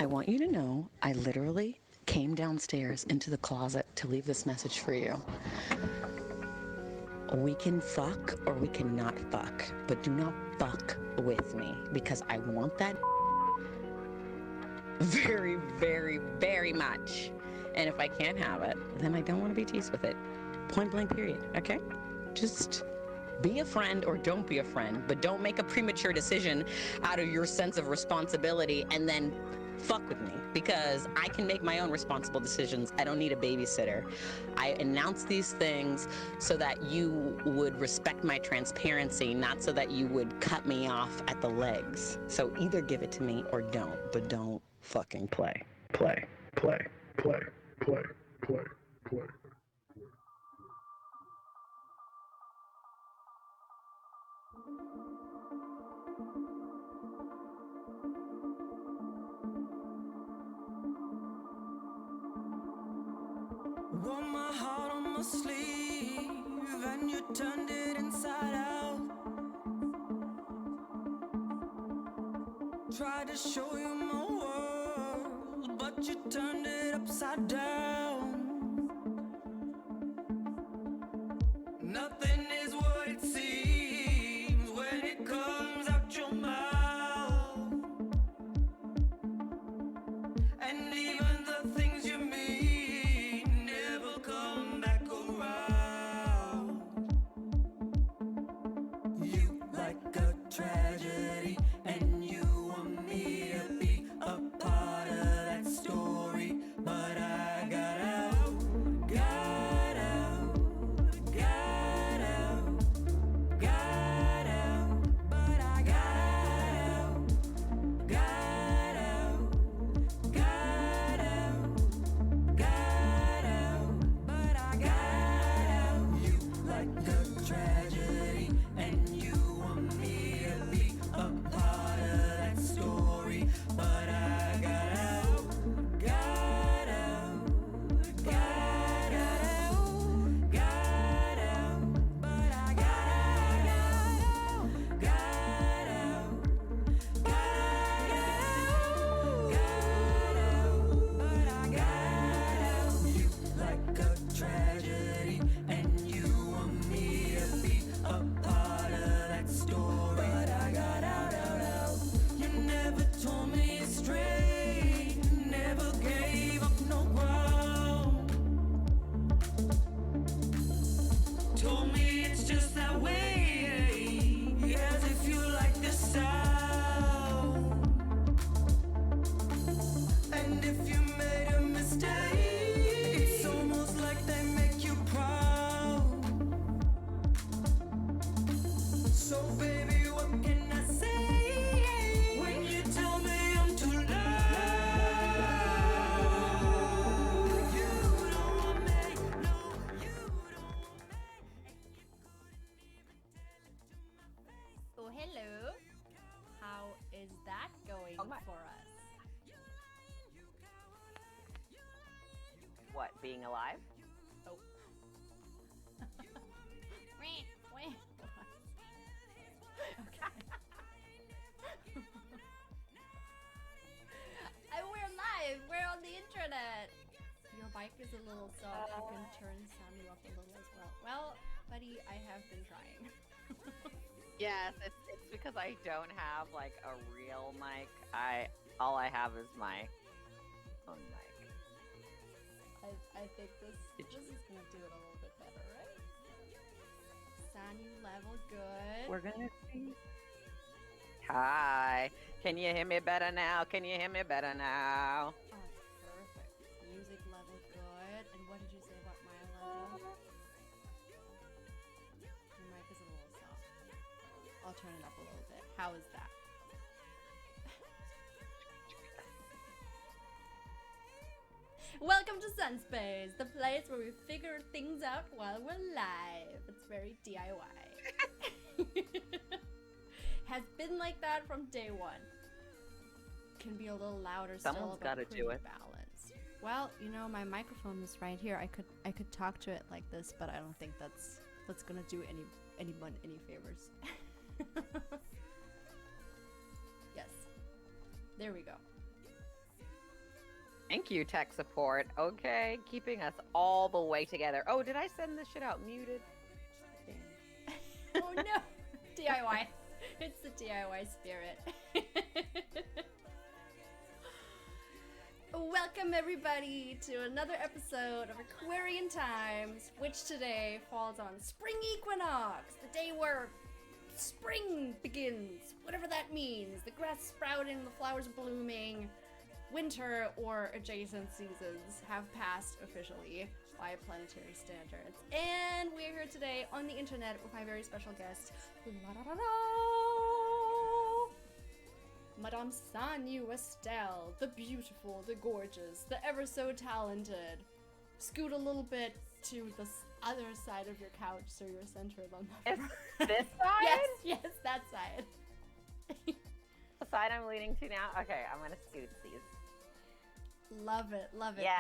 I want you to know I literally came downstairs into the closet to leave this message for you. We can fuck or we cannot fuck, but do not fuck with me because I want that very, very, very much. And if I can't have it, then I don't want to be teased with it. Point blank period, okay? Just be a friend or don't be a friend, but don't make a premature decision out of your sense of responsibility and then fuck with me, because I can make my own responsible decisions. I don't need a babysitter. I announce these things so that you would respect my transparency, not so that you would cut me off at the legs. So either give it to me or don't, but don't fucking play. Play, play, play, play, play, play. Wore my heart on my sleeve and you turned it inside out. Tried to show you my world, but you turned it upside down. Nothing is what it seems when it comes out your mouth. And even the things you mean never come back around. You like a tragedy, and you want me to be a part of that story. But I got out, got out, got out, got out. But I got out, got out, got out, got out. But I got out. You like a tragedy, and you want me to be a part of that story. But I got out, got out, got out, got out. But I got out, got out, got out, but I got out. You like a tragedy, and you want me to be a part of that story. But I got out, out, out. You never told me straight, never gave up no ground. Told me it's just that way, as if you like the sound. And if you made a mistake, it's almost like they make you proud. So baby, what can I say when you tell me I'm too loud? You don't want me, no, you don't want me, and you couldn't even tell it to my face. Oh, hello. How is that going Oh my. for us? What, being alive? Oh. Wait, wait. Okay. We're live. We're on the internet. Your mic is a little soft. You can turn Sanyu up a little as well. Well, buddy, I have been trying. Yes, it's because I don't have like a real mic. All I have is my own mic. I think this is gonna do it a little bit better, right? Sanyu level good. We're gonna see. Hi. Can you hear me better now? Can you hear me better now? Oh, perfect. Music level good. And what did you say about my level? Your mic is a little soft. I'll turn it up a little bit. How is that? Welcome to Sunspace, the place where we figure things out while we're live. It's very DIY. Has been like that from day one. Can be a little louder Someone's still, but gotta pretty do it. balanced. Well, you know, my microphone is right here. I could talk to it like this, but I don't think that's gonna do anyone any favors. Yes. There we go. Thank you, tech support. Okay, keeping us all the way together. Oh, did I send this shit out muted? Oh no! DIY. It's the DIY spirit. Welcome everybody to another episode of Aquarian Times, which today falls on Spring Equinox, the day where spring begins, whatever that means. The grass sprouting, the flowers blooming, winter or adjacent seasons have passed officially by planetary standards. And we're here today on the internet with my very special guest, Madame Sanyu Estelle, the beautiful, the gorgeous, the ever so talented. Scoot a little bit to the other side of your couch so you're centered on the This side? Yes, that side. The side I'm leaning to now? Okay, I'm gonna scoot these. Love it, love it. Yeah.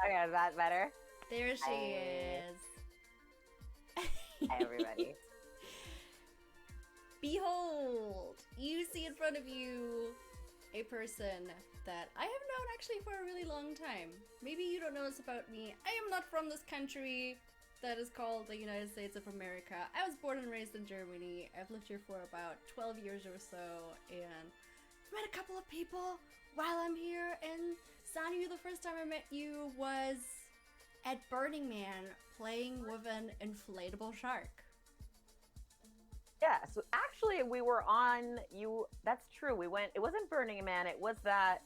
Okay, is that better? There she is. Hi, everybody. Behold, you see in front of you a person that I have known actually for a really long time. Maybe you don't know this about me. I am not from this country that is called the United States of America. I was born and raised in Germany. I've lived here for about 12 years or so, and I've met a couple of people while I'm here. And Sanyu, the first time I met you was at Burning Man playing with an inflatable shark. Yeah, so actually we were on you. That's true. We went. It wasn't Burning Man. It was that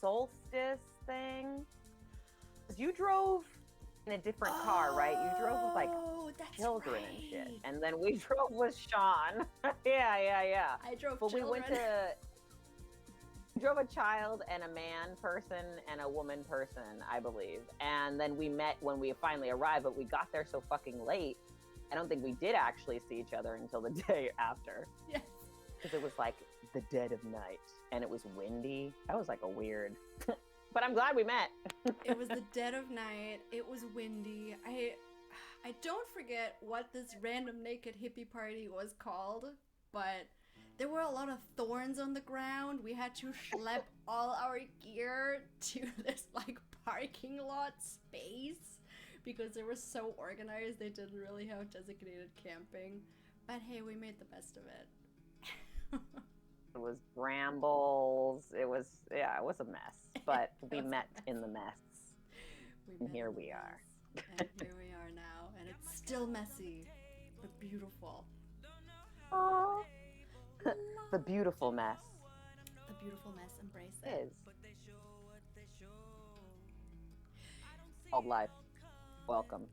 solstice thing. 'Cause you drove in a different car, right? You drove with like children and shit, and then we drove with Sean. yeah. I drove But children. we went to. We drove a child and a man person and a woman person, I believe, and then we met when we finally arrived. But we got there so fucking late. I don't think we did actually see each other until the day after. Yes. Because it was like the dead of night and it was windy. That was like a weird, but I'm glad we met. It was the dead of night. It was windy. I don't forget what this random naked hippie party was called, but there were a lot of thorns on the ground. We had to schlep all our gear to this like parking lot space. Because they were so organized, they didn't really have designated camping. But hey, we made the best of it. It was brambles. It was a mess. But we met in the mess. And here we are. And here we are now. And it's still messy, but beautiful. Aww. The beautiful mess. The beautiful mess, embrace It it. is. Called life. Welcome.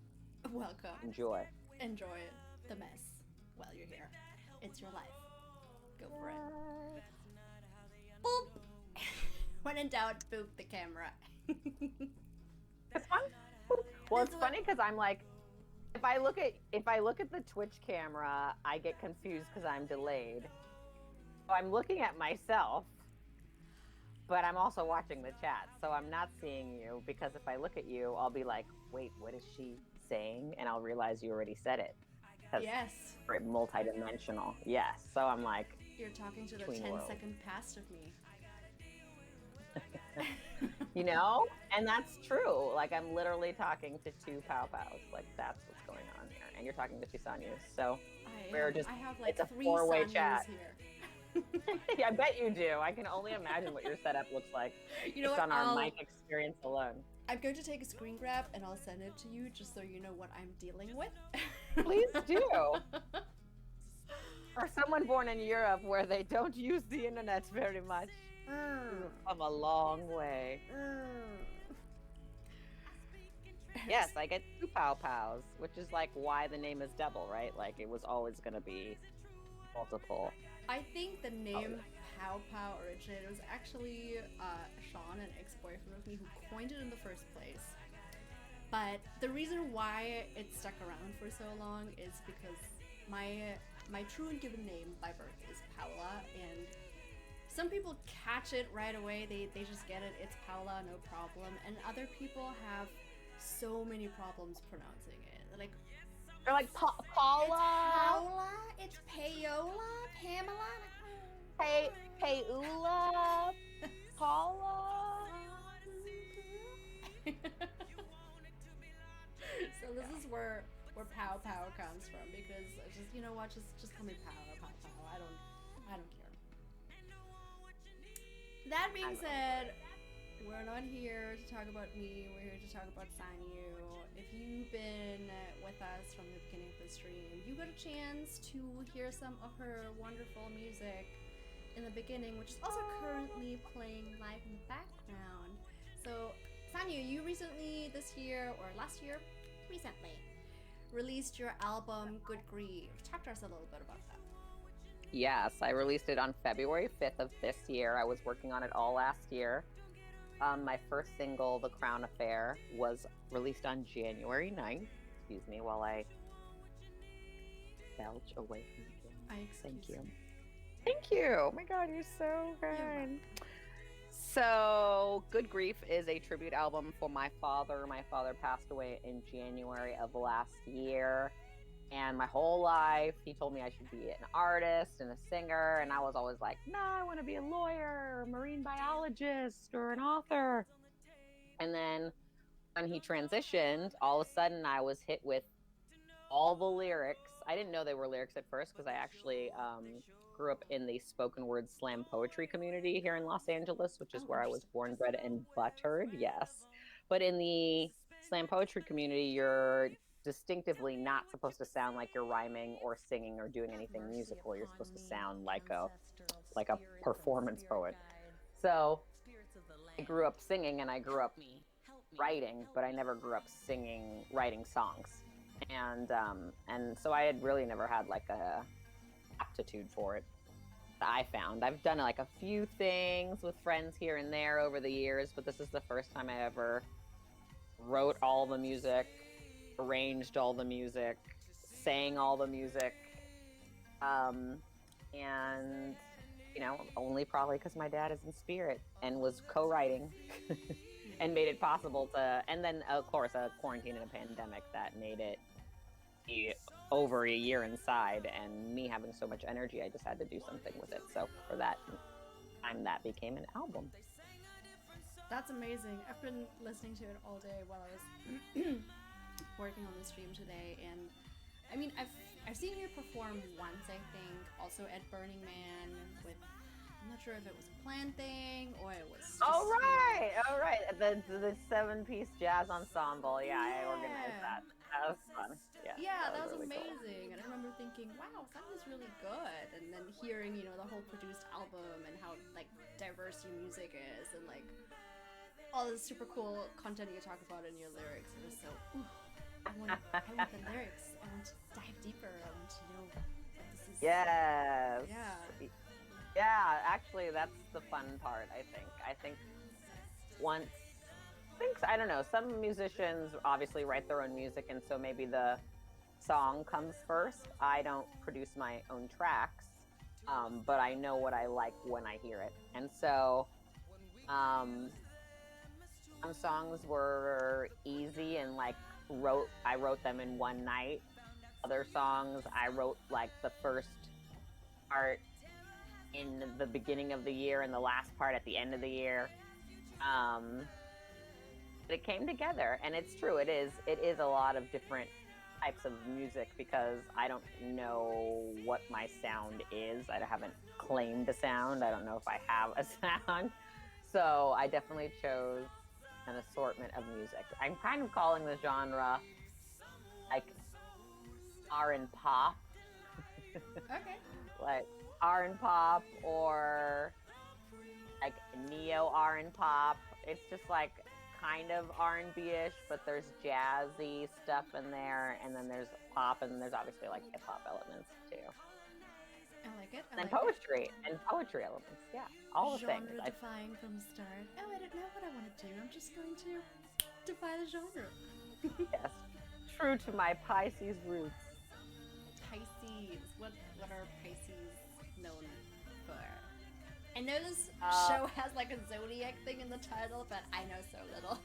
Welcome. Enjoy. Enjoy the mess while you're here. It's your life. Go for it. Boop! When in doubt, boop the camera. It's fun. Well, it's funny because I'm like, if I look at the Twitch camera, I get confused because I'm delayed. So I'm looking at myself, but I'm also watching the chat, so I'm not seeing you because if I look at you, I'll be like, wait, what is she saying? And I'll realize you already said it. Yes. We're multi-dimensional. Yes. So I'm like, You're talking to the Between 10-second past of me. you know? And that's true. Like, I'm literally talking to two pow-pows. Like, that's what's going on here. And you're talking to two Sanyus. So I have like it's a 3 four-way Sanyus chat. here. Yeah, I bet you do. I can only imagine what your setup looks like. You know It's what? on our mic experience alone. I'm going to take a screen grab and I'll send it to you just so you know what I'm dealing with. Please do. For someone born in Europe where they don't use the internet very much, you've come a long way. Yes, I get two pow-pows, which is like why the name is double, right? Like it was always going to be multiple. I think the name Pow Pow originated. It was actually Sean, an ex-boyfriend of me, who coined it in the first place. But the reason why it stuck around for so long is because my true and given name by birth is Paula, and some people catch it right away. They just get it. It's Paula, no problem. And other people have so many problems pronouncing it. They're like Paula. Paula. It's Paola. Pamela. Paula. Paula. So this is where Pow Pow comes from, because it's just, you know what, just call me Pow Pow Pow. I don't care. That being said, we're not here to talk about me. We're here to talk about Sanyu. If you've been with us from the beginning of the stream, you got a chance to hear some of her wonderful music in the beginning, which is also currently playing live in the background. So, Sanyu, you recently, this year, or last year, recently, released your album, Good Grief. Talk to us a little bit about that. Yes, I released it on February 5th of this year. I was working on it all last year. My first single, The Crown Affair, was released on January 9th. Excuse me while I belch away from the camera. Thank you. Thank you. Oh my God, you're so kind. So, Good Grief is a tribute album for my father. My father passed away in January of last year. And my whole life, he told me I should be an artist and a singer. And I was always like, no, I want to be a lawyer, or a marine biologist, or an author. And then when he transitioned, all of a sudden I was hit with all the lyrics. I didn't know they were lyrics at first because I actually grew up in the spoken word slam poetry community here in Los Angeles, which is where I was born, bred, and buttered. Yes. But in the slam poetry community, you're distinctively not supposed to sound like you're rhyming or singing or doing anything musical. You're supposed to sound like a performance poet. So I grew up singing and I grew up writing, but I never grew up writing songs. And so I had really never had like a aptitude for it. I found I've done like a few things with friends here and there over the years, but this is the first time I ever wrote all the music, arranged all the music, sang all the music, and you know, only probably because my dad is in spirit and was co-writing and made it possible to. And then of course a quarantine and a pandemic that made it over a year inside, and me having so much energy, I just had to do something with it. So for that time, that became an album. That's amazing. I've been listening to it all day while I was working on the stream today, and I mean, I've seen you perform once, I think, also at Burning Man with, I'm not sure if it was a planned thing or it was just, all right. The 7-piece jazz ensemble. Yeah, I organized that. That was fun. Yeah, that was really amazing. Cool. And I remember thinking, wow, that was really good. And then hearing, you know, the whole produced album and how like diverse your music is, and like all this super cool content you talk about in your lyrics. It was so, I want the lyrics. I want to dive deeper. I want to know what this is. Yes. Yeah. Yeah, actually, that's the fun part, I think I don't know, some musicians obviously write their own music, and so maybe the song comes first. I don't produce my own tracks, but I know what I like when I hear it. And so some songs were easy and like I wrote them in one night. Other songs I wrote like the first part in the beginning of the year and the last part at the end of the year. But it came together, and it's true. It is a lot of different types of music because I don't know what my sound is. I haven't claimed a sound. I don't know if I have a sound. So I definitely chose an assortment of music. I'm kind of calling the genre like R&B pop. Okay. Like R&B pop or like neo R&B pop. It's just like kind of R&B-ish, but there's jazzy stuff in there, and then there's pop, and there's obviously like hip-hop elements too. I like it. And poetry elements, yeah, all the things. Genre defying from the start. Oh, I don't know what I want to do. I'm just going to defy the genre. Yes, true to my Pisces roots. Pisces. What are Pisces known for? I know this show has like a zodiac thing in the title, but I know so little.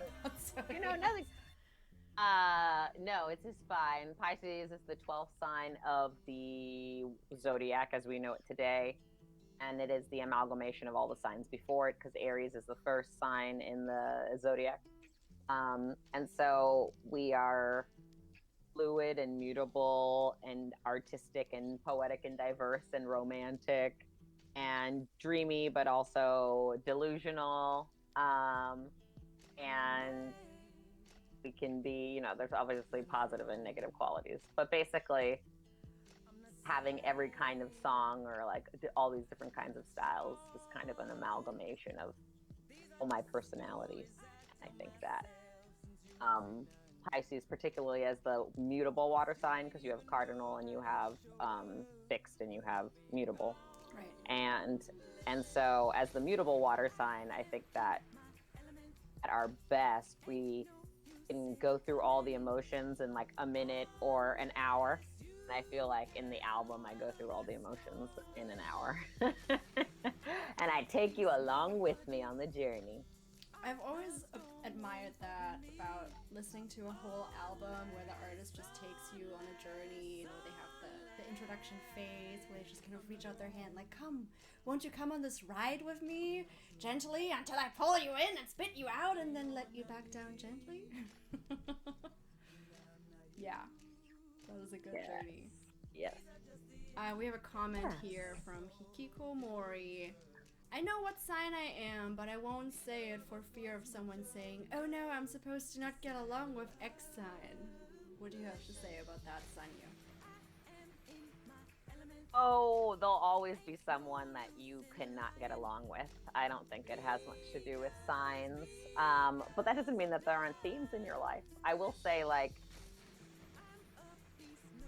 You know, nothing. No, it's just fine. Pisces is the 12th sign of the zodiac as we know it today, and it is the amalgamation of all the signs before it, because Aries is the first sign in the zodiac. And so we are fluid and mutable and artistic and poetic and diverse and romantic and dreamy, but also delusional. And we can be, there's obviously positive and negative qualities, but basically having every kind of song or like all these different kinds of styles is kind of an amalgamation of all my personalities. I think that Pisces, particularly as the mutable water sign, because you have cardinal and you have fixed and you have mutable. Right. And so as the mutable water sign, I think that at our best we can go through all the emotions in like a minute or an hour. And I feel like in the album I go through all the emotions in an hour. And I take you along with me on the journey. I've always admired that about listening to a whole album where the artist just takes you on a journey. They have the introduction phase where they just kind of reach out their hand like, come, won't you come on this ride with me gently until I pull you in and spit you out and then let you back down gently? Yeah, that was a good journey. Yes. We have a comment here from Hikiko Mori. I know what sign I am, but I won't say it for fear of someone saying, oh no, I'm supposed to not get along with X sign. What do you have to say about that, Sanyu? Oh, there'll always be someone that you cannot get along with. I don't think it has much to do with signs. But that doesn't mean that there aren't themes in your life. I will say, like,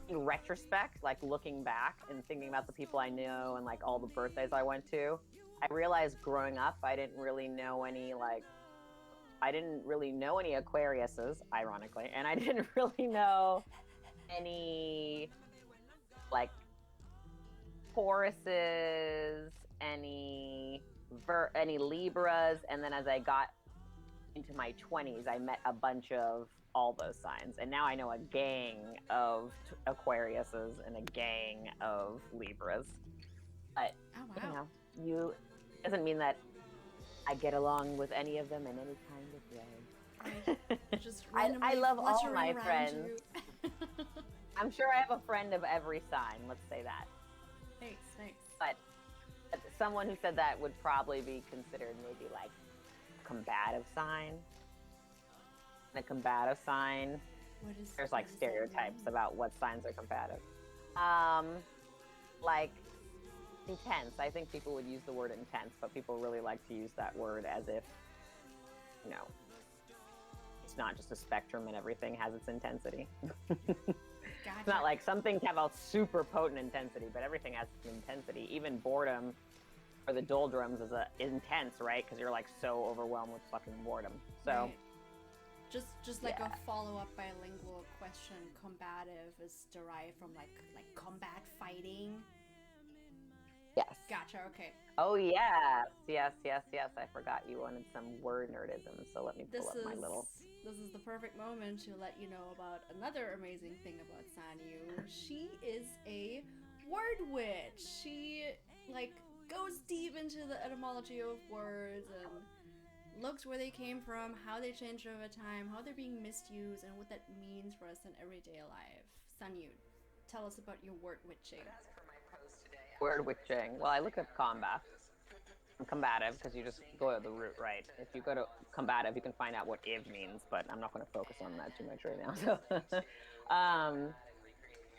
in retrospect, like looking back and thinking about the people I knew and like all the birthdays I went to, I realized growing up I didn't really know any Aquariuses, ironically, and I didn't really know any like Tauruses, any Libras, and then as I got into my 20s, I met a bunch of all those signs, and now I know a gang of Aquariuses and a gang of Libras. But you doesn't mean that I get along with any of them in any kind of way. Just I love all my fluttering friends. you. I'm sure I have a friend of every sign. Let's say that. Nice. But someone who said that would probably be considered maybe like a combative sign. And a combative sign, there's like stereotypes about what signs are combative. Like intense. I think people would use the word intense, but people really like to use that word as if, it's not just a spectrum and everything has its intensity. Gotcha. It's not like some things have a super potent intensity, but everything has its intensity. Even boredom or the doldrums is intense, right? Because you're like so overwhelmed with fucking boredom. So, right. Just like a follow-up bilingual question, combative is derived from like combat fighting. Yes. Gotcha. Okay. Oh yes. I forgot you wanted some word nerdism, so let me pull up my little. This is the perfect moment to let you know about another amazing thing about Sanyu. She is a word witch. She goes deep into the etymology of words and looks where they came from, how they changed over time, how they're being misused, and what that means for us in everyday life. Sanyu, tell us about your word witching. Word witching. Well, I look up combat. Combative, because you just go to the root, right? If you go to combative, you can find out what "iv" means, but I'm not going to focus on that too much right now. So,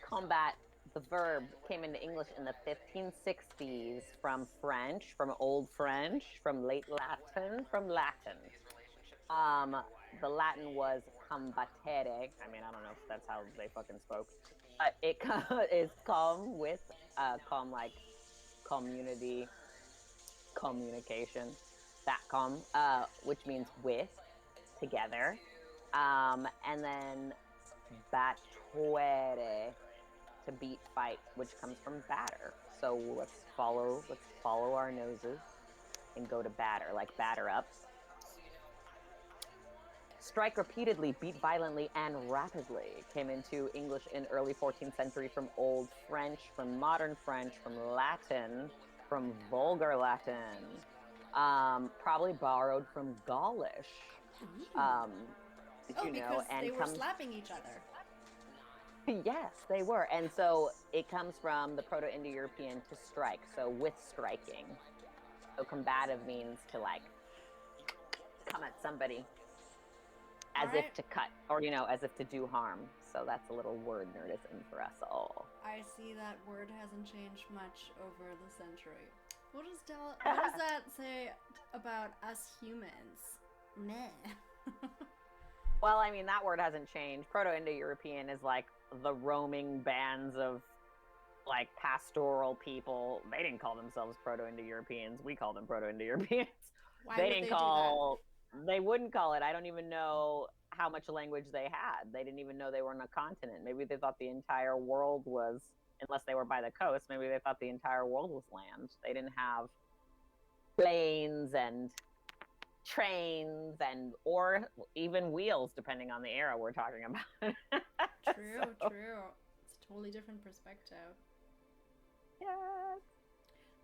combat, the verb, came into English in the 1560s from French, from Old French, from late Latin, from Latin. The Latin was combatere. I mean, I don't know if that's how they fucking spoke, but it is come with, come like community, communication, satcom, which means with, together, and then battuere, to beat, fight, which comes from batter. So let's follow our noses and go to batter, like batter up. Strike repeatedly, beat violently, and rapidly came into English in early 14th century from Old French, from Modern French, from Latin, from Vulgar Latin, probably borrowed from Gaulish. Because they were slapping each other. Yes, they were. And so it comes from the Proto-Indo-European to strike, so with striking. So combative means to like come at somebody as if to cut, or as if to do harm. So that's a little word nerdism for us all. I see that word hasn't changed much over the century. What does that say about us humans? Meh. Well, I mean, that word hasn't changed. Proto-Indo-European is like the roaming bands of like pastoral people. They didn't call themselves Proto-Indo-Europeans. We called them Proto-Indo-Europeans. Why They would didn't they call. They wouldn't call it. I don't even know how much language they had. They didn't even know they were on a continent. Maybe they thought the entire world was, unless they were by the coast, maybe they thought the entire world was land. They didn't have planes and trains or even wheels, depending on the era we're talking about. True. It's a totally different perspective. Yes.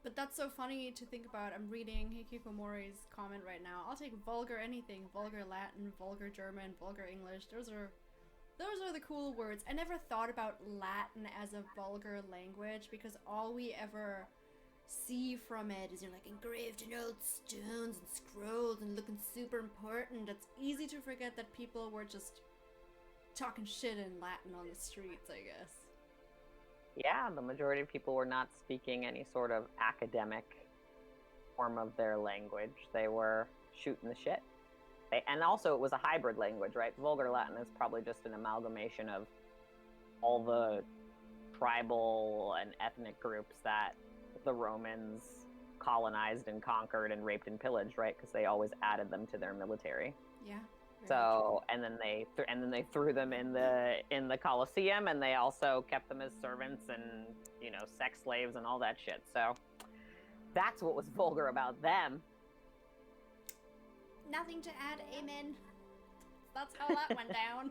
But that's so funny to think about. I'm reading Hikikomori's comment right now. I'll take vulgar anything. Vulgar Latin, vulgar German, vulgar English. Those are the cool words. I never thought about Latin as a vulgar language because all we ever see from it is like engraved in old stones and scrolls and looking super important. It's easy to forget that people were just talking shit in Latin on the streets, I guess. Yeah, the majority of people were not speaking any sort of academic form of their language. They were shooting the shit. And also it was a hybrid language, right? Vulgar Latin is probably just an amalgamation of all the tribal and ethnic groups that the Romans colonized and conquered and raped and pillaged, right? Because they always added them to their military. Yeah. So and then they threw them in the Colosseum, and they also kept them as servants and sex slaves and all that shit. So that's what was vulgar about them. Nothing to add, amen. That's how that went down.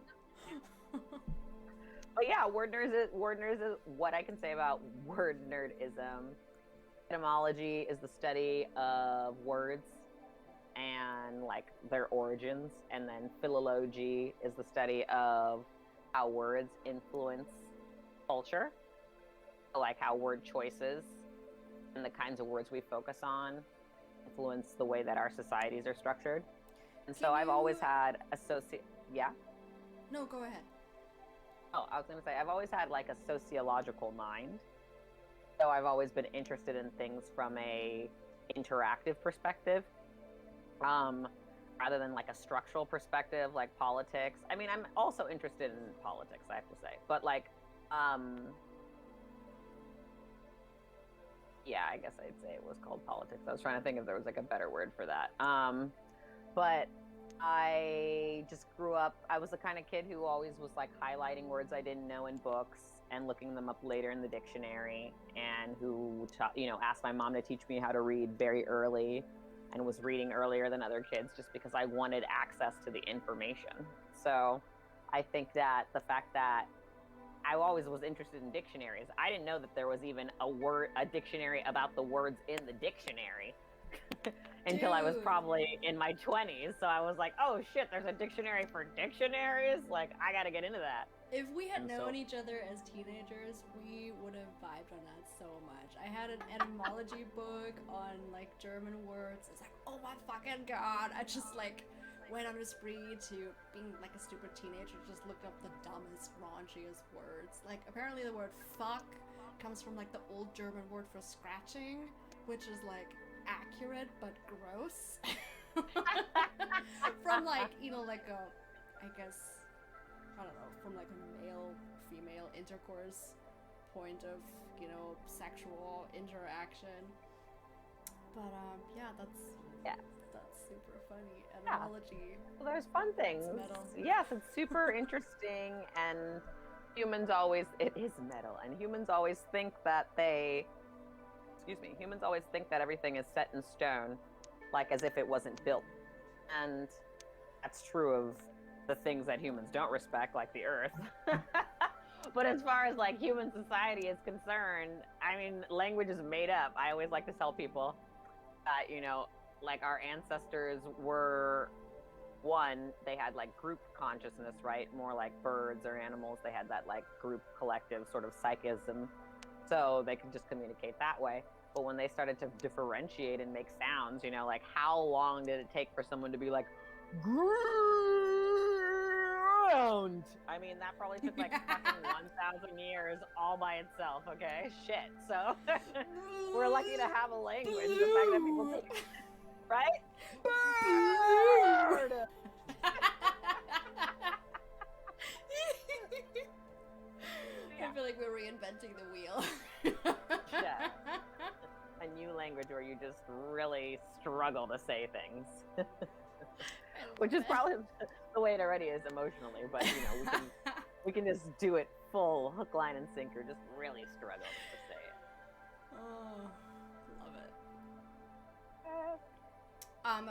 But yeah, word nerds is what I can say about word nerdism. Etymology is the study of words and like their origins, and then philology is the study of how words influence culture, like how word choices and the kinds of words we focus on influence the way that our societies are structured. And so I've always had yeah. No, go ahead. Oh, I was going to say, I've always had like a sociological mind. So I've always been interested in things from a interactive perspective, rather than like a structural perspective, like politics. I mean, I'm also interested in politics, I have to say, but like, yeah, I guess I'd say it was called politics. I was trying to think if there was like a better word for that. But I just grew up, I was the kind of kid who always was like highlighting words I didn't know in books and looking them up later in the dictionary, and who asked my mom to teach me how to read very early and was reading earlier than other kids just because I wanted access to the information. So I think that the fact that I always was interested in dictionaries, I didn't know that there was even a dictionary about the words in the dictionary until I was probably in my 20s. So I was like, oh shit, there's a dictionary for dictionaries? Like, I gotta get into that. If we had known each other as teenagers, we would have vibed on that so much. I had an etymology book on like German words. It's like, oh my fucking god. I just like went on a spree to being like a stupid teenager, just looked up the dumbest, raunchiest words. Like apparently the word fuck comes from like the old German word for scratching, which is like accurate but gross. From like, like a, I guess, I don't know, from like a male-female intercourse point of, sexual interaction. But yeah, that's super funny. Etymology. Well, there's fun things. Yes, it's super interesting, and humans always think that humans always think that everything is set in stone, like as if it wasn't built. And that's true of the things that humans don't respect, like the earth. But as far as like human society is concerned, I mean, language is made up. I always like to tell people that, like our ancestors were one, they had like group consciousness, right? More like birds or animals. They had that like group collective sort of psychism. So they could just communicate that way. But when they started to differentiate and make sounds, you know, like how long did it take for someone to be like, ground? I mean, that probably took like fucking 1,000 years all by itself, okay? Shit. So we're lucky to have a language. The fact that people take, right? Bird! I feel like we're reinventing the wheel. Yeah. A new language where you just really struggle to say things. Which is probably the way it already is emotionally, but you know, we can just do it full hook, line, and sinker, just really struggle to say it. Oh, love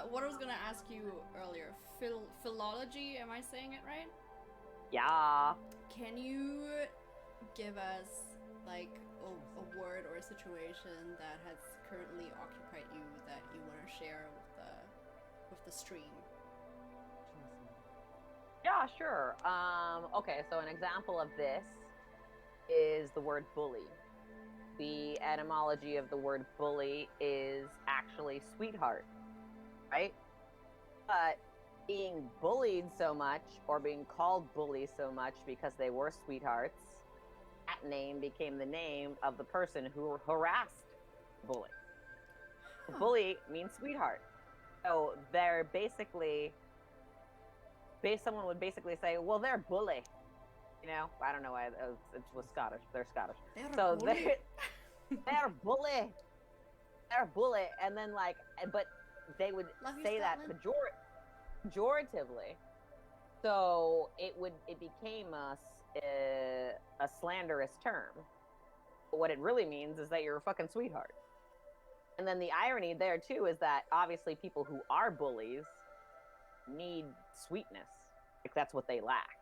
it. What I was gonna ask you earlier, philology, am I saying it right? Yeah. Can you give us like a word or a situation that has currently occupied you that you want to share with the stream? Yeah, sure. Okay, so an example of this is the word bully. The etymology of the word bully is actually sweetheart, right? But being bullied so much or being called bully so much because they were sweethearts, that name became the name of the person who harassed bully. Bully means sweetheart. So they're basically, someone would basically say, well, they're bully. You know, I don't know why it was Scottish. They're Scottish. They're They're bully. They're bully. And then like, but they would say that pejoratively. So it became a slanderous term. But what it really means is that you're a fucking sweetheart. And then the irony there too is that obviously people who are bullies need sweetness. Like that's what they lack.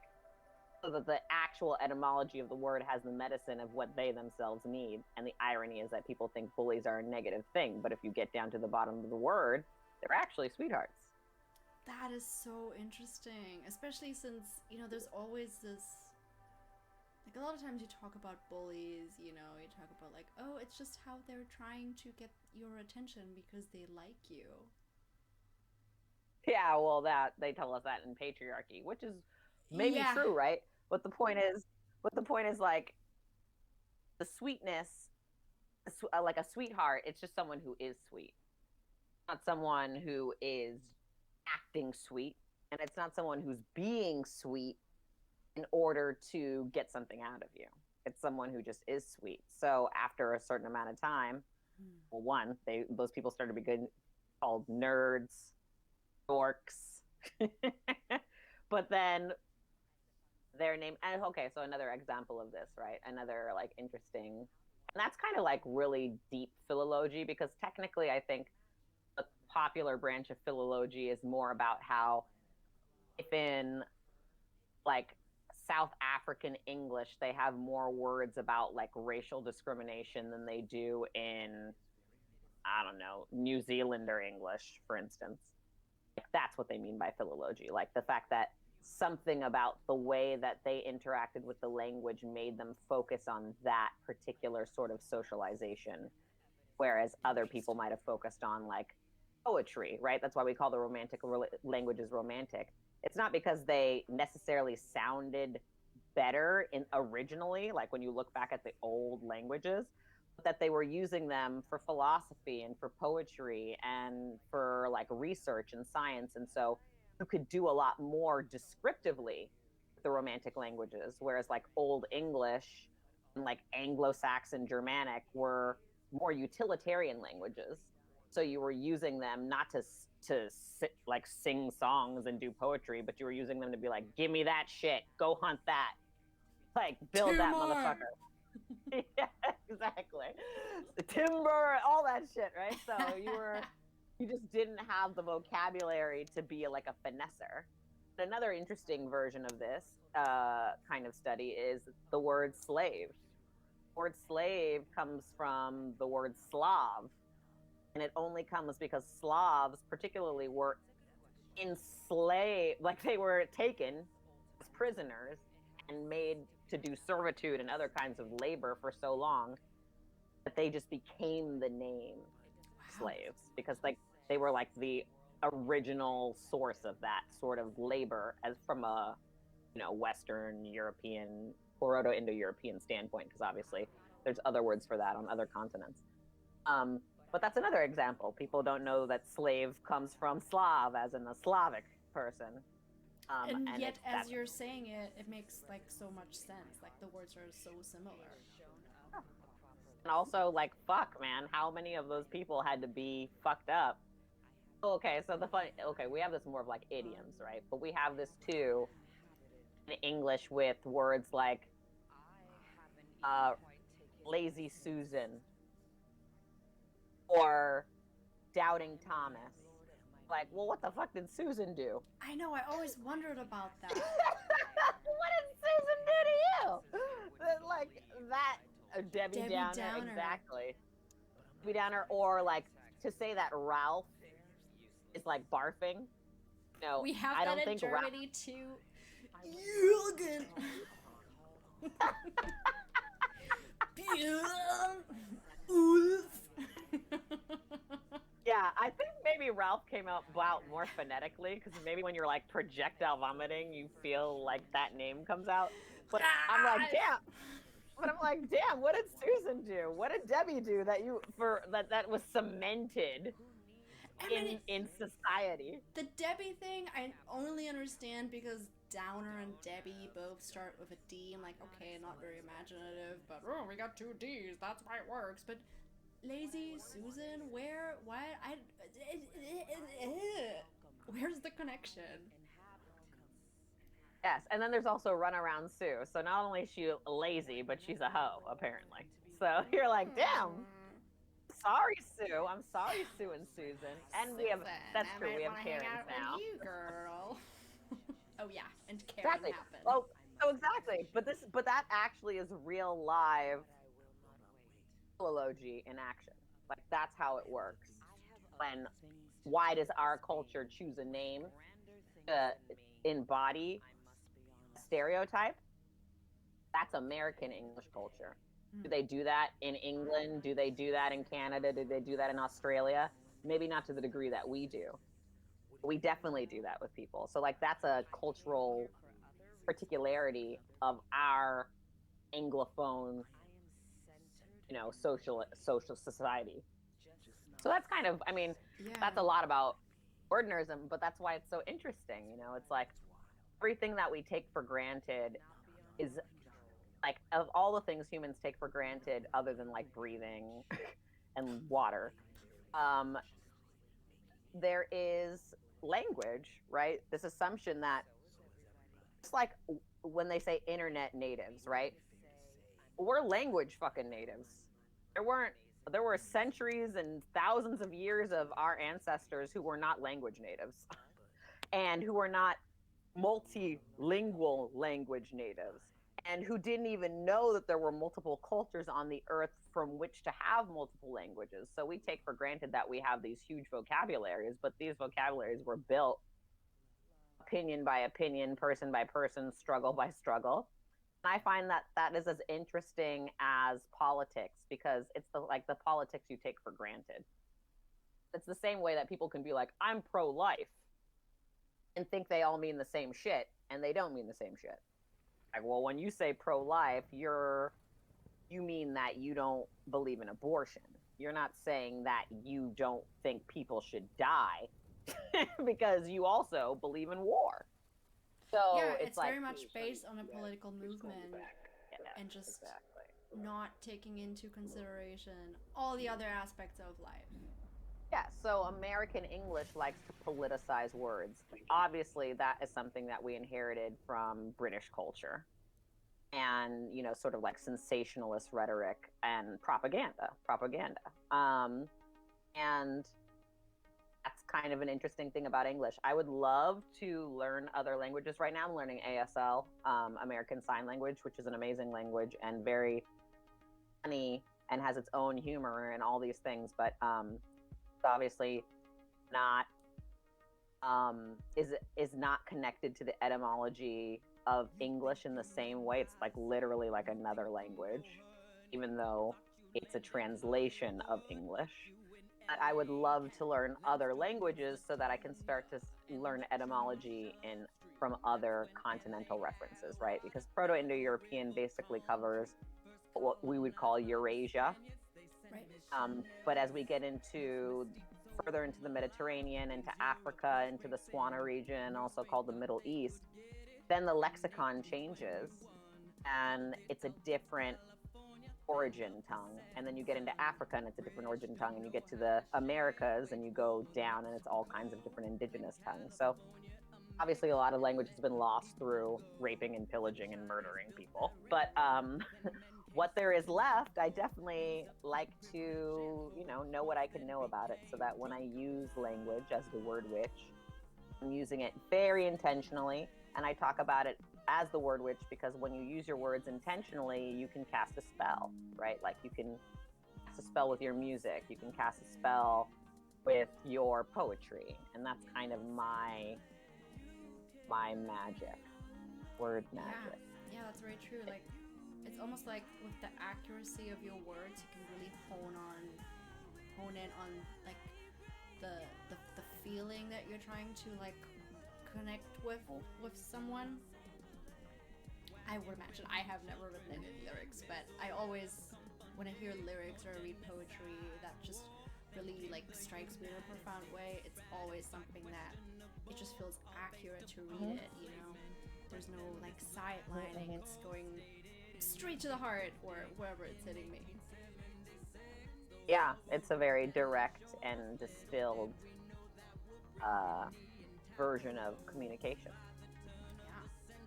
So that the actual etymology of the word has the medicine of what they themselves need. And the irony is that people think bullies are a negative thing, but if you get down to the bottom of the word, they're actually sweethearts. That is so interesting, especially since, you know, there's always this, like a lot of times you talk about bullies, you know, you talk about like, oh, it's just how they're trying to get your attention because they like you. Yeah, well, that they tell us that in patriarchy, which is maybe true, right? But the point is like the sweetness, like a sweetheart, it's just someone who is sweet, not someone who is acting sweet, and it's not someone who's being sweet in order to get something out of you. It's someone who just is sweet. So after a certain amount of time, well, one, those people started to be called nerds, dorks, but then their name. And okay, so another example of this, right? Another like interesting, and that's kind of like really deep philology, because technically, I think the popular branch of philology is more about how, if in like South African English, they have more words about like racial discrimination than they do in, I don't know, New Zealander English, for instance. Like, that's what they mean by philology. Like the fact that something about the way that they interacted with the language made them focus on that particular sort of socialization, whereas other people might have focused on like poetry, right? That's why we call the romantic languages romantic. It's not because they necessarily sounded better originally, like when you look back at the old languages, but that they were using them for philosophy and for poetry and for like research and science. And so you could do a lot more descriptively with the romantic languages, whereas like Old English and like Anglo-Saxon Germanic were more utilitarian languages. So you were using them not to like sing songs and do poetry, but you were using them to be like, give me that shit, go hunt that, like build that motherfucker. Yeah, exactly. The timber, all that shit, right? So you just didn't have the vocabulary to be like a finesser. Another interesting version of this kind of study is the word slave. The word slave comes from the word Slav, and it only comes because Slavs particularly were enslaved, like they were taken as prisoners and made to do servitude and other kinds of labor for so long that they just became the name slaves, because like they were like the original source of that sort of labor as from a Western European, Proto-Indo-European standpoint, because obviously there's other words for that on other continents. But that's another example. People don't know that slave comes from Slav, as in a Slavic person. And yet, as you're saying it, it makes like so much sense. Like the words are so similar. And also, like, fuck, man, how many of those people had to be fucked up? Okay, so we have this more of like idioms, right? But we have this too in English with words like lazy Susan or doubting Thomas. Like, well, what the fuck did Susan do? I know, I always wondered about that. What did Susan do to you? Like that Debbie Downer, exactly. Debbie Downer, or like to say that Ralph is like barfing. No, we have I that don't in think Germany too. Jürgen. Yeah, I think maybe Ralph came out more phonetically, because maybe when you're like projectile vomiting, you feel like that name comes out. But I'm like, damn. But I'm like, damn, what did Susan do? What did Debbie do that was cemented in society? The Debbie thing, I only understand because Downer and Debbie both start with a D. I'm like, okay, not very imaginative, but oh, we got 2 D's, that's why it works. But lazy Susan, where? Why? Where's the connection? Yes, and then there's also Runaround Sue. So not only is she lazy, but she's a hoe, apparently. So you're like, damn. Sorry, Sue. I'm sorry, Sue and Susan. And we have, that's true, we have Karens now. With you, girl. Oh yeah, and Karen exactly. happened. Well, so exactly. But that actually is real live philology in action. Like that's how it works. Why does our culture choose a name to embody a stereotype? That's American English culture. Do they do that in England? Do they do that in Canada? Do they do that in Australia? Maybe not to the degree that we do. We definitely do that with people. So like that's a cultural particularity of our Anglophone, social society. So that's kind of, that's a lot about ordinarism, but that's why it's so interesting. It's like everything that we take for granted is like, of all the things humans take for granted, other than like breathing and water, there is language, right? This assumption that it's like when they say internet natives, right? We're language fucking natives. There were centuries and thousands of years of our ancestors who were not language natives and who were not multilingual language natives, and who didn't even know that there were multiple cultures on the earth from which to have multiple languages. So we take for granted that we have these huge vocabularies, but these vocabularies were built opinion by opinion, person by person, struggle by struggle. And I find that is as interesting as politics, because it's the politics you take for granted. It's the same way that people can be like, I'm pro-life, and think they all mean the same shit, and they don't mean the same shit. Like, well, when you say pro-life, you mean that you don't believe in abortion. You're not saying that you don't think people should die, because you also believe in war. So yeah, it's very much based on a political movement, and just not taking into consideration all the other aspects of life. Yeah, so American English likes to politicize words. Obviously, that is something that we inherited from British culture, and sort of like sensationalist rhetoric and propaganda. And that's kind of an interesting thing about English. I would love to learn other languages. Right now I'm learning ASL, American Sign Language, which is an amazing language and very funny and has its own humor and all these things, but it's obviously not is not connected to the etymology of English in the same way. It's like literally like another language, even though it's a translation of English. But I would love to learn other languages so that I can start to learn etymology in from other continental references, right? Because Proto-Indo-European basically covers what we would call Eurasia. Right. But as we get into further into the Mediterranean, into Africa, into the Swana region, also called the Middle East, then the lexicon changes and it's a different origin tongue. And then you get into Africa and it's a different origin tongue. And you get to the Americas and you go down and it's all kinds of different indigenous tongues. So obviously a lot of language has been lost through raping and pillaging and murdering people. But what there is left, I definitely like to, know what I can know about it so that when I use language as the word witch, I'm using it very intentionally. And I talk about it as the word witch because when you use your words intentionally, you can cast a spell, right? Like you can cast a spell with your music, you can cast a spell with your poetry. And that's kind of my magic, word magic. Yeah, that's very true. Like, it's almost like with the accuracy of your words, you can really hone in on like the feeling that you're trying to like connect with someone. I would imagine, I have never written any lyrics, but I always, when I hear lyrics or I read poetry that just really like strikes me in a profound way, it's always something that it just feels accurate to read it, There's no like sidelining, it's going straight to the heart or wherever it's hitting me. Yeah, it's a very direct and distilled version of communication.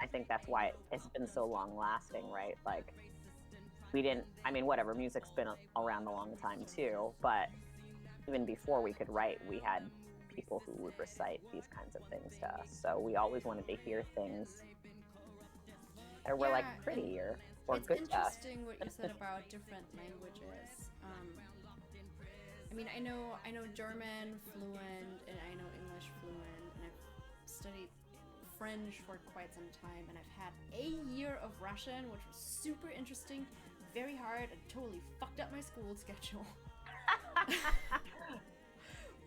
I think that's why it's been so long lasting, right? Like music's been around a long time too, but even before we could write, we had people who would recite these kinds of things to us. So we always wanted to hear things that were like prettier or good to us. It's interesting what you said about different languages. I know German fluent and I know English fluent, and I've studied French for quite some time, and I've had a year of Russian, which was super interesting, very hard, and totally fucked up my school schedule.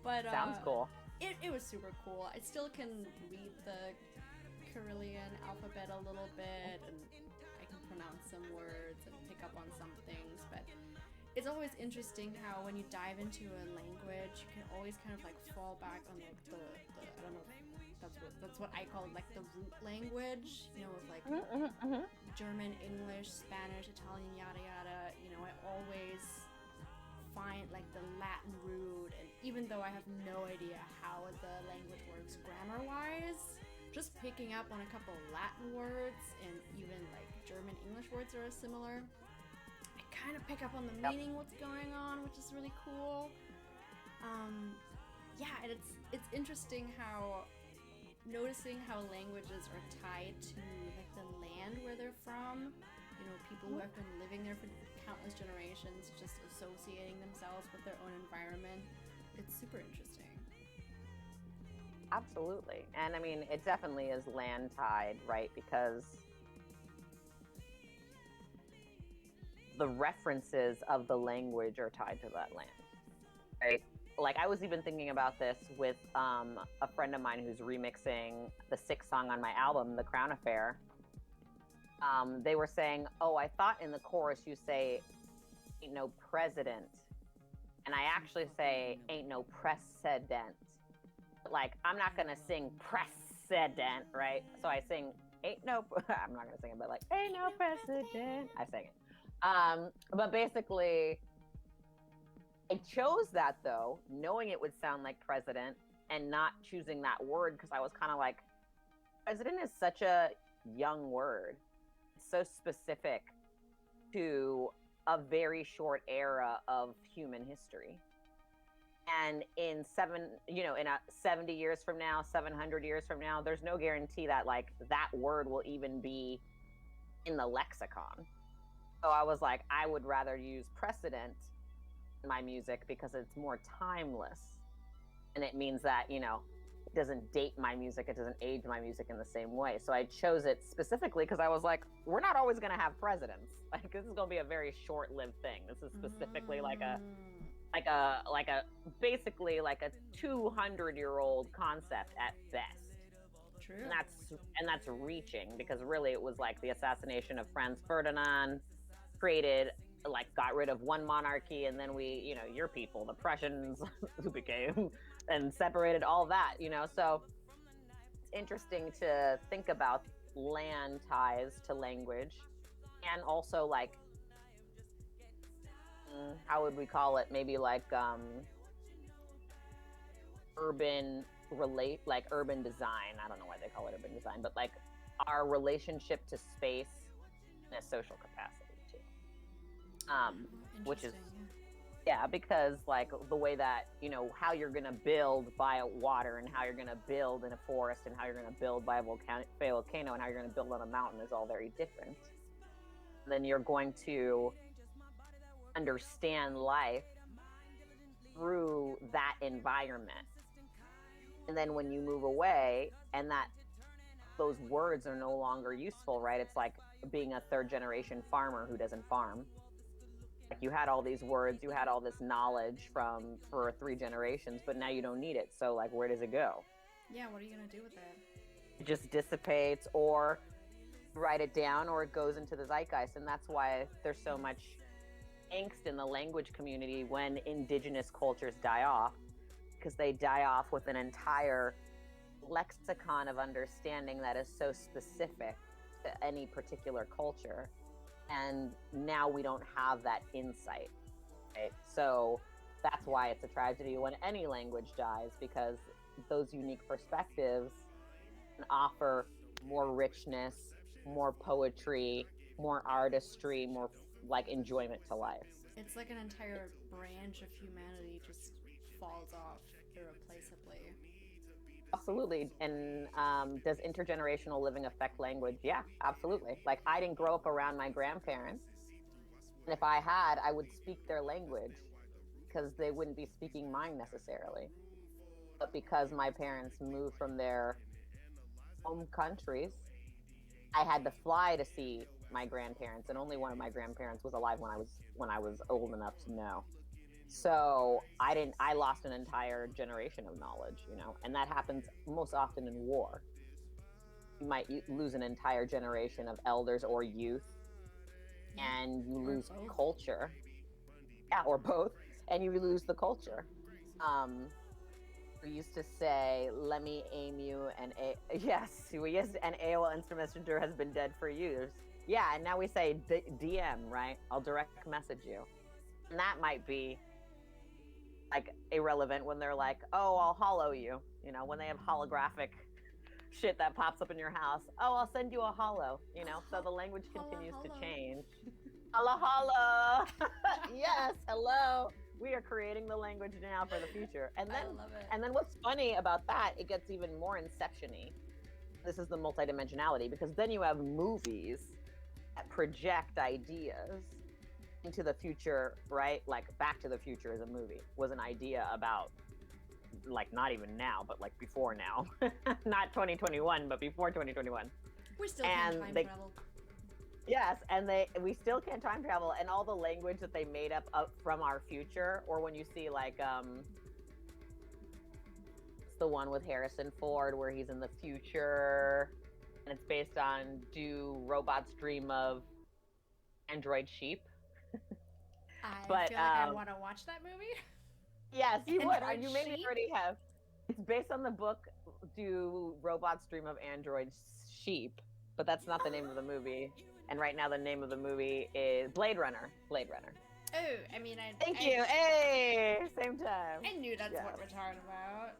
But sounds cool. It was super cool. I still can read the Cyrillic alphabet a little bit, and I can pronounce some words and pick up on some things, but it's always interesting how when you dive into a language, you can always kind of like fall back on like the I don't know if that's what I call it, like the root language, with like German, English, Spanish, Italian, yada yada. I always find like the Latin root, and even though I have no idea how the language works grammar wise, just picking up on a couple Latin words and even like German English words that are similar, I kind of pick up on the meaning, what's going on, which is really cool. And it's interesting how noticing how languages are tied to like the land where they're from. People who have been living there for countless generations, just associating themselves with their own environment. It's super interesting. Absolutely. And it definitely is land tied, right? Because the references of the language are tied to that land, right? Like I was even thinking about this with a friend of mine who's remixing the 6th song on my album, The Crown Affair. They were saying, I thought in the chorus you say, ain't no president. And I actually say, ain't no precedent. Like, I'm not going to sing precedent, right? So I sing, I'm not going to sing it, but like, ain't no precedent. I sing it. But basically, I chose that though, knowing it would sound like president and not choosing that word because I was kind of like, president is such a young word. So specific to a very short era of human history. And in 70 years from now, 700 years from now, there's no guarantee that like that word will even be in the lexicon. So I was like, I would rather use precedent in my music because it's more timeless. And it means that, doesn't date my music, it doesn't age my music in the same way. So I chose it specifically because I was like, we're not always going to have presidents. Like, this is going to be a very short-lived thing. This is specifically like a basically like a 200-year-old concept at best. True. And that's reaching, because really it was like the assassination of Franz Ferdinand created, like, got rid of one monarchy, and then we, you know, your people, the Prussians, who became and separated all that, you know. So it's interesting to think about land ties to language, and also like, how would we call it? Maybe like urban design. I don't know why they call it urban design, but like our relationship to space in a social capacity too. Which is, yeah, because like the way that, you know, how you're going to build by water, and how you're going to build in a forest, and how you're going to build by a volcano, and how you're going to build on a mountain is all very different. Then you're going to understand life through that environment. And then when you move away and that those words are no longer useful, right? It's like being a third generation farmer who doesn't farm. Like, you had all these words, you had all this knowledge for 3 generations, but now you don't need it. So like, where does it go? Yeah, what are you gonna do with it? It just dissipates, or write it down, or it goes into the zeitgeist. And that's why there's so much angst in the language community when indigenous cultures die off, because they die off with an entire lexicon of understanding that is so specific to any particular culture. And now we don't have that insight, right? So that's why it's a tragedy when any language dies, because those unique perspectives can offer more richness, more poetry, more artistry, more like enjoyment to life. It's like an entire branch of humanity just falls off irreplaceably. Absolutely. And does intergenerational living affect language? Yeah, absolutely. Like, I didn't grow up around my grandparents. And if I had, I would speak their language, because they wouldn't be speaking mine necessarily. But because my parents moved from their home countries, I had to fly to see my grandparents, and only one of my grandparents was alive when I was old enough to know. So I lost an entire generation of knowledge, you know, and that happens most often in war. You might lose an entire generation of elders or youth, and you lose culture. Yeah, or both, and you lose the culture. We used to say, "Let me aim you," and an AOL Instant Messenger has been dead for years. Yeah, and now we say DM, right? I'll direct message you, and that might be like irrelevant when they're like, "Oh, I'll hollow you," you know, when they have holographic shit that pops up in your house. "Oh, I'll send you a hollow," you know. So the language continues to change. Hello, hello. Yes, hello. We are creating the language now for the future. And then, I love it. And then what's funny about that, it gets even more inception-y. This is the multidimensionality, because then you have movies that project ideas into the future, right? Like Back to the Future is a movie, was an idea about, like, not even now, but like before now. Not 2021, but before 2021. We still can time travel. Yes, and we still can't time travel, and all the language that they made up from our future, or when you see like it's the one with Harrison Ford where he's in the future, and it's based on, do robots dream of android sheep? I feel like I want to watch that movie. Yes, you would. Android You maybe sheep? already have. It's based on the book, Do Robots Dream of Android Sheep? But that's not the name of the movie. And right now the name of the movie is Blade Runner. Blade Runner. Oh, I mean, Thank you. Hey, same time. I knew that's Yes. what we're talking about.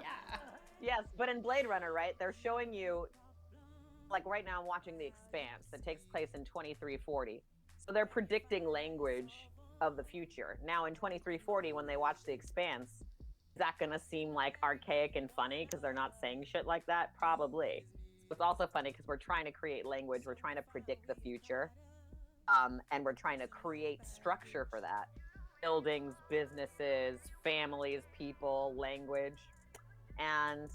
Yeah. Yes, but in Blade Runner, right, they're showing you, like right now I'm watching The Expanse that takes place in 2340. So they're predicting language of the future. Now in 2340, when they watch The Expanse, is that going to seem like archaic and funny because they're not saying shit like that? Probably. It's also funny because we're trying to create language. We're trying to predict the future. And we're trying to create structure for that. Buildings, businesses, families, people, language. And,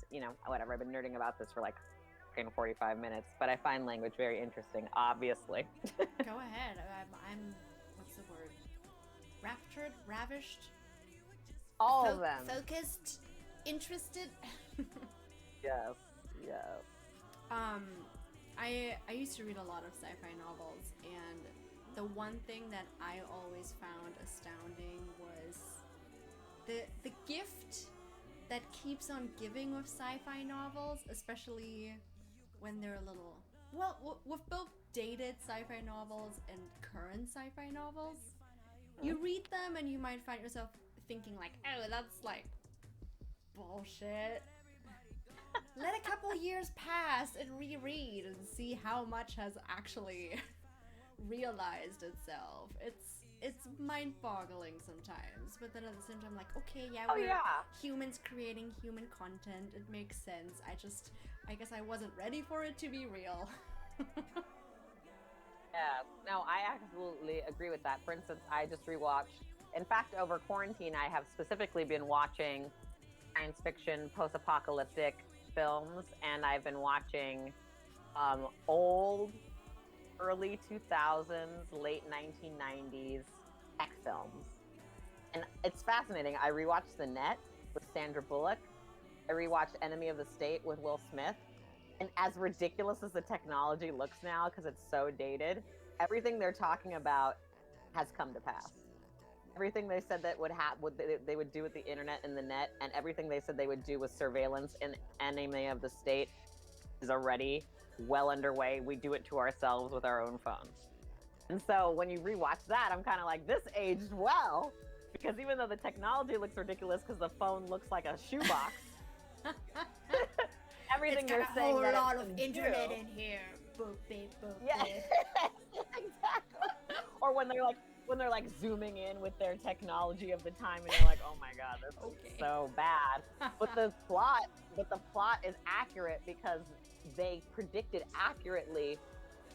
whatever, I've been nerding about this for like 45 minutes, but I find language very interesting, obviously. Go ahead. I'm what's the word? Raptured, ravished, All of them. focused, interested. Yes. I used to read a lot of sci-fi novels, and the one thing that I always found astounding was the gift that keeps on giving with sci-fi novels, especially when they're a little, well, with both dated sci-fi novels and current sci-fi novels. You read them and you might find yourself thinking like, oh, that's like bullshit. Let a couple years pass and reread and see how much has actually realized itself. It's mind-boggling sometimes, but then at the same time, like, okay, yeah, we're humans creating human content. It makes sense. I guess I wasn't ready for it to be real. Yeah, no, I absolutely agree with that. For instance, I just rewatched, in fact, over quarantine, I have specifically been watching science fiction, post-apocalyptic films, and I've been watching old, early 2000s, late 1990s tech films. And it's fascinating. I rewatched The Net with Sandra Bullock. I rewatched Enemy of the State with Will Smith. And as ridiculous as the technology looks now, because it's so dated, everything they're talking about has come to pass. Everything they said that they would do with the internet and the net, and everything they said they would do with surveillance in Enemy of the State is already well underway. We do it to ourselves with our own phones. And so when you rewatch that, I'm kind of like, this aged well, because even though the technology looks ridiculous because the phone looks like a shoebox, everything it's got they're a saying whole that lot it of can internet do. in here. Boop, beep, boop, Yeah, beep. exactly. Or when they're like zooming in with their technology of the time, and you're like, oh my god, this is so bad. But the plot is accurate because they predicted accurately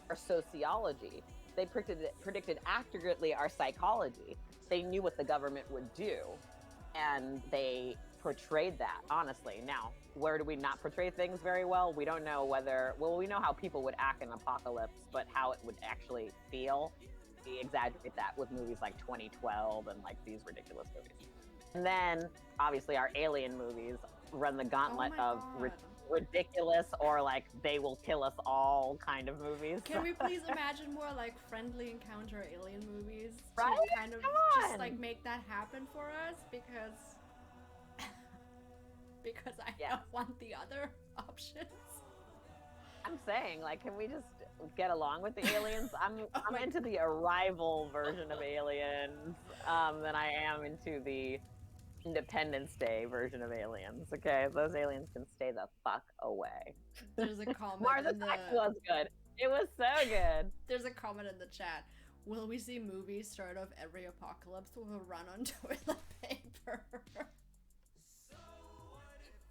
our sociology. They predicted accurately our psychology. They knew what the government would do, and they portrayed that honestly. Now, where do we not portray things very well? We don't know we know how people would act in apocalypse, but how it would actually feel, we exaggerate that with movies like 2012 and like these ridiculous movies. And then obviously our alien movies run the gauntlet of ridiculous or like they will kill us all kind of movies. Can we please imagine more like friendly encounter alien movies right? to kind of Come just on. like make that happen for us? Because I don't want the other options. I'm saying, like, can we just get along with the aliens? I'm into the Arrival version of Aliens than I am into the Independence Day version of Aliens. Okay, those aliens can stay the fuck away. There's a comment Mars in Attacks was good. It was so good. There's a comment in the chat. Will we see movies start off every apocalypse with a run on toilet paper?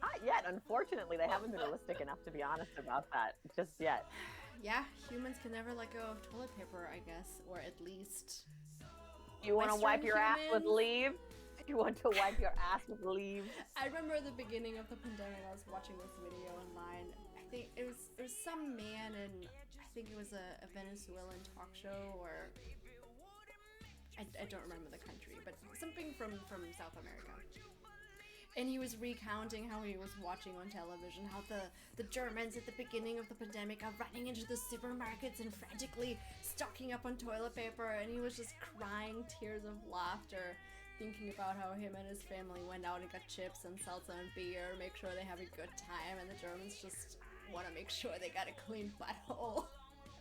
Not yet. Unfortunately, they haven't been realistic enough to be honest about that just yet. Yeah, humans can never let go of toilet paper, I guess, or at least. You want to wipe your ass with leave? You want to wipe your ass with leaves? I remember at the beginning of the pandemic, I was watching this video online. I think it was some man in, I think it was a Venezuelan talk show, or I don't remember the country, but something from South America. And he was recounting how he was watching on television, how the Germans at the beginning of the pandemic are running into the supermarkets and frantically stocking up on toilet paper, and he was just crying tears of laughter, thinking about how him and his family went out and got chips and salsa and beer, make sure they have a good time, and the Germans just want to make sure they got a clean butthole.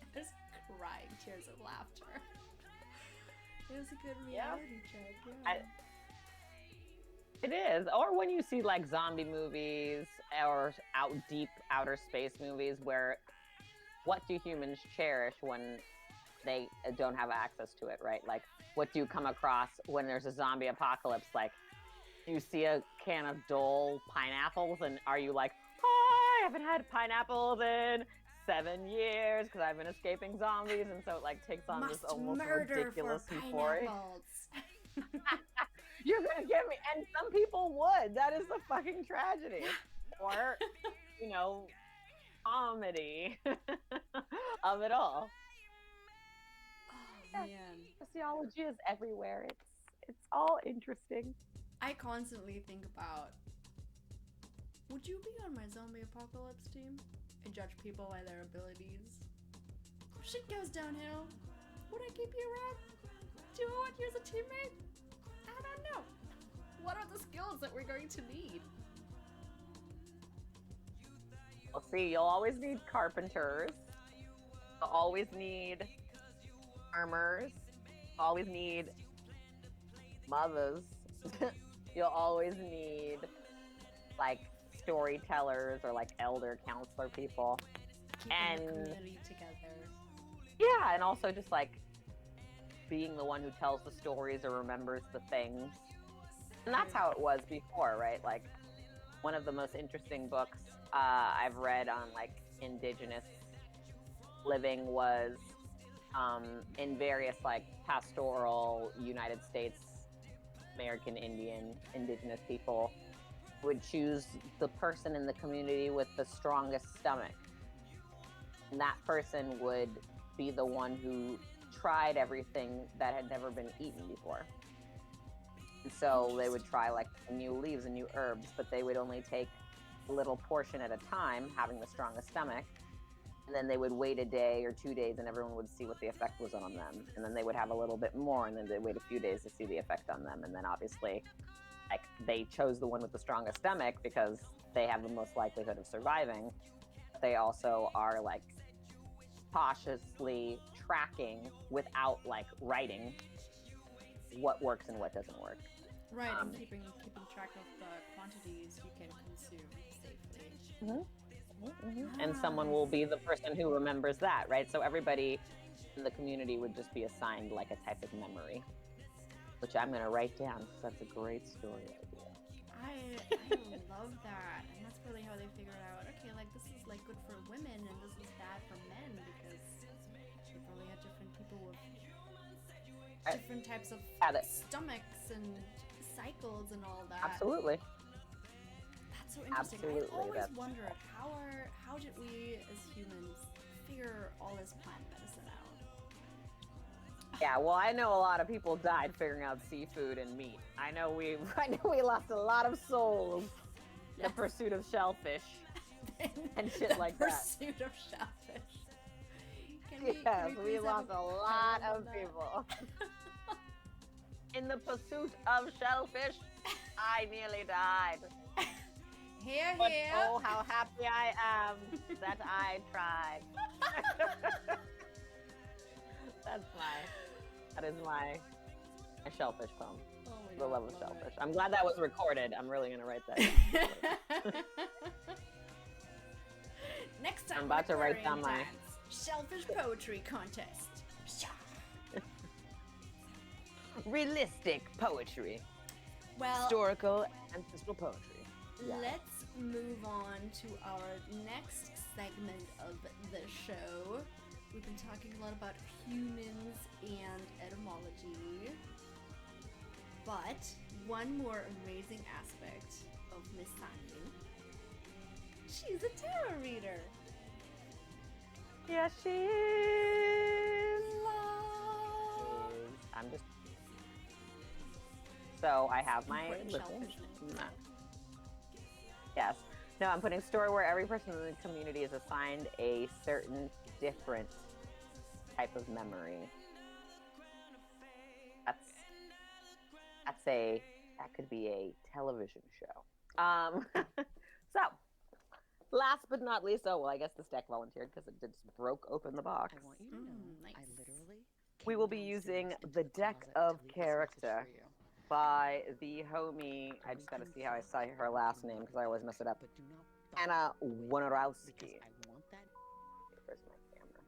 Just crying tears of laughter. It was a good reality check, yeah. It is. Or when you see like zombie movies or deep outer space movies where what do humans cherish when they don't have access to it, right? Like what do you come across when there's a zombie apocalypse? Like you see a can of Dole pineapples and are you like, oh, I haven't had pineapples in 7 years because I've been escaping zombies, and so it like takes on this almost ridiculous euphoria. You're gonna get me, and some people would. That is the fucking tragedy. or, you know, comedy of it all. Oh man. Sociology is everywhere. It's all interesting. I constantly think about, would you be on my zombie apocalypse team? I judge people by their abilities. If shit goes downhill, would I keep you around? Do I want you as a teammate? I don't know. What are the skills that we're going to need? Well, see, you'll always need carpenters. You'll always need farmers. You'll always need mothers. You'll always need like storytellers or like elder counselor people. Keeping And the community together. yeah, and also just like being the one who tells the stories or remembers the things. And that's how it was before, right? Like one of the most interesting books I've read on like indigenous living was in various like pastoral United States, American Indian, indigenous people would choose the person in the community with the strongest stomach. And that person would be the one who tried everything that had never been eaten before. And so they would try like new leaves and new herbs, but they would only take a little portion at a time, having the strongest stomach. And then they would wait a day or 2 days and everyone would see what the effect was on them. And then they would have a little bit more and then they'd wait a few days to see the effect on them. And then obviously, like they chose the one with the strongest stomach because they have the most likelihood of surviving. But they also are like cautiously tracking without like writing what works and what doesn't work. Right, and keeping track of the quantities you can consume safely. And someone will be the person who remembers that, right? So everybody in the community would just be assigned like a type of memory, which I'm going to write down because that's a great story idea. I love that, and that's really how they figured out. Okay, like this is like good for women, and this is bad for men because you probably had different people with different types of stomachs and cycles and all that. Absolutely. That's so interesting. Absolutely, I always that's- wondered how did we as humans figure all this plant medicine out? Yeah, well, I know a lot of people died figuring out seafood and meat. I know we lost a lot of souls in the pursuit of shellfish and shit like that. Pursuit of shellfish. Yes, we lost a lot of people. In the pursuit of shellfish, I nearly died. Here, But here. oh, how happy I am that I tried. That is my shellfish poem. Oh my The God, love of love shellfish. it. I'm glad that was recorded. I'm really gonna write that down. Next time, I'm about to write Aquarian down my- Times, shellfish poetry contest. Realistic poetry. Well, Historical ancestral poetry. Yeah. let's move on to our next segment of the show. We've been talking a lot about humans and etymology. But one more amazing aspect of Miss Sanyu. She's a tarot reader. Yeah, she is. Love. I'm just. So I have my Important little shellfish. map. Yes. No, I'm putting a story where every person in the community is assigned a certain different type of memory. That could be a television show. So last but not least, I guess this deck volunteered because it just broke open the box. I want you to know, nice. I literally. We came will be downstairs using into the deck closet to of leave this message character for you. by the homie. I just gotta see how I say her last name because I always mess it up. But do not fuck Anna with me, Wojnarowski. because I want that Where's my camera?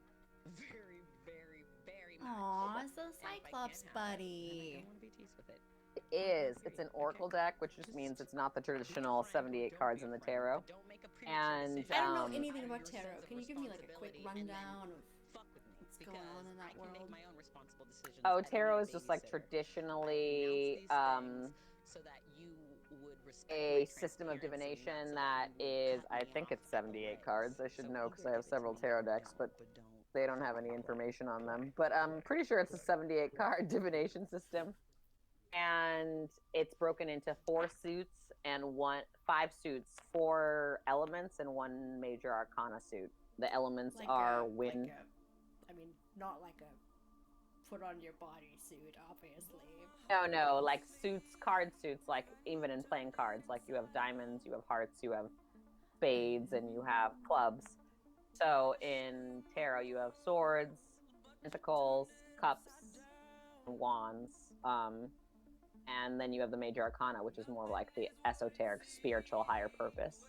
very, very, very much. Aw, it's a And if I Cyclops can't have it, then I buddy. don't want to be teased with it. It is. It's an oracle deck, which just means it's not the traditional 78 cards in the tarot. And I don't know um, anything about tarot. Can you give me like a quick rundown of what's going on in that world? Oh, tarot is just like traditionally so that you would respect A my system of transparency, divination not that so that you would is, cut I me think off it's 78 along the cards. way. I should So know because either I have give it to several me tarot now, decks, but but don't they don't have any information on them. But I'm pretty sure it's a 78 card divination system. And it's broken into 4 suits and 5 suits, 4 elements, and 1 major arcana suit. The elements are wind. I mean, not like a put on your body suit, obviously. No, like suits, card suits, like even in playing cards, like you have diamonds, you have hearts, you have spades, and you have clubs. So in tarot, you have swords, pentacles, cups, and wands. And then you have the major arcana, which is more like the esoteric, spiritual, higher purpose.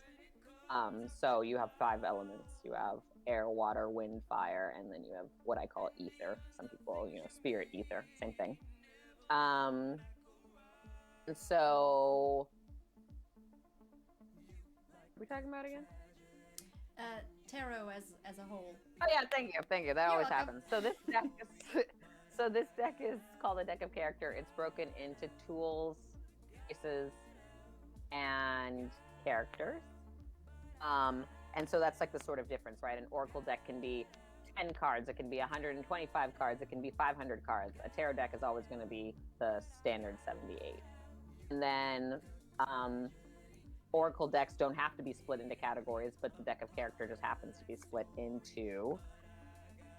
So you have 5 elements. You have air, water, wind, fire, and then you have what I call ether. Some people, spirit ether, same thing. And so, what are we talking about again? Tarot as a whole. Oh yeah, thank you. That You're always welcome. happens. So this deck is called a deck of character. It's broken into tools, faces, and characters. And so that's like the sort of difference, right? An oracle deck can be 10 cards, it can be 125 cards, it can be 500 cards. A tarot deck is always going to be the standard 78. And then oracle decks don't have to be split into categories, but the deck of character just happens to be split into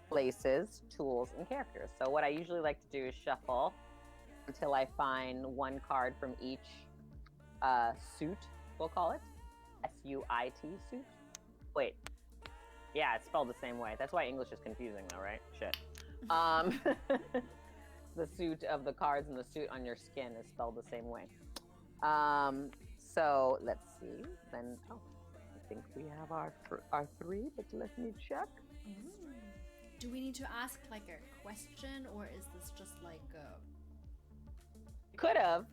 places, tools, and characters. So what I usually like to do is shuffle until I find 1 card from each suit, we'll call it. S-U-I-T, suit. Wait. Yeah, it's spelled the same way. That's why English is confusing, though, right? Shit. The suit of the cards and the suit on your skin is spelled the same way. So let's see. Then, I think we have our 3, but let me check. Do we need to ask like a question, or is this just like a... Could have.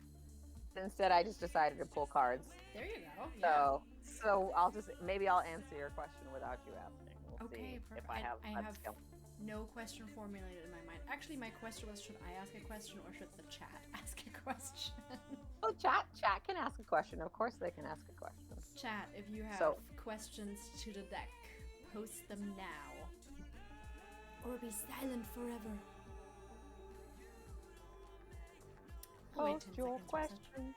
Instead, I just decided to pull cards. There you go. So maybe I'll answer your question without you asking. We'll see Perfect. if I have that skill. No question formulated in my mind. Actually, my question was, should I ask a question or should the chat ask a question? Oh, chat can ask a question. Of course they can ask a question. Chat, if you have questions to the deck, post them now. Or be silent forever. Post your question.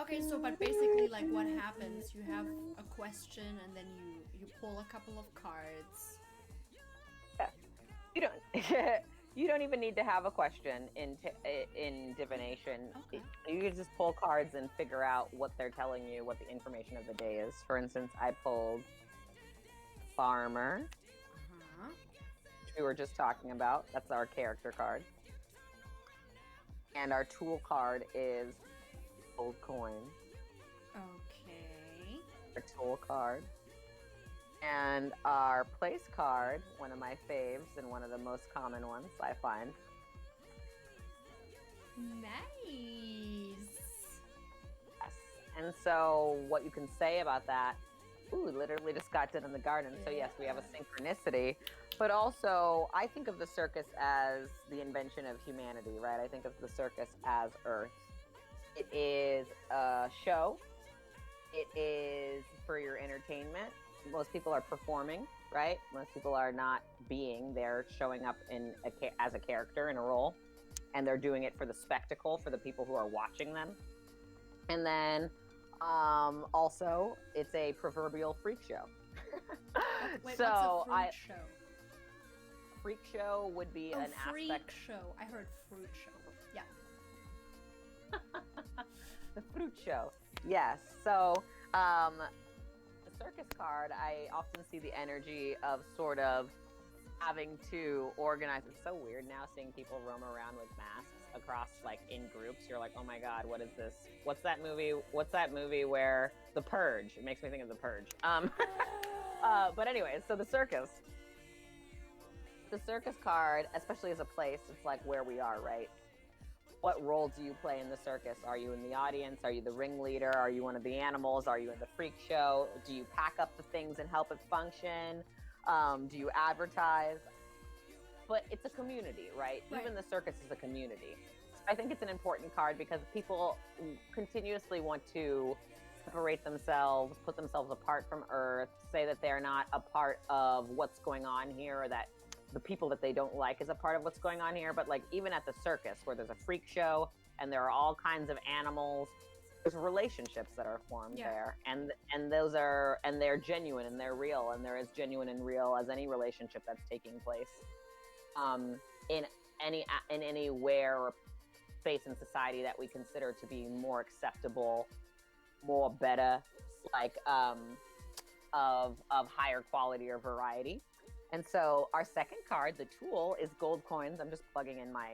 Okay, so but basically, like, what happens? You have a question, and then you pull a couple of cards. Yeah. You don't even need to have a question in divination. Okay. You can just pull cards and figure out what they're telling you, what the information of the day is. For instance, I pulled Farmer, which we were just talking about. That's our character card. And our tool card is Gold Coin. Okay. Our tool card. And our place card, one of my faves and one of the most common ones I find. Nice. Yes. And so what you can say about that, literally just got done in the garden. So yes, we have a synchronicity. But also, I think of the circus as the invention of humanity, right? I think of the circus as Earth. It is a show. It is for your entertainment. Most people are performing, right? Most people are not being. They're showing up as a character in a role. And they're doing it for the spectacle, for the people who are watching them. And then also, it's a proverbial freak show. Wait, so what's a fruit show? Freak show would be an freak aspect. show. I heard fruit show. Yeah. The fruit show. Yes. So the circus card, I often see the energy of sort of having to organize. It's so weird now seeing people roam around with masks across, like, in groups. You're like, oh my god, what is this? What's that movie where The Purge? It makes me think of The Purge. But anyway, so the circus card, especially as a place, it's like where we are, right? What role do you play in the circus? Are you in the audience? Are you the ringleader? Are you one of the animals? Are you in the freak show? Do you pack up the things and help it function? Do you advertise? but it's a community, right? Right. Even the circus is a community. I think it's an important card because people continuously want to separate themselves, put themselves apart from Earth, say that they're not a part of what's going on here, or that the people that they don't like is a part of what's going on here. But like even at the circus, where there's a freak show and there are all kinds of animals, there's relationships that are formed there, and they're genuine and they're real, and they're as genuine and real as any relationship that's taking place in anywhere or space in society that we consider to be more acceptable, more better, like of higher quality or variety. And so our second card, the tool, is gold coins. I'm just plugging in my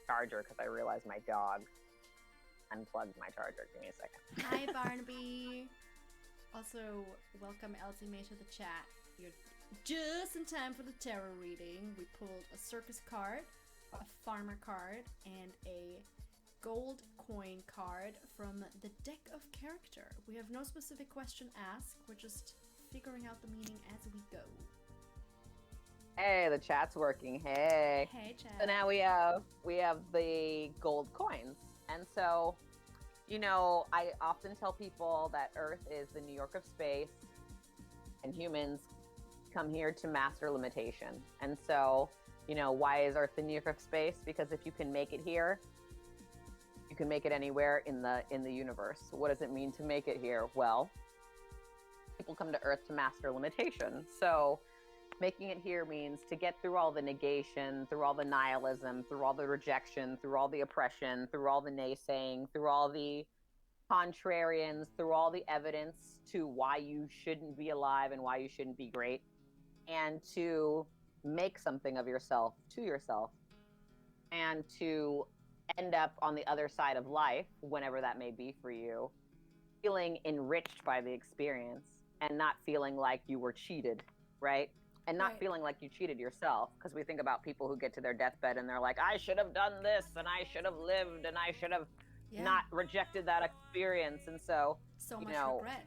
charger because I realized my dog unplugged my charger. Give me a second. Hi, Barnaby. Also, welcome Elsie May to the chat. You're just in time for the tarot reading. We pulled a circus card, a farmer card, and a gold coin card from the deck of character. We have no specific question asked. We're just figuring out the meaning as we go. Hey, the chat's working. Hey. Hey, chat. So now we have the gold coins. And so, you know, I often tell people that Earth is the New York of space, and humans come here to master limitation. And so, you know, why is Earth the New York of space? Because if you can make it here, you can make it anywhere in the universe. What does it mean to make it here? Well, people come to Earth to master limitation. So making it here means to get through all the negation, through all the nihilism, through all the rejection, through all the oppression, through all the naysaying, through all the contrarians, through all the evidence to why you shouldn't be alive and why you shouldn't be great, and to make something of yourself to yourself, and to end up on the other side of life, whenever that may be for you, feeling enriched by the experience and not feeling like you were cheated, right? And not feeling like you cheated yourself, because we think about people who get to their deathbed and they're like, I should have done this, and I should have lived, and I should have not rejected that experience. And so much regret.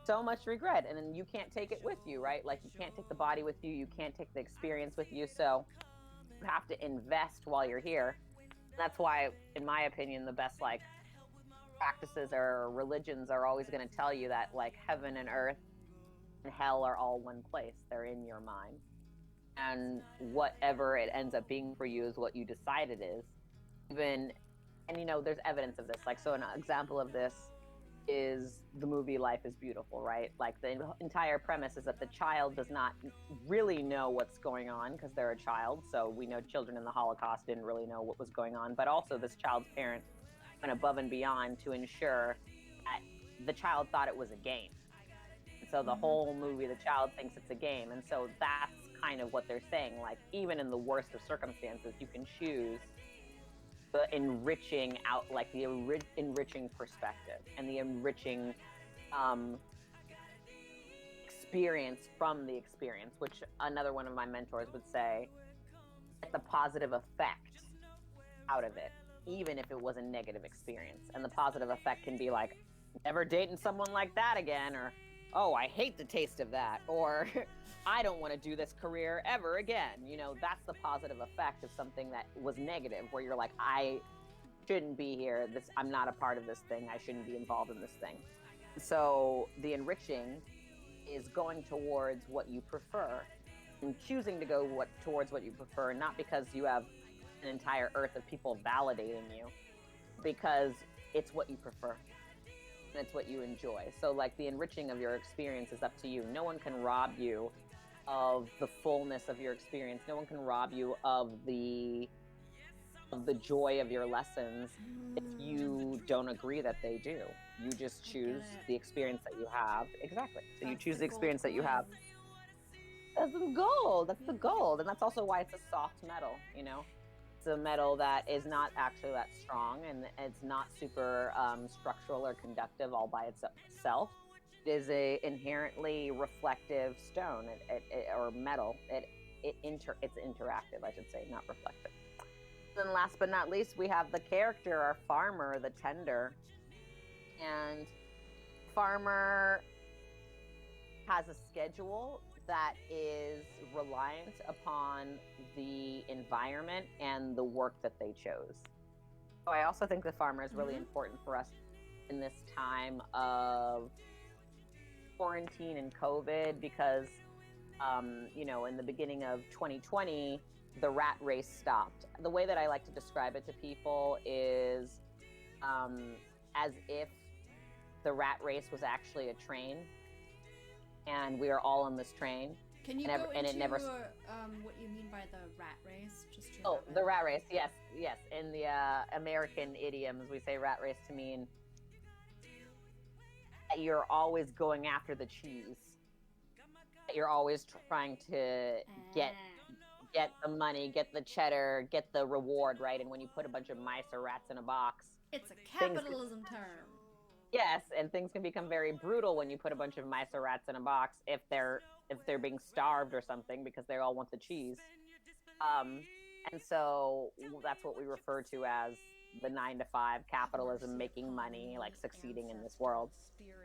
So much regret. And then you can't take it with you, right? Like you can't take the body with you. You can't take the experience with you. So you have to invest while you're here. That's why, in my opinion, the best like practices or religions are always going to tell you that like heaven and earth and hell are all one place. They're in your mind. And whatever it ends up being for you is what you decide it is. And you know, there's evidence of this. Like, so an example of this is the movie Life is Beautiful, right? Like the entire premise is that the child does not really know what's going on because they're a child. So we know children in the Holocaust didn't really know what was going on, but also this child's parent went above and beyond to ensure that the child thought it was a game. And so the whole movie, the child thinks it's a game. And so that's kind of what they're saying. Like, even in the worst of circumstances, you can choose the enriching out, like the enriching perspective and the enriching experience from the experience, which another one of my mentors would say, get the positive effect out of it, even if it was a negative experience. And the positive effect can be like, never dating someone like that again, or, oh, I hate the taste of that, or I don't want to do this career ever again. You know, that's the positive effect of something that was negative, where you're like, I shouldn't be here. I'm not a part of this thing. I shouldn't be involved in this thing. So the enriching is going towards what you prefer and choosing to go towards what you prefer, not because you have an entire earth of people validating you, because it's what you prefer. And it's what you enjoy. So like the enriching of your experience is up to you. No one can rob you of the fullness of your experience. No one can rob you of the joy of your lessons if you don't agree that they do. You just choose the experience that you have. Exactly. So you choose the experience that you have. That's the gold. That's the gold. And that's also why it's a soft metal, you know? It's a metal that is not actually that strong, and it's not super structural or conductive all by itself. It is a inherently reflective stone or metal. It's interactive, I should say, not reflective. And last but not least, we have the character, our farmer, the tender. And farmer has a schedule that is reliant upon the environment and the work that they chose. So I also think the farmer is really important for us in this time of quarantine and COVID because, in the beginning of 2020, the rat race stopped. The way that I like to describe it to people is as if the rat race was actually a train and we are all on this train. Can you go into what you mean by the rat race? Just to the rat race. Yes. In the American idioms, we say rat race to mean that you're always going after the cheese. That you're always trying to get the money, get the cheddar, get the reward, right? And when you put a bunch of mice or rats in a box, it's a capitalism term. Yes, and things can become very brutal when you put a bunch of mice or rats in a box if they're being starved or something because they all want the cheese. And so that's what we refer to as the 9-to-5 capitalism, making money, like succeeding in this world.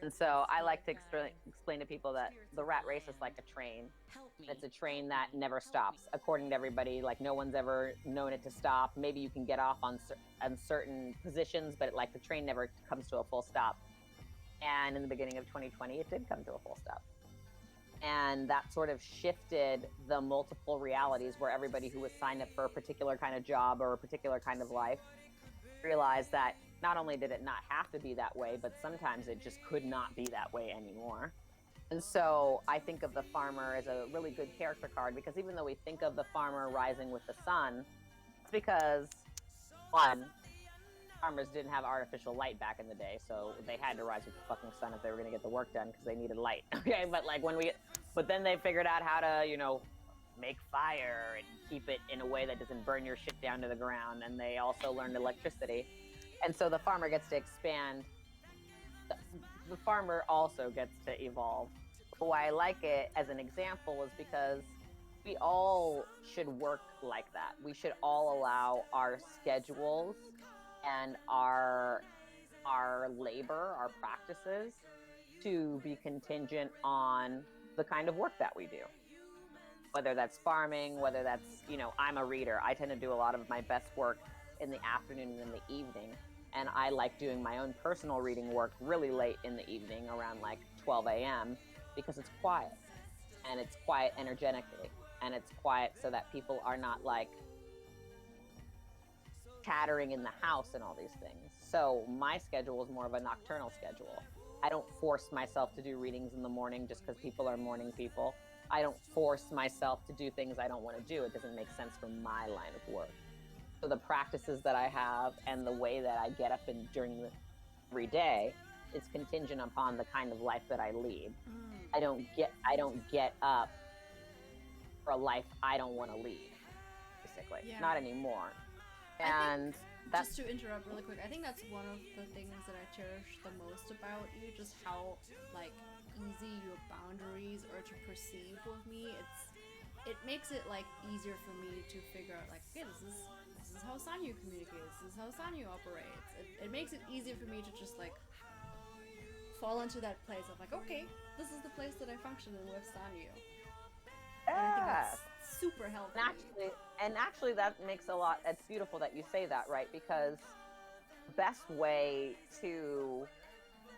And so I like to explain to people that the rat race is like a train. It's a train that never stops, according to everybody. Like no one's ever known it to stop. Maybe you can get off on certain positions, but like the train never comes to a full stop. And in the beginning of 2020, it did come to a full stop. And that sort of shifted the multiple realities where everybody who was signed up for a particular kind of job or a particular kind of life realized that not only did it not have to be that way, but sometimes it just could not be that way anymore. And so I think of the farmer as a really good character card because even though we think of the farmer rising with the sun, it's because, one, farmers didn't have artificial light back in the day, so they had to rise with the fucking sun if they were going to get the work done because they needed light. Okay, but then they figured out how to, make fire and keep it in a way that doesn't burn your shit down to the ground. And they also learned electricity. And so the farmer gets to expand. The farmer also gets to evolve. Why I like it as an example is because we all should work like that. We should all allow our schedules and our labor, our practices to be contingent on the kind of work that we do. Whether that's farming, whether that's, I'm a reader. I tend to do a lot of my best work in the afternoon and in the evening. And I like doing my own personal reading work really late in the evening around like 12 a.m. because it's quiet. And it's quiet energetically. And it's quiet so that people are not like chattering in the house and all these things. So my schedule is more of a nocturnal schedule. I don't force myself to do readings in the morning just because people are morning people. I don't force myself to do things I don't want to do. It doesn't make sense for my line of work. So the practices that I have and the way that I get up every day is contingent upon the kind of life that I lead. I don't get up for a life I don't want to lead, basically. Yeah. Not anymore. And just to interrupt really quick, I think that's one of the things that I cherish the most about you, just how like easy your boundaries are to perceive with me. It makes it like easier for me to figure out like, okay, this is how Sanyu communicates, this is how Sanyu operates. It makes it easier for me to just like fall into that place of like, okay, this is the place that I function in with Sanyu. And I think that's super helpful. And actually that makes a lot, it's beautiful that you say that, right? Because the best way to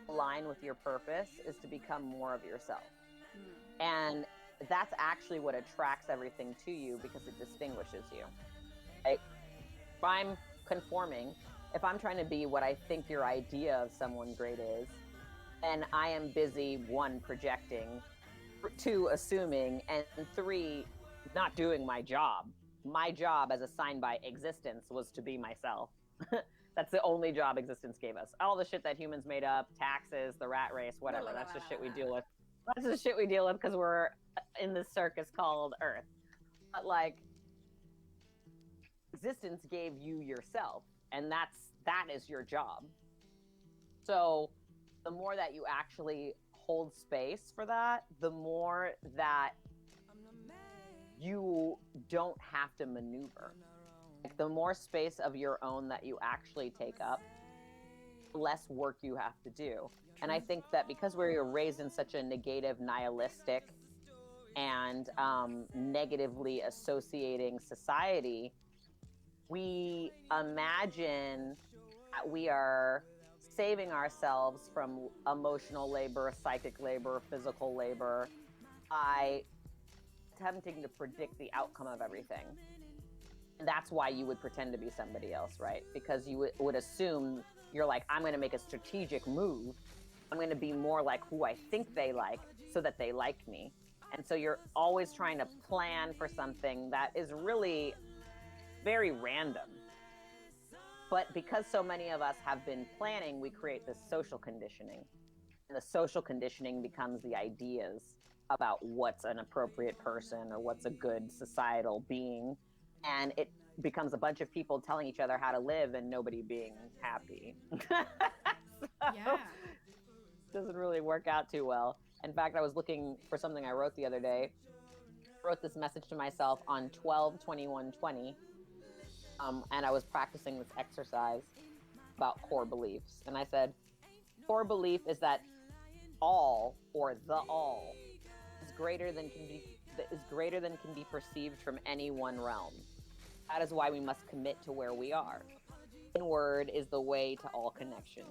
align with your purpose is to become more of yourself. And that's actually what attracts everything to you because it distinguishes you. Right? If I'm conforming, if I'm trying to be what I think your idea of someone great is, then I am busy, 1, projecting, 2, assuming, and 3, not doing my job. My job as assigned by existence was to be myself. That's the only job existence gave us. All the shit that humans made up, taxes, the rat race, whatever, that's just shit we deal with. That's the shit we deal with because we're in this circus called Earth. But like, existence gave you yourself, and that is your job. So the more that you actually hold space for that, the more that you don't have to maneuver. Like the more space of your own that you actually take up, the less work you have to do. And I think that because we're raised in such a negative, nihilistic and negatively associating society, we imagine that we are saving ourselves from emotional labor, psychic labor, physical labor by attempting to predict the outcome of everything. And that's why you would pretend to be somebody else, right? Because you would assume you're like, I'm going to make a strategic move. I'm going to be more like who I think they like so that they like me. And so you're always trying to plan for something that is really very random. But because so many of us have been planning, we create this social conditioning. And the social conditioning becomes the ideas about what's an appropriate person or what's a good societal being. And it becomes a bunch of people telling each other how to live and nobody being happy. Yeah. Doesn't really work out too well. In fact, I was looking for something I wrote the other day. I wrote this message to myself on 12/21/20, and I was practicing this exercise about core beliefs. And I said, core belief is that all, or the all, is greater than can be perceived from any one realm. That is why we must commit to where we are. Inward is the way to all connection.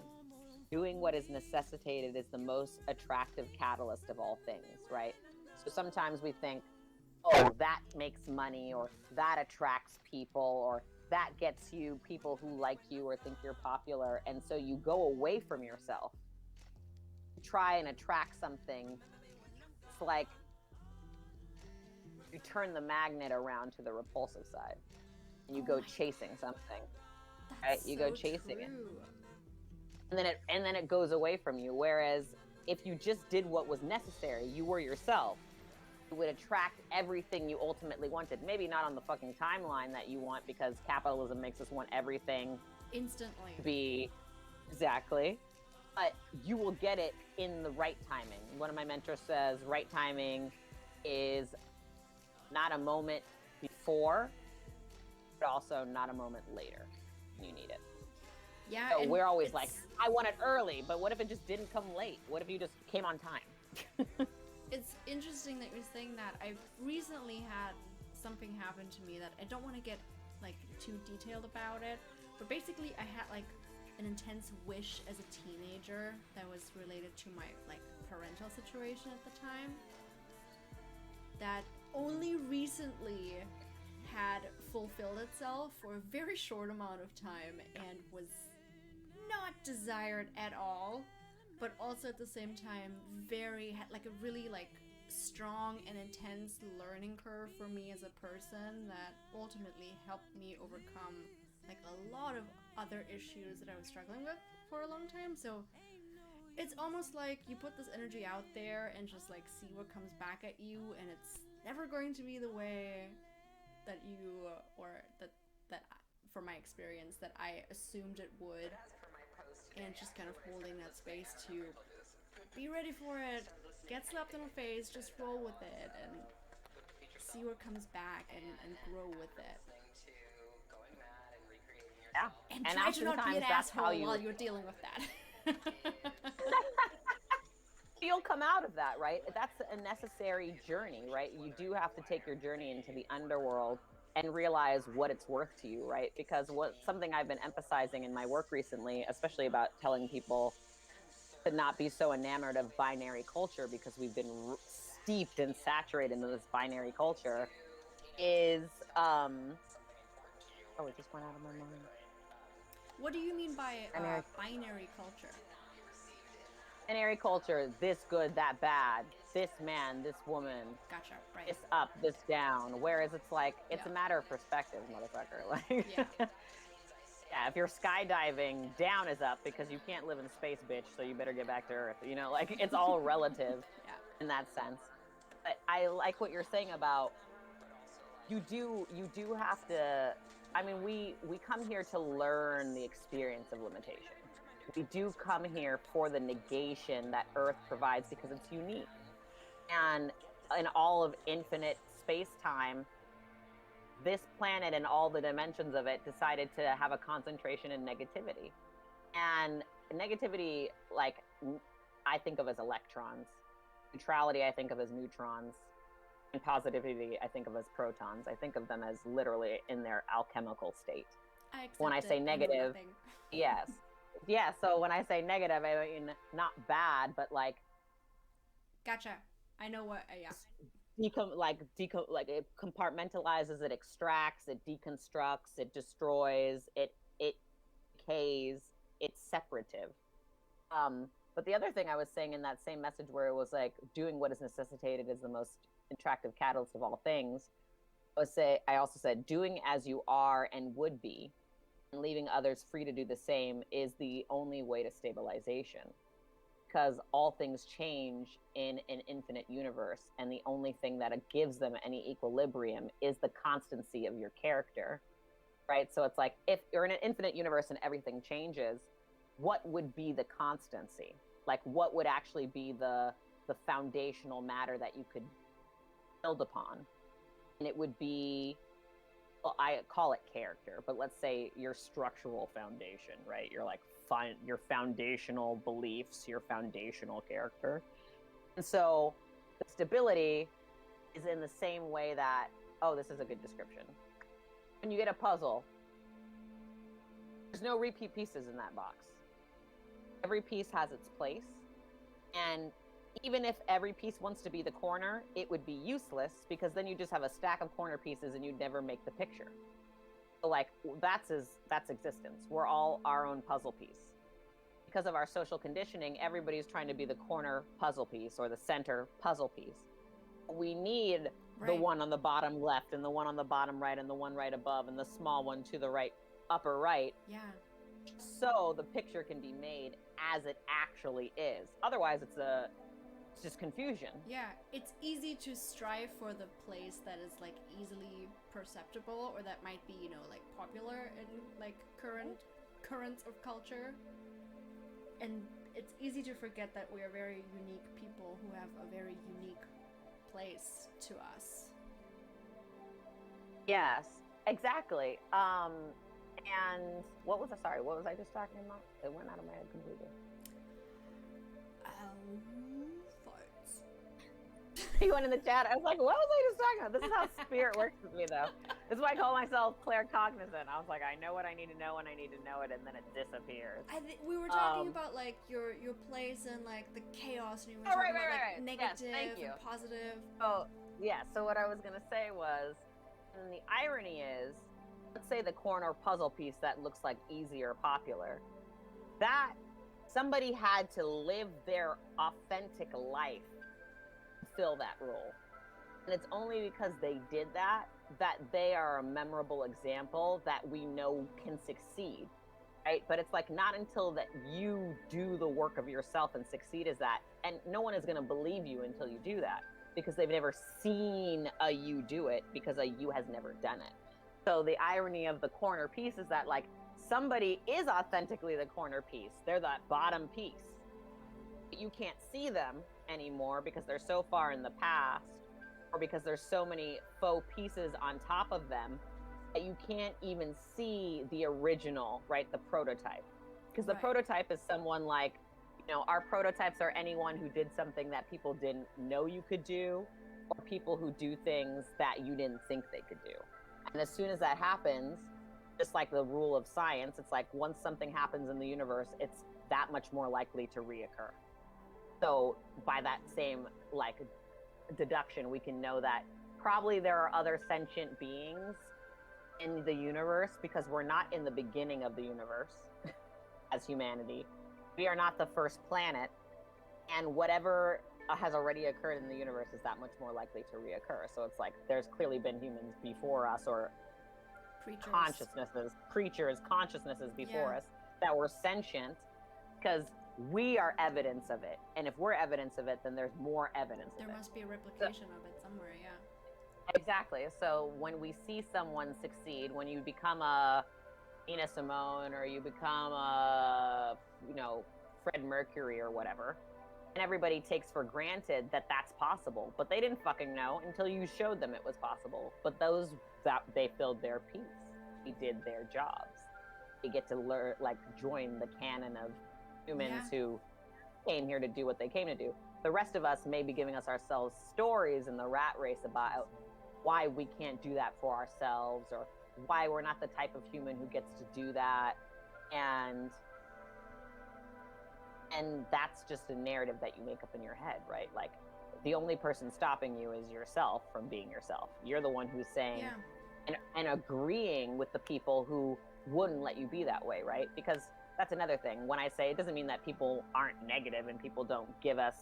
Doing what is necessitated is the most attractive catalyst of all things, right? So sometimes we think, oh, that makes money, or that attracts people, or that gets you people who like you or think you're popular. And so you go away from yourself, try and attract something. It's like you turn the magnet around to the repulsive side and you go chasing something. That's right? You so go chasing it. true. And then it goes away from you. Whereas if you just did what was necessary, you were yourself, you would attract everything you ultimately wanted. Maybe not on the fucking timeline that you want, because capitalism makes us want everything Instantly. to be exactly. But you will get it in the right timing. One of my mentors says right timing is not a moment before, but also not a moment later. You need it. Yeah. So and we're always like, it's- I want it early, but what if it just didn't come late? What if you just came on time? It's interesting that you're saying that. I've recently had something happen to me that I don't want to get like too detailed about it, but basically I had like an intense wish as a teenager that was related to my like parental situation at the time that only recently had fulfilled itself for a very short amount of time and was not desired at all, but also at the same time had like a really like strong and intense learning curve for me as a person that ultimately helped me overcome like a lot of other issues that I was struggling with for a long time. So it's almost like you put this energy out there and just like see what comes back at you, and it's never going to be the way that you or that from my experience that I assumed it would. And just kind of holding that space to be ready for it, get slapped in the face, just roll with it and see what comes back and grow with it. Yeah. And try to not be an oftentimes that's how asshole while you're dealing with that. You'll come out of that, right? That's a necessary journey, right? You do have to take your journey into the underworld and realize what it's worth to you, right? Because something I've been emphasizing in my work recently, especially about telling people to not be so enamored of binary culture, because we've been steeped and saturated in this binary culture, is oh, it just went out of my mind. What do you mean by binary culture? Binary culture, this good, that bad, this man, this woman, Gotcha, right. this up, this down. Whereas it's like, it's Yeah. a matter of perspective, motherfucker. Like, Yeah. yeah, if you're skydiving, down is up because you can't live in space, bitch, so you better get back to Earth. You know, like, it's all relative Yeah. in that sense. But I like what you're saying about you do have to, I mean, we come here to learn the experience of limitation. We do come here for the negation that Earth provides because it's unique. And in all of infinite space-time, this planet and all the dimensions of it decided to have a concentration in negativity. And negativity, like, I think of as electrons. Neutrality, I think of as neutrons. And positivity, I think of as protons. I think of them as literally in their alchemical state. I accept When I say it. negative, nothing. yes. Yeah, so when I say negative, I mean not bad, but like Gotcha. I know what. Yeah. like it compartmentalizes, it extracts, it deconstructs, it destroys, it decays, it's separative. But the other thing I was saying in that same message, where it was like doing what is necessitated is the most attractive catalyst of all things, I also said doing as you are and would be, and leaving others free to do the same is the only way to stabilization. Because all things change in an infinite universe, and the only thing that gives them any equilibrium is the constancy of your character, right? So it's like, if you're in an infinite universe and everything changes, what would be the constancy? Like, what would actually be the foundational matter that you could build upon? And it would be, well, I call it character, but let's say your structural foundation, right? You're like, your foundational beliefs, your foundational character. And so the stability is in the same way that, oh, this is a good description. When you get a puzzle, there's no repeat pieces in that box. Every piece has its place. And even if every piece wants to be the corner, it would be useless, because then you just have a stack of corner pieces and you'd never make the picture. So like, that's existence. We're all our own puzzle piece. Because of our social conditioning, everybody's trying to be the corner puzzle piece or the center puzzle piece. We need the one on the bottom left and the one on the bottom right and the one right above and the small one to the right, upper right. Yeah. So the picture can be made as it actually is. Otherwise, it's just confusion. Yeah, it's easy to strive for the place that is like easily perceptible, or that might be, like popular in like currents of culture. And it's easy to forget that we are very unique people who have a very unique place to us. Yes, exactly. And what was I just talking about? It went out of my head completely. Farts. You went in the chat. I was like, what was I just talking about? This is how spirit works with me, though. This is why I call myself claircognizant. I was like, I know what I need to know when I need to know it, and then it disappears. We were talking about like your place and like the chaos, and you were talking about like negative and positive. Oh, yeah. So what I was gonna say was, and the irony is, let's say the corner puzzle piece that looks like easy or popular, that somebody had to live their authentic life to fill that role. And it's only because they did that they are a memorable example that we know can succeed, right? But it's like, not until that you do the work of yourself and succeed as that. And no one is going to believe you until you do that, because they've never seen a you do it, because a you has never done it. So the irony of the corner piece is that like, somebody is authentically the corner piece. They're that bottom piece. But you can't see them anymore because they're so far in the past, or because there's so many faux pieces on top of them that you can't even see the original, right? The prototype. Because the prototype is someone like, our prototypes are anyone who did something that people didn't know you could do, or people who do things that you didn't think they could do. And as soon as that happens, just like the rule of science, it's like, once something happens in the universe, it's that much more likely to reoccur. So by that same like deduction, we can know that probably there are other sentient beings in the universe, because we're not in the beginning of the universe as humanity. We are not the first planet, and whatever has already occurred in the universe is that much more likely to reoccur. So it's like, there's clearly been humans before us, or consciousnesses before us that were sentient, because we are evidence of it. And if we're evidence of it, then there's more evidence of it. There must be a replication of it somewhere, yeah. Exactly. So when we see someone succeed, when you become a Nina Simone, or you become a, Fred Mercury or whatever, and everybody takes for granted that that's possible, but they didn't fucking know until you showed them it was possible. But they filled their piece. They did their jobs. They get to learn, like, join the canon of humans who came here to do what they came to do. The rest of us may be giving us ourselves stories in the rat race about why we can't do that for ourselves, or why we're not the type of human who gets to do that. And that's just a narrative that you make up in your head, right? Like, the only person stopping you is yourself from being yourself. You're the one who's saying and agreeing with the people who wouldn't let you be that way, right? Because that's another thing. When I say, it doesn't mean that people aren't negative and people don't give us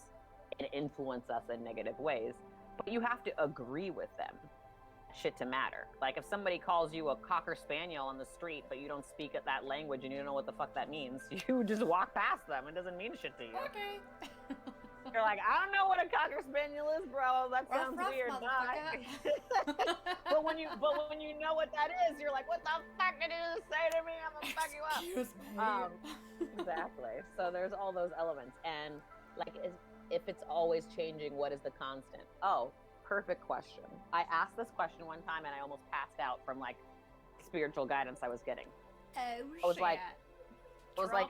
and influence us in negative ways, but you have to agree with them shit to matter. Like, if somebody calls you a cocker spaniel on the street, but you don't speak that language and you don't know what the fuck that means, you just walk past them. It doesn't mean shit to you. Okay. You're like, I don't know what a cocker spaniel is, bro. That sounds weird. Bye. but when you know what that is, you're like, what the fuck did you just say to me? I'm gonna fuck you up. Excuse me. Exactly. So there's all those elements, and like, if it's always changing, what is the constant? Oh, perfect question. I asked this question one time, and I almost passed out from like spiritual guidance I was getting. I was like,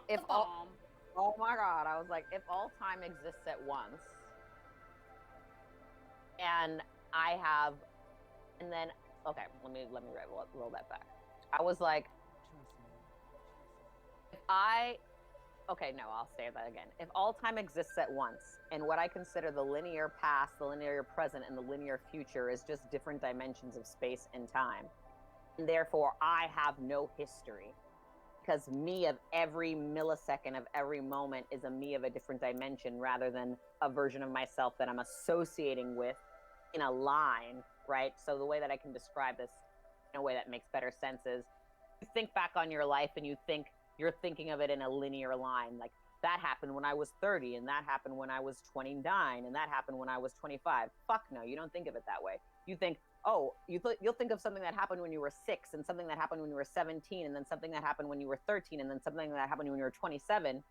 if all. Oh my God, I was like, if all time exists at once, and I have, and then, okay, let me roll that back. I was like, I'll say that again. If all time exists at once, and what I consider the linear past, the linear present, and the linear future is just different dimensions of space and time, and therefore I have no history. Because me of every millisecond of every moment is a me of a different dimension, rather than a version of myself that I'm associating with in a line, right? So the way that I can describe this in a way that makes better sense is, you think back on your life and you're thinking of it in a linear line. Like, that happened when I was 30, and that happened when I was 29, and that happened when I was 25. Fuck no, you don't think of it that way. You think, oh, you'll think of something that happened when you were 6, and something that happened when you were 17, and then something that happened when you were 13, and then something that happened when you were 27. And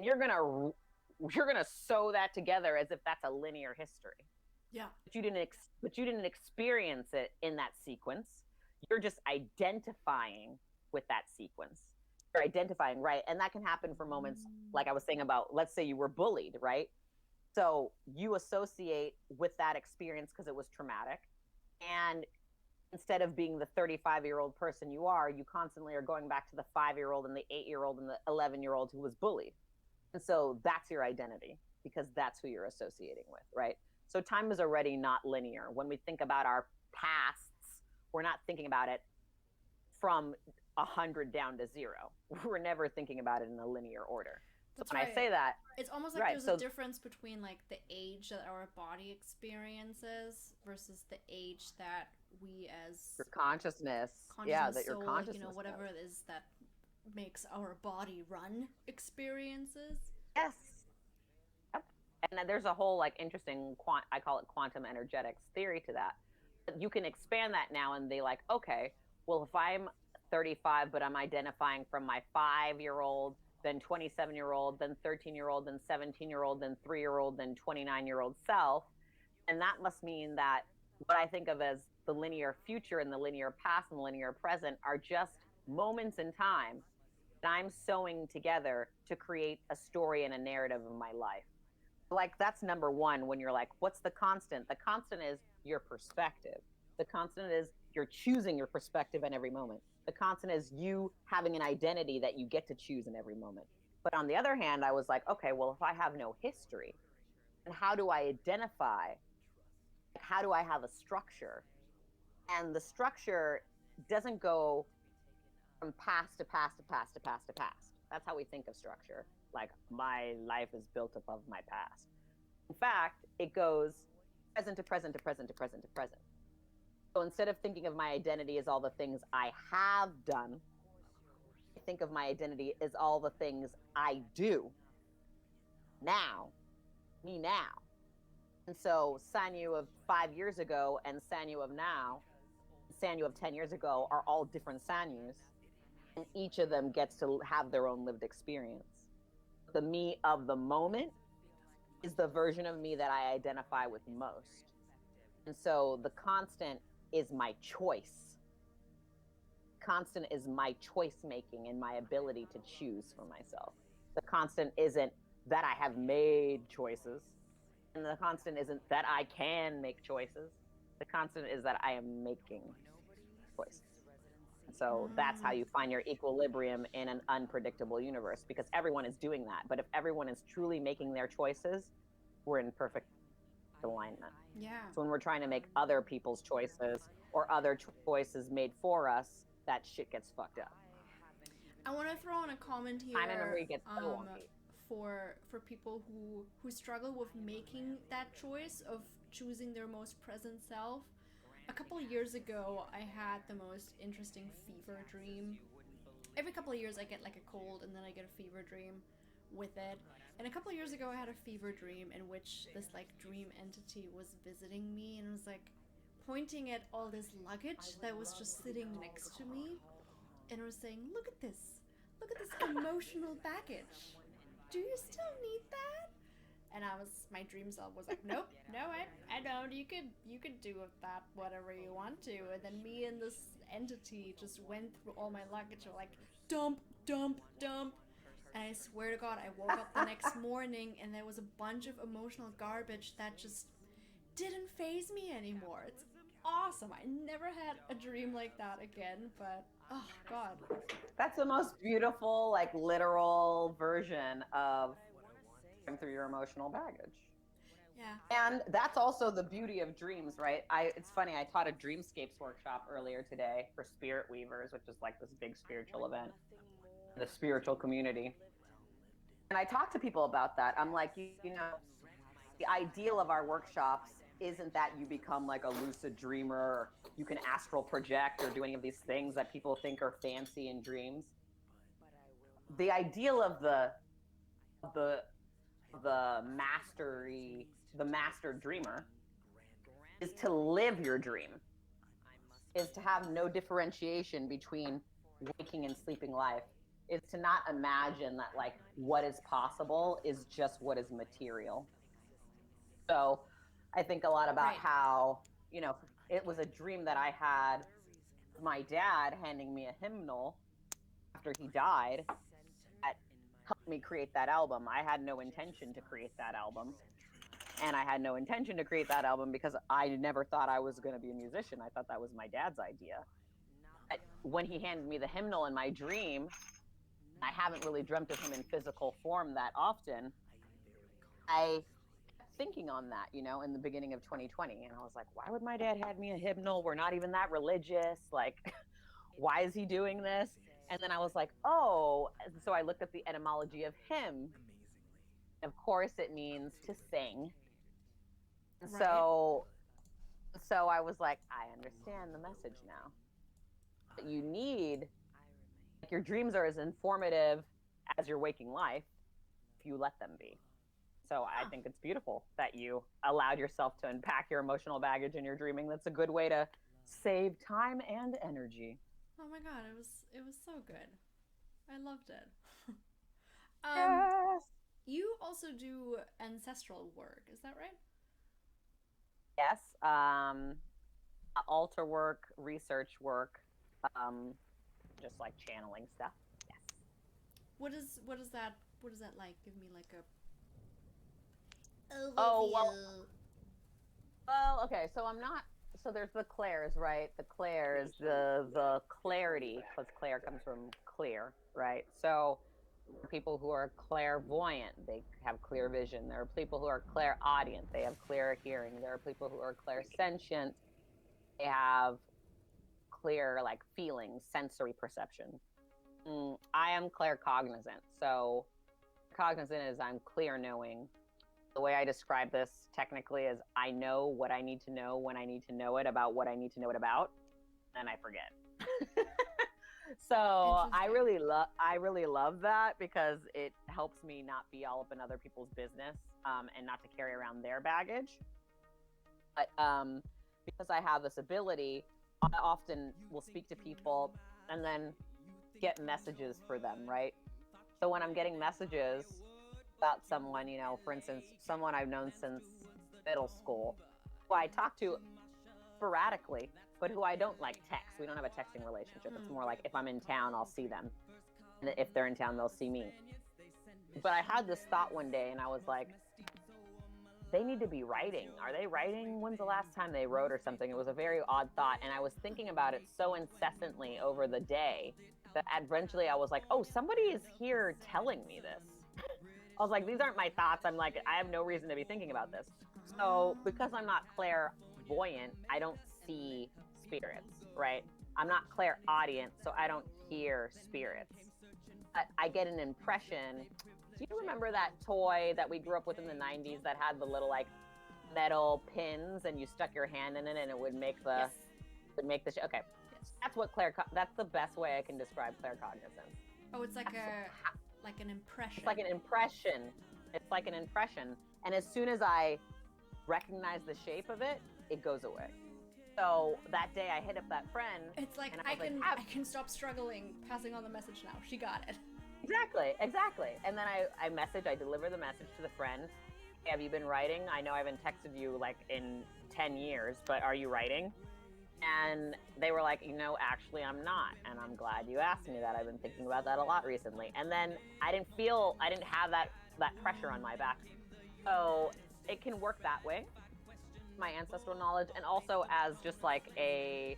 you're gonna sew that together as if that's a linear history. Yeah. But you didn't experience it in that sequence. You're just identifying with that sequence. You're identifying, right? And that can happen for moments, like I was saying about, let's say you were bullied, right? So you associate with that experience because it was traumatic. And instead of being the 35-year-old person you are, you constantly are going back to the 5-year-old and the 8-year-old and the 11-year-old who was bullied. And so that's your identity, because that's who you're associating with, right? So time is already not linear. When we think about our pasts, we're not thinking about it from 100 down to 0. We're never thinking about it in a linear order. So when I say that, it's almost like there's a difference between like the age that our body experiences versus the age that we as your consciousness that your soul, consciousness, whatever it is that makes our body run experiences. Yes. Yep. And then there's a whole like interesting I call it quantum energetics theory to that. You can expand that now and they like, okay, well, if I'm 35 but I'm identifying from my 5-year-old, then 27-year-old, then 13-year-old, then 17-year-old, then 3-year-old, then 29-year-old self. And that must mean that what I think of as the linear future and the linear past and the linear present are just moments in time that I'm sewing together to create a story and a narrative of my life. Like, that's number one. When you're like, what's the constant? The constant is your perspective. The constant is you're choosing your perspective in every moment. The constant is you having an identity that you get to choose in every moment. But on the other hand, I was like, okay, well, if I have no history, then how do I identify? How do I have a structure? And the structure doesn't go from past to past to past to past to past. That's how we think of structure. Like, my life is built above my past. In fact, it goes present to present to present to present to present. So instead of thinking of my identity as all the things I have done, I think of my identity as all the things I do now, me now. And so Sanyu of 5 years ago and Sanyu of now, Sanyu of 10 years ago are all different Sanyus. And each of them gets to have their own lived experience. The me of the moment is the version of me that I identify with most. And so the constant is my choice. Constant is my choice making and my ability to choose for myself. The constant isn't that I have made choices. And the constant isn't that I can make choices. The constant is that I am making choices. So that's how you find your equilibrium in an unpredictable universe, because everyone is doing that. But if everyone is truly making their choices, we're in perfect alignment. Yeah. So when we're trying to make other people's choices or other choices made for us, that shit gets fucked up. I want to throw in a comment here. Time and memory gets so wonky. For people who struggle with making that choice of choosing their most present self. A couple of years ago, I had the most interesting fever dream. Every couple of years, I get like a cold, and then I get a fever dream with it. And a couple of years ago, I had a fever dream in which this like dream entity was visiting me and was like pointing at all this luggage that was just sitting next to me, and was saying, "Look at this! Look at this emotional baggage. Do you still need that?" And my dream self was like, "Nope, no, I don't. You could do with that whatever you want to." And then me and this entity just went through all my luggage, and like, dump, dump, dump. And I swear to God, I woke up the next morning and there was a bunch of emotional garbage that just didn't faze me anymore. It's awesome. I never had a dream like that again, but oh God. That's the most beautiful, like literal version of going through your emotional baggage. Yeah. And that's also the beauty of dreams, right? It's funny, I taught a dreamscapes workshop earlier today for Spirit Weavers, which is like this big spiritual event, the spiritual community. And I talk to people about that. I'm like, you know, the ideal of our workshops isn't that you become like a lucid dreamer, or you can astral project or do any of these things that people think are fancy in dreams. The ideal of the the master dreamer is to live your dream, is to have no differentiation between waking and sleeping life, is to not imagine that like what is possible is just what is material. So I think a lot about how, you know, it was a dream that I had, my dad handing me a hymnal after he died that helped me create that album. I had no intention to create that album. And I had no intention to create that album because I never thought I was going to be a musician. I thought that was my dad's idea. But when he handed me the hymnal in my dream, I haven't really dreamt of him in physical form that often. I kept thinking on that, you know, in the beginning of 2020. And I was like, why would my dad hand me a hymnal? We're not even that religious. Like, why is he doing this? And then I was like, oh, and so I looked at the etymology of hymn. Of course, it means to sing. Right. So I was like, I understand the message now. But you need, like, your dreams are as informative as your waking life if you let them be. So I think it's beautiful that you allowed yourself to unpack your emotional baggage in your dreaming. That's a good way to save time and energy. Oh my God, it was so good. I loved it. Yes. You also do ancestral work, is that right? Yes. Altar work, research work, just like channeling stuff. Yes. What is that like? Give me like a overview. Oh well, okay. So I'm not. So there's the clairs, right? The clairs, the clarity, because clair comes from clear, right? So people who are clairvoyant, they have clear vision. There are people who are clairaudient, they have clear hearing. There are people who are clairsentient, they have clear like feeling, sensory perception. I am claircognizant. So cognizant is I'm clear knowing. The way I describe this technically is I know what I need to know when I need to know it about what I need to know it about, and I forget. So I really love that because it helps me not be all up in other people's business, and not to carry around their baggage. But because I have this ability, I often will speak to people and then get messages for them, right? So when I'm getting messages about someone, you know, for instance, someone I've known since middle school, who I talk to sporadically, but who I don't like text. We don't have a texting relationship. It's more like if I'm in town, I'll see them. And if they're in town, they'll see me. But I had this thought one day and I was like, they need to be writing. Are they writing? When's the last time they wrote or something? It was a very odd thought. And I was thinking about it so incessantly over the day that eventually I was like, oh, somebody is here telling me this. I was like, these aren't my thoughts. I'm like, I have no reason to be thinking about this. So because I'm not clairvoyant, I don't see spirits, right? I'm not clairaudient, so I don't hear spirits. But I get an impression. Do you remember that toy that we grew up with in the 90s that had the little like metal pins and you stuck your hand in it and it would make the okay. Yes. That's what that's the best way I can describe claircognizance. Oh, it's like an impression. It's like an impression. It's like an impression. And as soon as I recognize the shape of it, it goes away. So that day I hit up that friend. It's like and I was I can stop struggling passing on the message now. She got it. Exactly. And then I deliver the message to the friend. Hey, have you been writing? I know I haven't texted you like in 10 years, but are you writing? And they were like, actually I'm not. And I'm glad you asked me that. I've been thinking about that a lot recently. And then I didn't have that pressure on my back. So it can work that way, my ancestral knowledge, and also as just like a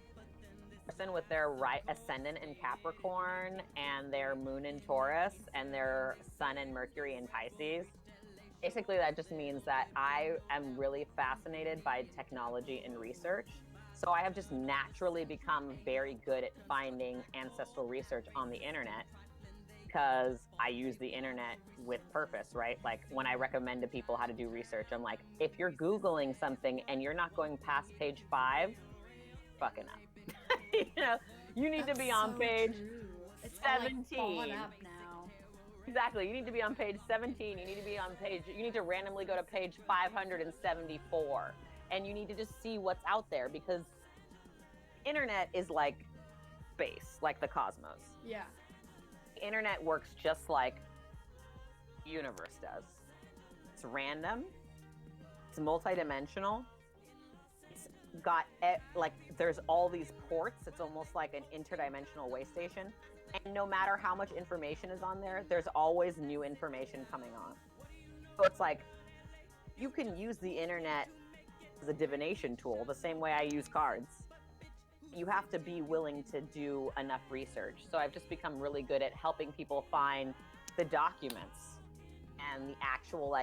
person with their ascendant in Capricorn and their moon in Taurus and their sun and Mercury in Pisces. Basically, that just means that I am really fascinated by technology and research. So I have just naturally become very good at finding ancestral research on the internet because I use the internet with purpose, right? Like when I recommend to people how to do research, I'm like, if you're Googling something and you're not going past page 5, fucking up. You need to be on page 17. All, like, up now. Exactly. You need to be on page 17. You need to randomly go to page 574. And you need to just see what's out there because internet is like space, like the cosmos. Yeah. The internet works just like the universe does. It's random. It's multidimensional. It's got there's all these ports. It's almost like an interdimensional way station. And no matter how much information is on there, there's always new information coming on. So it's like you can use the internet as a divination tool the same way I use cards. You have to be willing to do enough research. So I've just become really good at helping people find the documents and the actual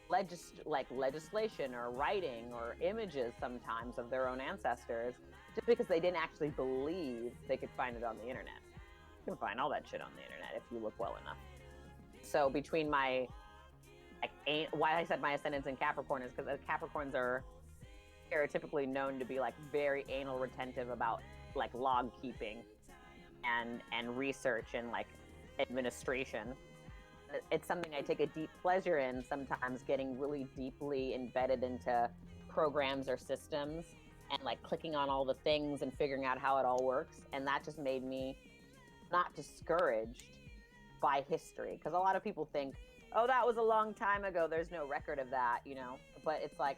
legislation or writing or images sometimes of their own ancestors, just because they didn't actually believe they could find it on the internet. You can find all that shit on the internet if you look well enough. So between why I said my ascendant's in Capricorn is because Capricorns are typically known to be like very anal retentive about like log keeping and research and like administration. It's something I take a deep pleasure in, sometimes getting really deeply embedded into programs or systems and like clicking on all the things and figuring out how it all works. And that just made me not discouraged by history, because a lot of people think, oh, that was a long time ago, there's no record of that, but it's like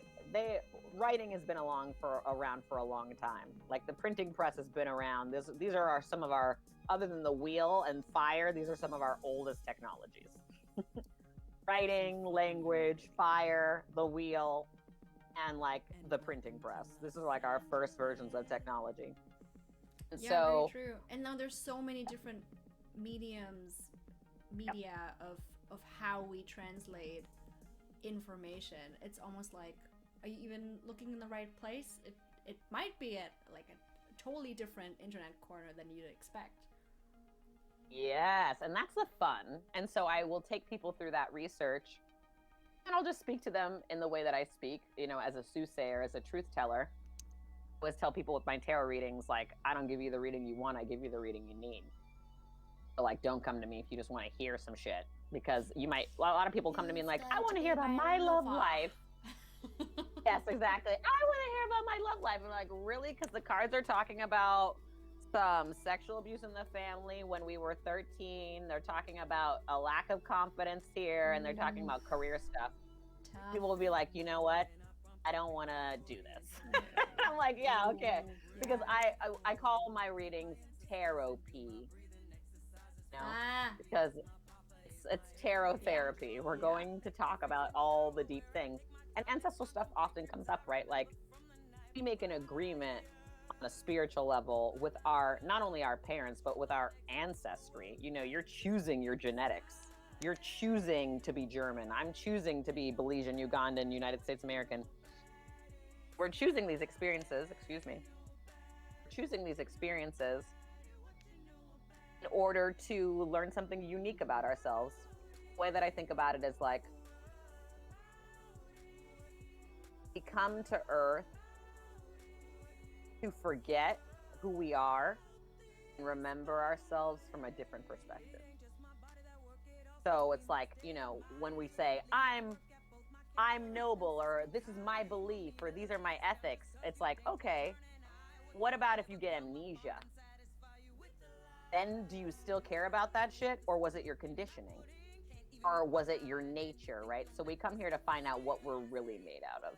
writing has been around for a long time. Like the printing press has been around. These are some of our, other than the wheel and fire, these are some of our oldest technologies. Writing, language, fire, the wheel, and like the printing press. This is like our first versions of technology. And Yeah, so, very true. And now there's so many different media of how we translate information. It's almost like, are you even looking in the right place? It might be at like a totally different internet corner than you'd expect. yes, and that's the fun. And so I will take people through that research, and I'll just speak to them in the way that I speak, as a soothsayer, as a truth teller. I always tell people with my tarot readings, like, I don't give you the reading you want, I give you the reading you need. So like, don't come to me if you just want to hear some shit, because a lot of people come to me and like, I want to hear about my love life. Yes, exactly. I want to hear about my love life. And like, really? Because the cards are talking about some sexual abuse in the family when we were 13. They're talking about a lack of confidence here, and they're talking about career stuff. Tough. People will be like, you know what? I don't want to do this. I'm like, yeah, okay. Because I call my readings tarot P. Because it's tarot therapy. We're going to talk about all the deep things. and ancestral stuff often comes up, right? Like we make an agreement on a spiritual level with our, not only our parents, but with our ancestry. You know, you're choosing your genetics. You're choosing to be German. I'm choosing to be Belizean, Ugandan, United States American. We're choosing these experiences, excuse me, choosing these experiences in order to learn something unique about ourselves. The way that I think about it is like, we come to Earth to forget who we are and remember ourselves from a different perspective. So it's like, you know, when we say, I'm noble, or this is my belief, or these are my ethics, it's like, okay, what about if you get amnesia? Then do you still care about that shit, or was it your conditioning? Or was it your nature, right? So we come here to find out what we're really made out of.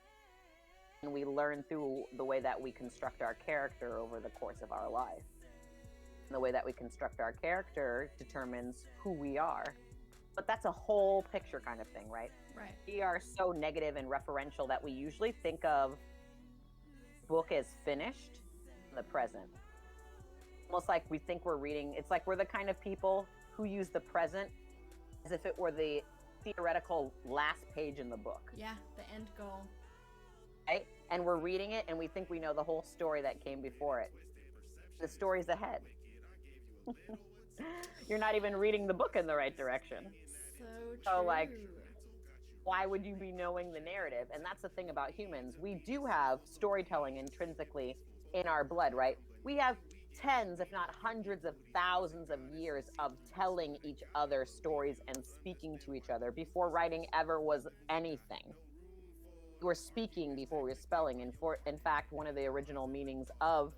And we learn through the way that we construct our character over the course of our life. And the way that we construct our character determines who we are. But that's a whole picture kind of thing, right? Right. We are so negative and referential that we usually think of book as finished in the present. Almost like we think we're reading, it's like we're the kind of people who use the present as if it were the theoretical last page in the book. Yeah, the end goal. Right? And we're reading it and we think we know the whole story that came before it. The story's ahead. You're not even reading the book in the right direction. So true. So, like, why would you be knowing the narrative? And that's the thing about humans. We do have storytelling intrinsically in our blood, right? We have tens, if not hundreds of thousands of years of telling each other stories and speaking to each other before writing ever was anything. We were speaking before we were spelling. And in fact, one of the original meanings of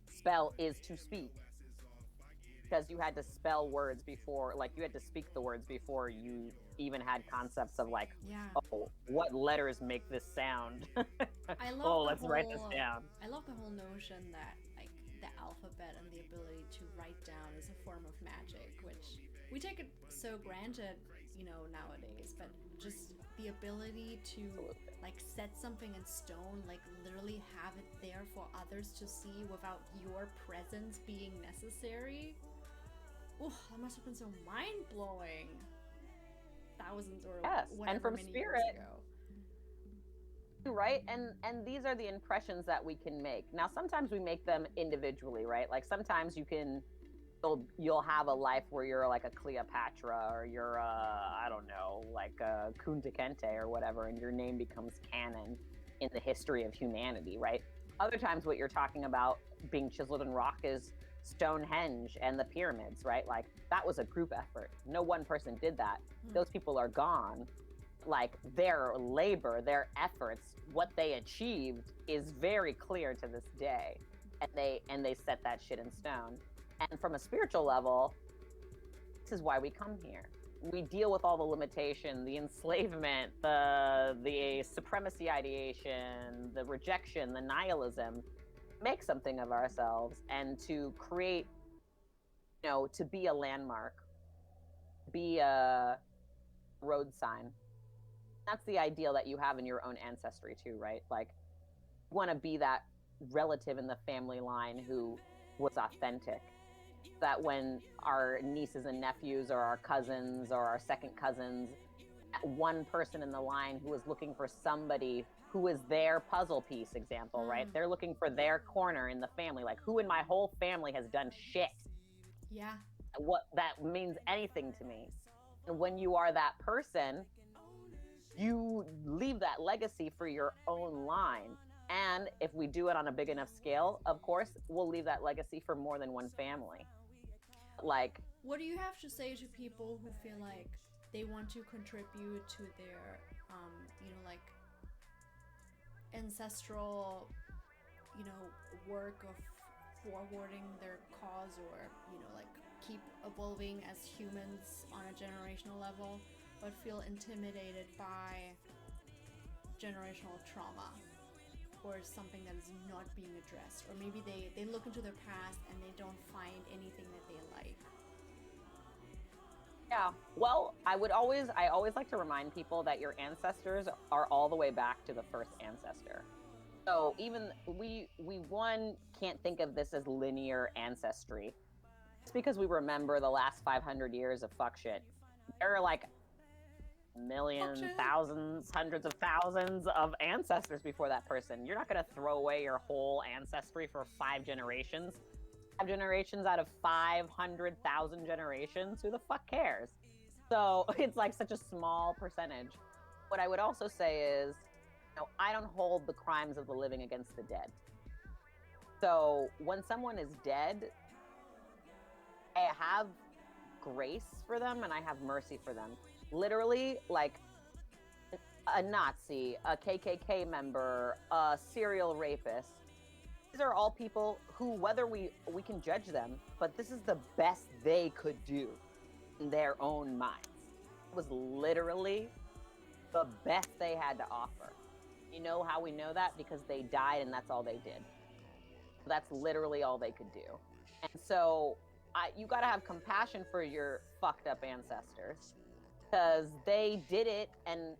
spell is to speak. Because you had to spell words before, like you had to speak the words before you even had concepts of like, yeah. oh, what letters make this sound? I love Oh, let's write this down. I love the whole notion that like the alphabet and the ability to write down is a form of magic, which we take it so granted, you know, nowadays, but just the ability to like set something in stone, like literally have it there for others to see without your presence being necessary. Oh, that must have been so mind-blowing. Thousands or yes, whatever and from many spirit, years ago. Right? And these are the impressions that we can make. Now, sometimes we make them individually, right? Like sometimes you'll have a life where you're like a Cleopatra, or you're I don't know, like a Kunta Kinte or whatever, and your name becomes canon in the history of humanity, right? Other times what you're talking about being chiseled in rock is Stonehenge and the pyramids, right? Like that was a group effort. No one person did that. Those people are gone. Like their labor, their efforts, what they achieved is very clear to this day. And they set that shit in stone. And from a spiritual level, this is why we come here. We deal with all the limitation, the enslavement, the supremacy ideation, the rejection, the nihilism, make something of ourselves and to create, you know, to be a landmark, be a road sign. That's the ideal that you have in your own ancestry too, right? Like you want to be that relative in the family line who was authentic, that when our nieces and nephews or our cousins or our second cousins, one person in the line who was looking for somebody who is their puzzle piece example, right? They're looking for their corner in the family, like who in my whole family has done shit? Yeah. What that means anything to me. And when you are that person, you leave that legacy for your own line. And if we do it on a big enough scale, of course, we'll leave that legacy for more than one family. Like, what do you have to say to people who feel like they want to contribute to their, you know, like ancestral, you know, work of forwarding their cause, or, you know, like keep evolving as humans on a generational level, but feel intimidated by generational trauma or something that is not being addressed, or maybe they look into their past and they don't find anything that they like? Yeah, Yeah. Well, I always like to remind people that your ancestors are all the way back to the first ancestor. So even we one can't think of this as linear ancestry. It's because we remember the last 500 years of fuck shit. There are like millions, thousands, hundreds of thousands of ancestors before that person. You're not going to throw away your whole ancestry for 5 generations. 5 generations out of 500,000 generations. Who the fuck cares? So it's like such a small percentage. What I would also say is, I don't hold the crimes of the living against the dead. So when someone is dead, I have grace for them and I have mercy for them. Literally, like a Nazi, a KKK member, a serial rapist. These are all people who, whether we can judge them, but this is the best they could do in their own minds. It was literally the best they had to offer. You know how we know that? Because they died and that's all they did. That's literally all they could do. And so you got to have compassion for your fucked up ancestors, because they did it and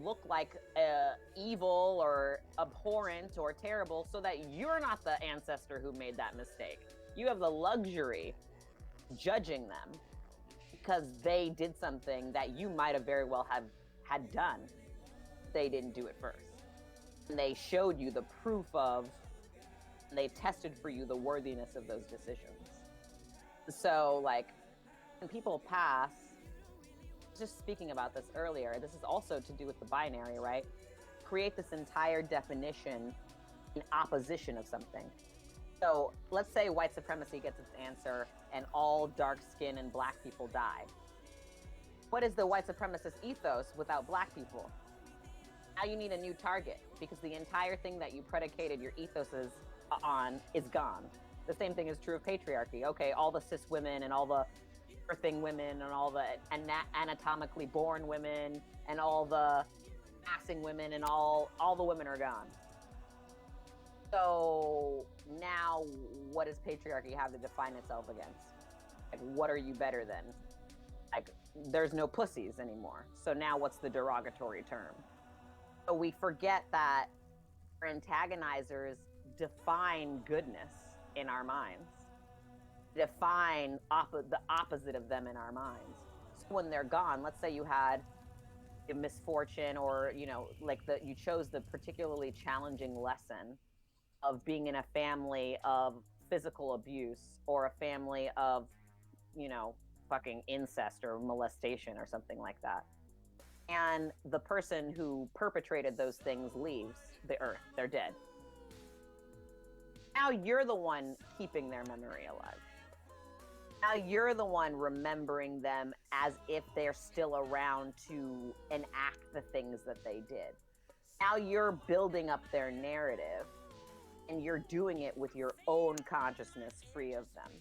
look like evil or abhorrent or terrible, so that you're not the ancestor who made that mistake. You have the luxury judging them because they did something that you might have very well had done. They didn't do it first. And they showed you the proof of, and they tested for you the worthiness of those decisions. So, like, when people pass, just speaking about this earlier, this is also to do with the binary, right? Create this entire definition in opposition of something. So let's say white supremacy gets its answer and all dark skin and black people die. What is the white supremacist ethos without black people? Now you need a new target, because the entire thing that you predicated your ethoses on is gone. The same thing is true of patriarchy. Okay, all the cis women and all the birthing women and all the anatomically born women and all the passing women and all the women are gone. So now what does patriarchy have to define itself against? Like, what are you better than? Like, there's no pussies anymore. So now what's the derogatory term? So we forget that our antagonizers define goodness in our minds. Define the opposite of them in our minds. So when they're gone, let's say you had a misfortune, or you chose the particularly challenging lesson of being in a family of physical abuse, or a family of fucking incest or molestation or something like that, and the person who perpetrated those things leaves the earth. They're dead. Now you're the one keeping their memory alive. Now you're the one remembering them as if they're still around to enact the things that they did. Now you're building up their narrative, and you're doing it with your own consciousness free of them.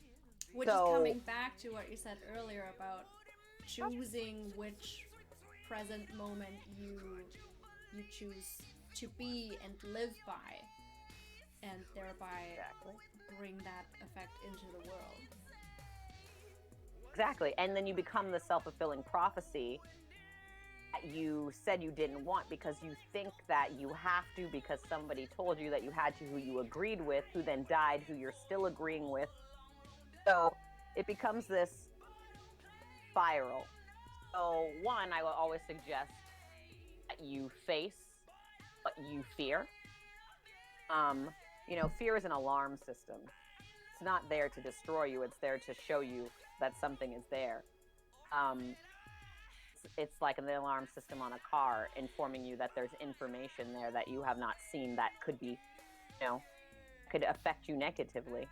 Which is coming back to what you said earlier about choosing which present moment you choose to be and live by, and thereby bring that effect into the world. Exactly. And then you become the self-fulfilling prophecy that you said you didn't want, because you think that you have to, because somebody told you that you had to, who you agreed with, who then died, who you're still agreeing with. So it becomes this spiral. So one, I will always suggest that you face what you fear. Fear is an alarm system. It's not there to destroy you. It's there to show you that something is there. It's like an alarm system on a car, informing you that there's information there that you have not seen that could be, could affect you negatively,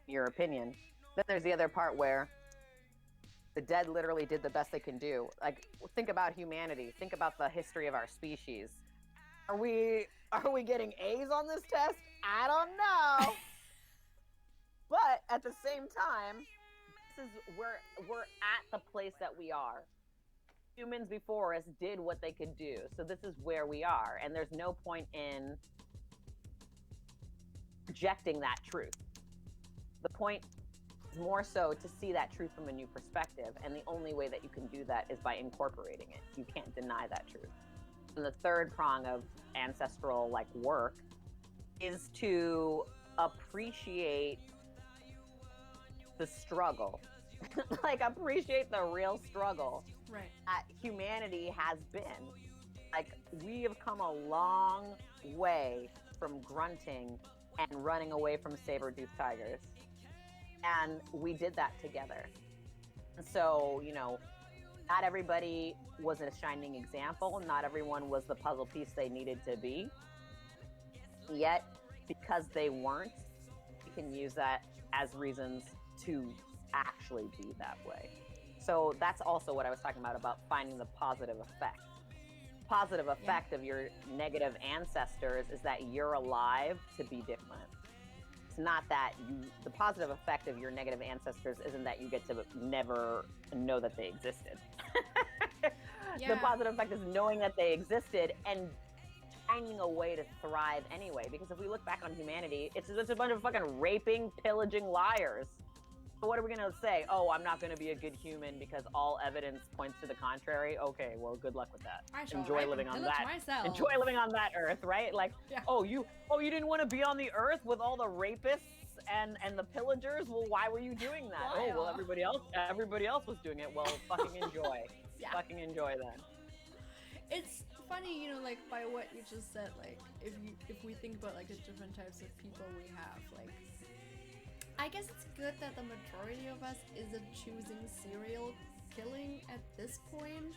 in your opinion. Then there's the other part where the dead literally did the best they can do. Like, think about humanity. Think about the history of our species. Are we getting A's on this test? I don't know. But at the same time, this is we're at the place that we are. Humans before us did what they could do. So this is where we are. And there's no point in projecting that truth. The point more so to see that truth from a new perspective. And the only way that you can do that is by incorporating it. You can't deny that truth. And the third prong of ancestral like work is to appreciate the struggle. Like appreciate the real struggle Right. that humanity has been. Like we have come a long way from grunting and running away from saber-toothed tigers. And we did that together. And so, you know, not everybody was a shining example. Not everyone was the puzzle piece they needed to be. Yet, because they weren't, we can use that as reasons to actually be that way. So that's also what I was talking about finding the positive effect. Positive effect of your negative ancestors is that you're alive to be different. It's not that the positive effect of your negative ancestors isn't that you get to never know that they existed. The positive effect is knowing that they existed and finding a way to thrive anyway. Because if we look back on humanity, it's just a bunch of fucking raping, pillaging liars. So what are we going to say? Oh, I'm not going to be a good human because all evidence points to the contrary. Okay, well, good luck with that. Enjoy living on that. Enjoy living on that earth, right? Like, you didn't want to be on the earth with all the rapists and the pillagers? Well, why were you doing that? Oh, well, everybody else was doing it. Well, fucking enjoy. Fucking enjoy then. It's funny, you know, like by what you just said, like if we think about like the different types of people we have, like I guess it's good that the majority of us isn't choosing serial killing at this point.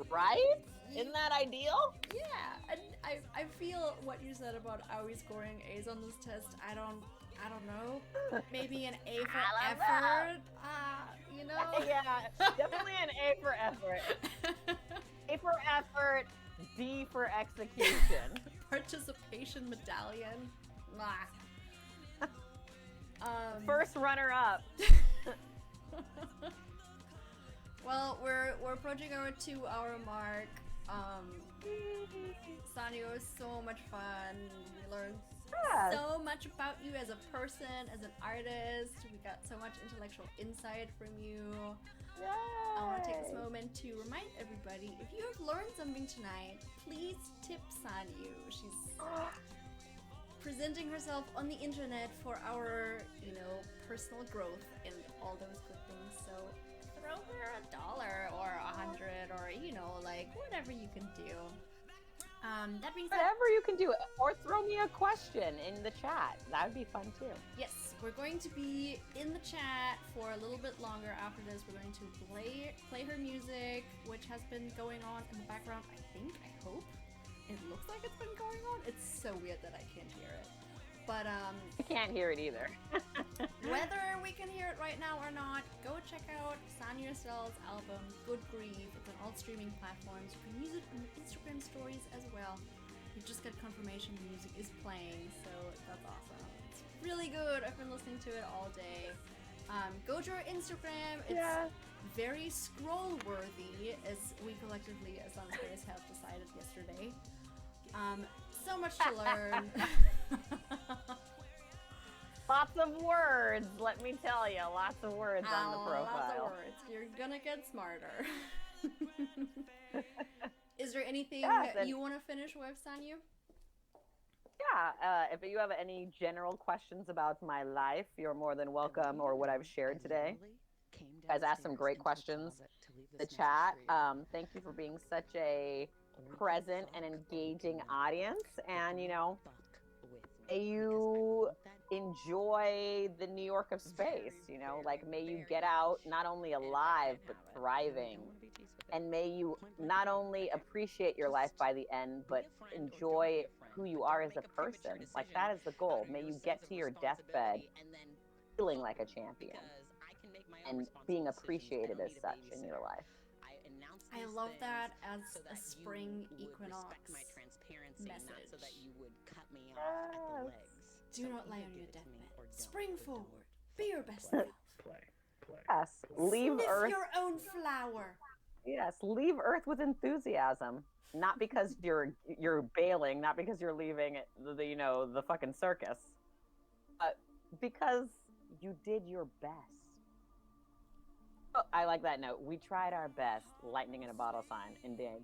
Right? Isn't that ideal? Yeah, and I feel what you said about are we scoring A's on this test? I don't know. Maybe an A for effort. You know? Yeah, definitely an A for effort. A for effort, D for execution. Participation medallion. First runner up. Well, we're approaching our 2-hour mark. Sanyu, was so much fun. We learned so much about you as a person, as an artist. We got so much intellectual insight from you. Yay. I want to take this moment to remind everybody, if you have learned something tonight, please tip Sanyu. She's presenting herself on the internet for our, you know, personal growth and all those good things. So throw her $1 or $100 or, you know, like whatever you can do. That being said, whatever you can do, or throw me a question in the chat. That would be fun too. Yes, we're going to be in the chat for a little bit longer after this. We're going to play her music, which has been going on in the background. I hope. It looks like it's been going on. It's so weird that I can't hear it. But I can't hear it either. whether we can hear it right now or not, go check out Sanyu Estelle's album, Good Grief. It's on all streaming platforms. You can use it in Instagram stories as well. We just got confirmation the music is playing, so that's awesome. It's really good. I've been listening to it all day. Go to our Instagram. It's very scroll-worthy, as we collectively as Sunspace have decided yesterday. So much to learn. Lots of words, let me tell you. Lots of words on the profile. Lots of words. You're gonna get smarter. Is there anything you want to finish with, Sanyu? Yeah, if you have any general questions about my life, you're more than welcome, or what I've shared today. You guys asked some great questions in the chat. Thank you for being such a present and engaging audience. And, you know, may you enjoy the New York of space, you know, like may you get out not only alive, but thriving. And may you not only appreciate your life by the end, but enjoy who you are as a person. Like that is the goal. May you get to your deathbed feeling like a champion and being appreciated as such in your life. I love that as a spring equinox message. Do not lie on your deathbed. Spring forward. Be your best self. Yes. Leave Sniff Earth. your own flower. Yes. Leave Earth with enthusiasm. Not because you're bailing, not because you're leaving the fucking circus, but because you did your best. Oh, I like that note. We tried our best. Lightning in a bottle sign. Indeed.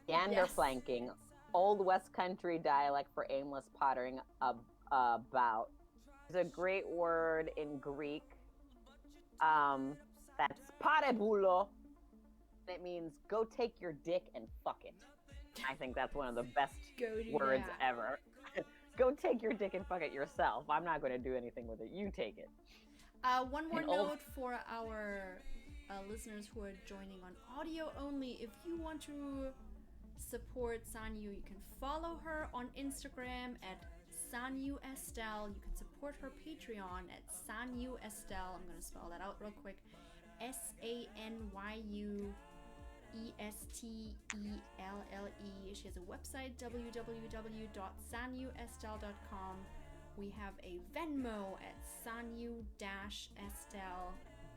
Gander Yes. flanking. Old West Country dialect for aimless pottering about. There's a great word in Greek. That's parebulo. It means go take your dick and fuck it. I think that's one of the best Go do words that. ever. Go take your dick and fuck it yourself. I'm not going to do anything with it. You take it. One more And old- note for our listeners who are joining on audio only. If you want to support Sanyu, you can follow her on Instagram at Sanyu Estelle. You can support her Patreon at Sanyu Estelle. I'm going to spell that out real quick. SANYUESTELLE. She has a website, www.sanyuestelle.com. We have a Venmo at Sanyu-Estelle.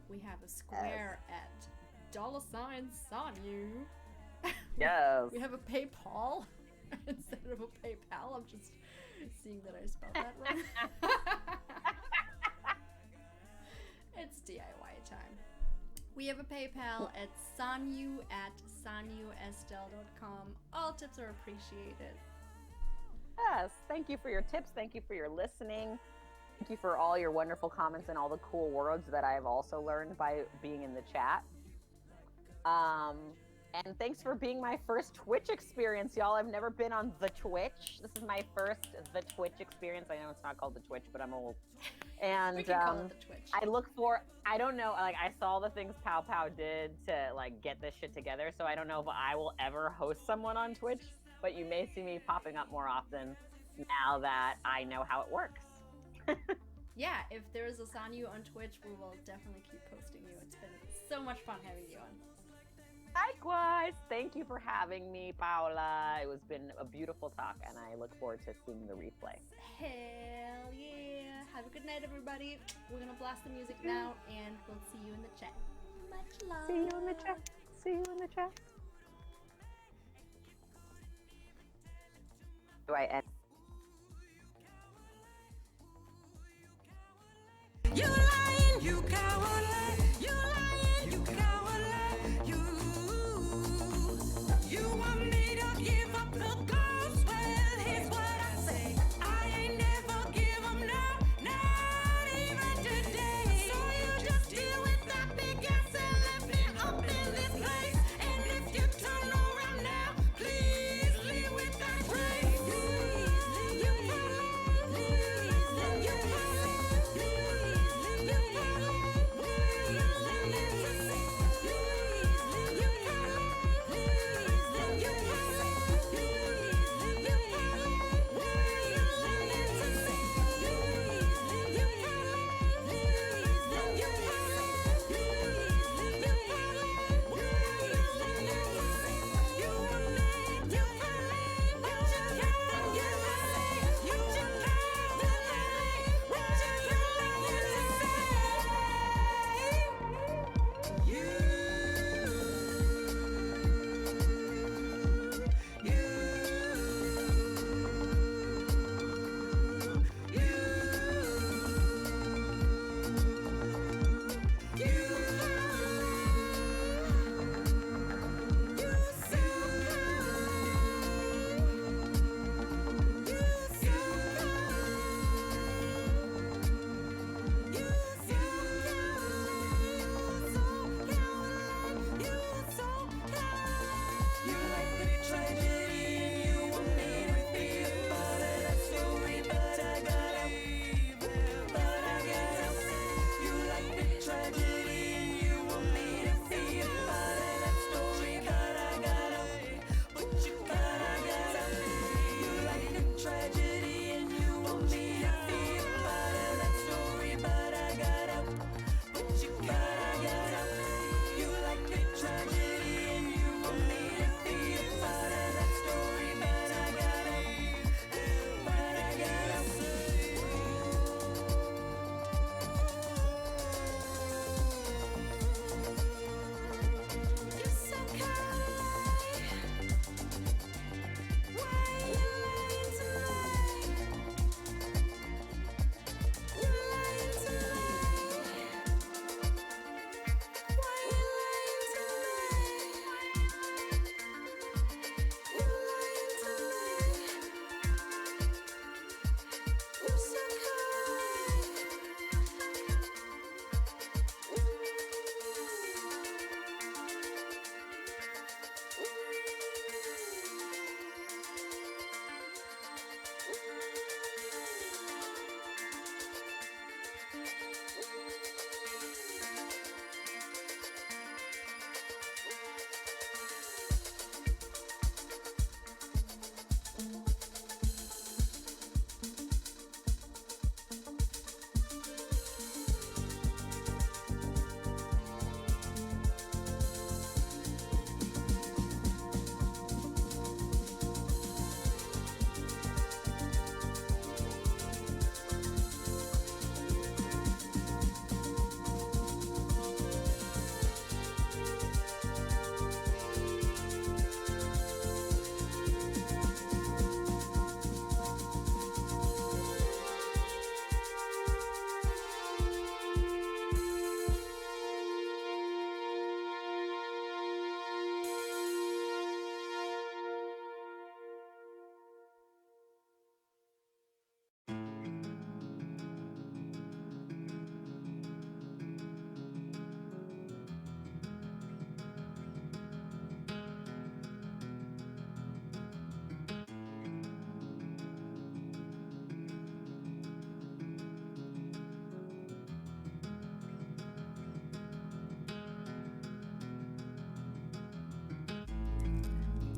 We have a Square at $Sanyu. Yes. We have a PayPal instead of a PayPal. I'm just seeing that I spelled that wrong. It's DIY time. We have a PayPal at sanyu@sanyuestelle.com. All tips are appreciated. Yes. Thank you for your tips. Thank you for your listening. Thank you for all your wonderful comments and all the cool words that I've also learned by being in the chat. And thanks for being my first Twitch experience, y'all. I've never been on the Twitch. This is my first the Twitch experience. I know it's not called the Twitch, but I'm old. And We can call it the Twitch. I don't know, like I saw the things Pow Pow did to like get this shit together, so I don't know if I will ever host someone on Twitch, but you may see me popping up more often now that I know how it works. Yeah, if there's a Sanyu on Twitch, we will definitely keep posting you. It's been so much fun having you on. Likewise. Thank you for having me, Paula. It was been a beautiful talk, and I look forward to seeing the replay. Hell yeah. Have a good night, everybody. We're going to blast the music now, and we'll see you in the chat. Much love. See you in the chat. See you in the chat. Do I end? You lying, you coward, you lying, you coward, you want me to give up the ghost? Well, here's what I say, I ain't never give up, no, not even today. So you just deal with that big ass and left me up in this place. And if you turn around now, please leave with that grace.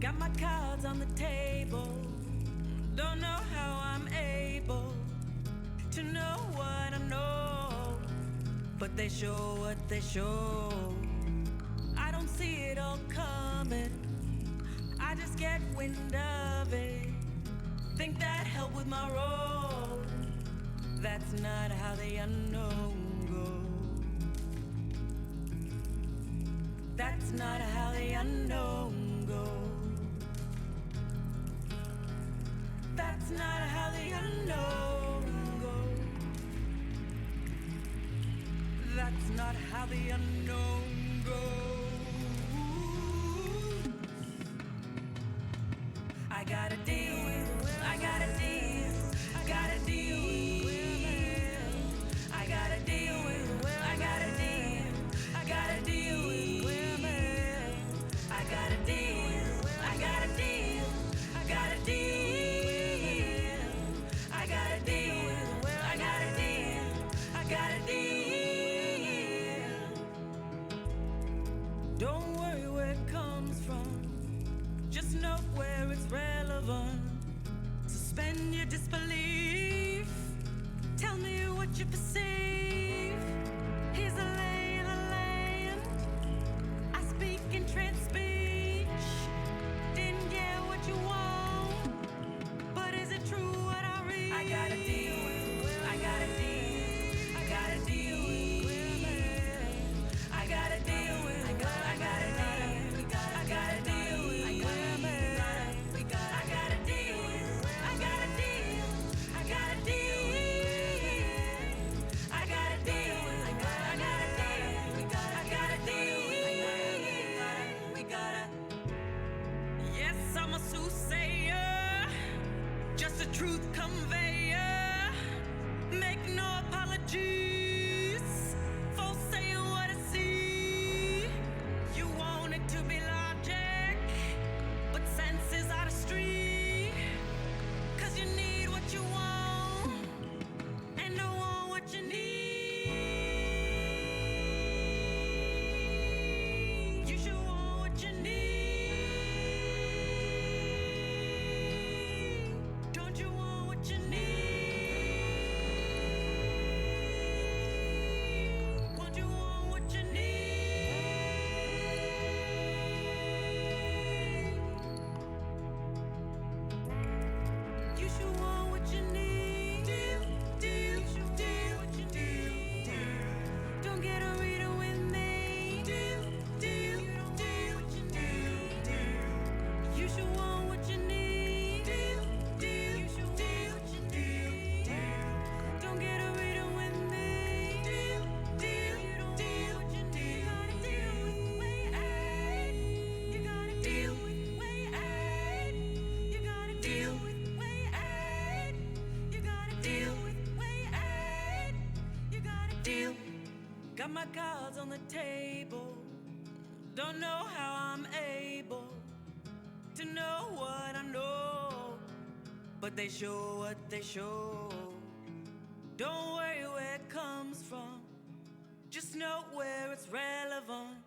Got my cards on the table. Don't know how I'm able to know what I know, but they show what they show. I don't see it all coming. I just get wind of it. Think that helped with my role. That's not how the unknown goes. That's not how the unknown goes. That's not how the unknown goes. That's not how the unknown goes. I gotta deal with, I gotta deal, I gotta deal with, I gotta deal with, I gotta deal, I gotta deal with women. I gotta deal, I gotta deal, I gotta deal, I gotta deal with, I gotta deal, I gotta deal. Don't worry where it comes from. Just know where it's relevant. Suspend your disbelief. Tell me what you perceive. Here's a lay of the land. I speak in trance speech. Didn't get what you want, but is it true what I read? I gotta deal with, I gotta deal, I gotta deal with women. I gotta deal with, I gotta deal, I gotta deal with women. I gotta deal with, I gotta deal, I gotta deal with, I gotta deal with, I gotta deal, I gotta deal with, we gotta. Yes, I'm a soothsayer, just a truth conveyor. Make no apologies for saying what I see. You want it to be logic, but sense is out of street. 'Cause you need what you want and don't want what you need. You should want what you need. Don't you want what you need? Won't you want what you need? You should want what you need. What you need. Don't get a reader with me. What you need. You should want what you need. You should want what you need. Don't get a reader with me. You don't want what you need. You gotta deal with way ahead. You gotta deal with way ahead. You gotta deal with way ahead. You gotta deal with way ahead. You gotta deal. Got my cards on the table. Don't know how I'm able to know what I know, but they show what they show. Don't worry where it comes from. Just know where it's relevant.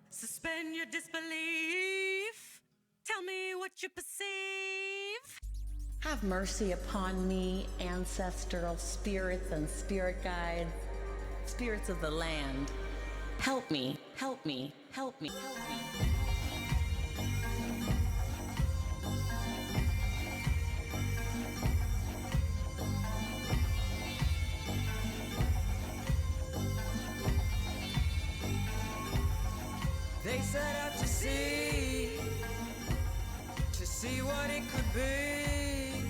Suspend your disbelief. Tell me what you perceive. Have mercy upon me, ancestral spirits and spirit guides, spirits of the land. Help me, help me, help me, help me. They set out to see what it could be.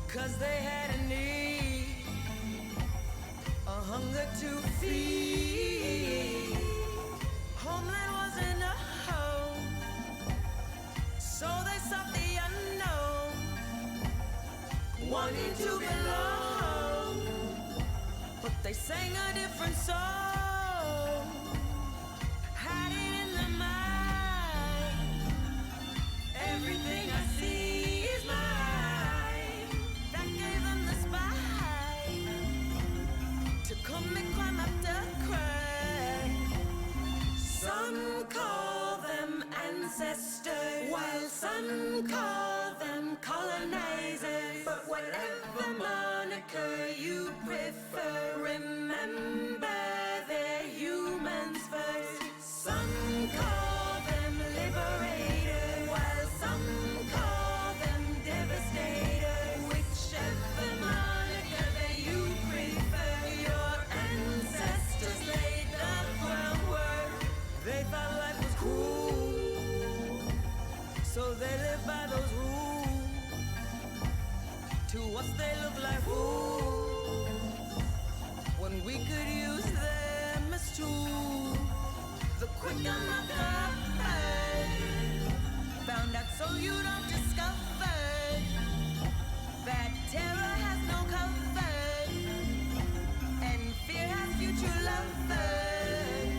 'Cause they had a need, a hunger to feed. Homeland wasn't a home, so they sought the unknown, wanting to belong, but they sang a different song. Had it in their mind, everything I see is mine. That gave them the spine to come and climb up the crag. become my girlfriend. Found out so you don't discover that terror has no cover and fear has future lovers.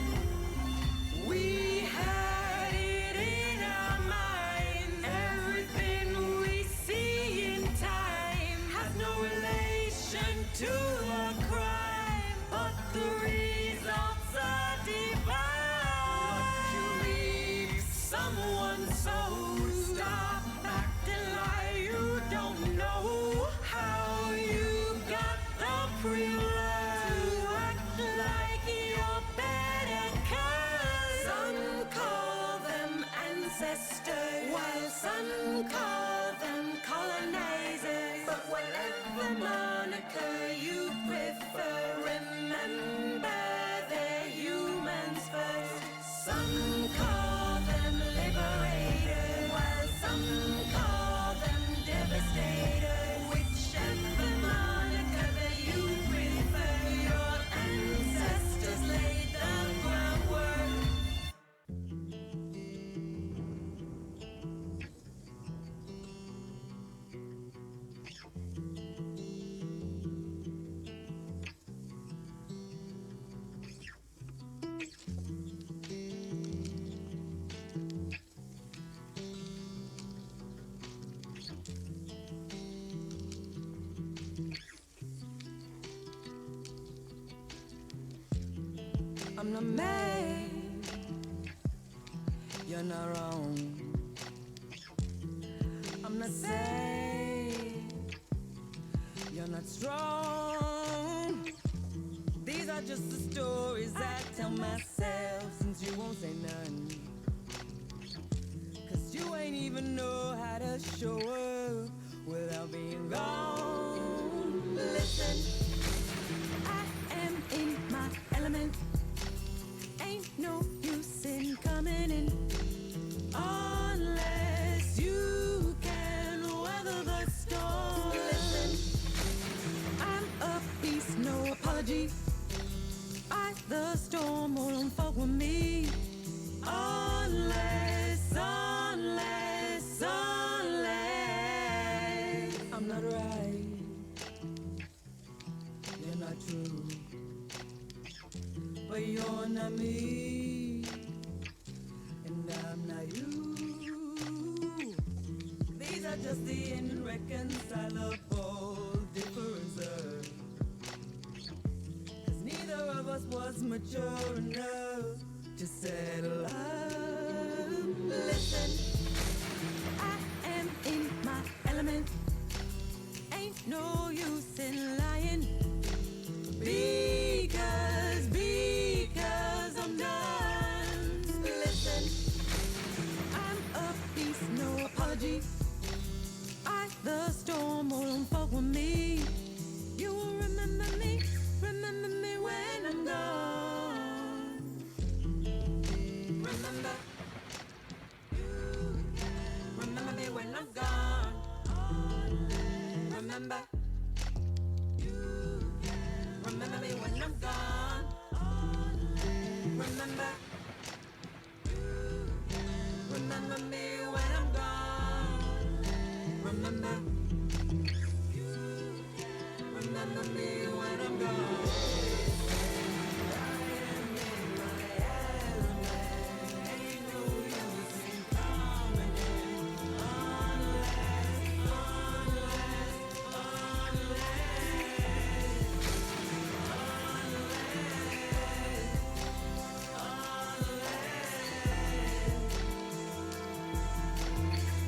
We had it in our minds. Everything we see in time has no relation to a crime, but the results are divine. What you reap, someone sows. Stop acting like you don't know how you got the pre-love to act like you're better. 'Cause some call them ancestors, while some call them colonizers. But whatever moniker you prefer, remember they're humans first. Some call them liberators, while some call them devastators. Whichever moniker that you prefer, your ancestors laid the groundwork. I'm not mad, you're not wrong. I'm not sad, you're not strong. These are just the stories I tell myself, since you won't say none. 'Cause you ain't even know how to show up without being gone. Listen, I am in my element. Ain't no use in coming in unless you can weather the storm. Listen, I'm a beast, no apology. Fight the storm, won't fuck with me unless I'm not right, you're not true, but you're not me, and I'm not you. These are just the irreconcilable differences. 'Cause neither of us was mature enough to settle up. Listen, I am in my element. Ain't no use in lying. Because I'm done. Listen, I'm a beast, no apology. Fight the storm, won't fuck with me. You will remember me when I'm gone. Remember, remember me when I'm gone. Remember. Remember me when I'm gone. Remember. Remember me when I'm gone. Remember. Remember me when I'm gone. I am in my element. Ain't no use in coming in unless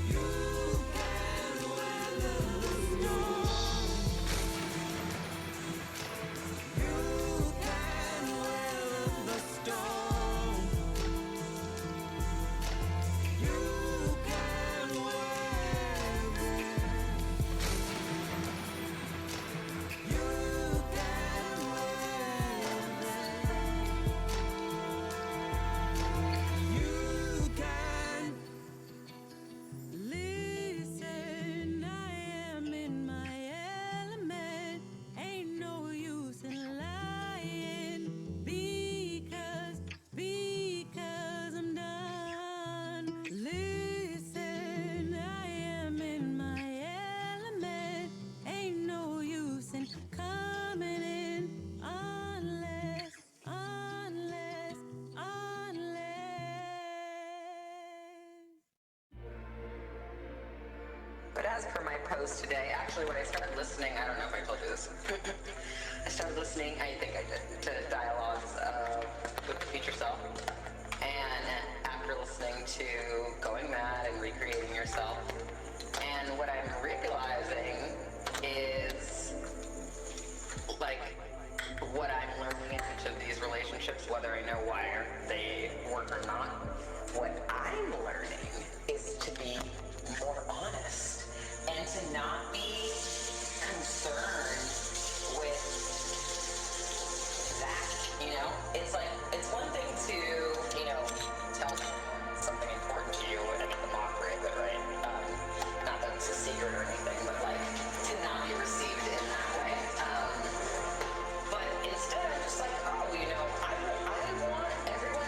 you can weather post today. Actually, when I started listening, I don't know if I told you this. I started listening, I think I did, to dialogues with the future self. And after listening to Going Mad and Recreating Yourself, and what I'm realizing is, like, what I'm learning in each of these relationships, whether I know why they work or not, what I'm learning is to be more honest and to not be concerned with that, you know? It's like, it's one thing to, you know, tell someone something important to you and get the mockery of it, right? Not that it's a secret or anything, but like, to not be received in that way. But instead, I'm just like, oh, you know, I want everyone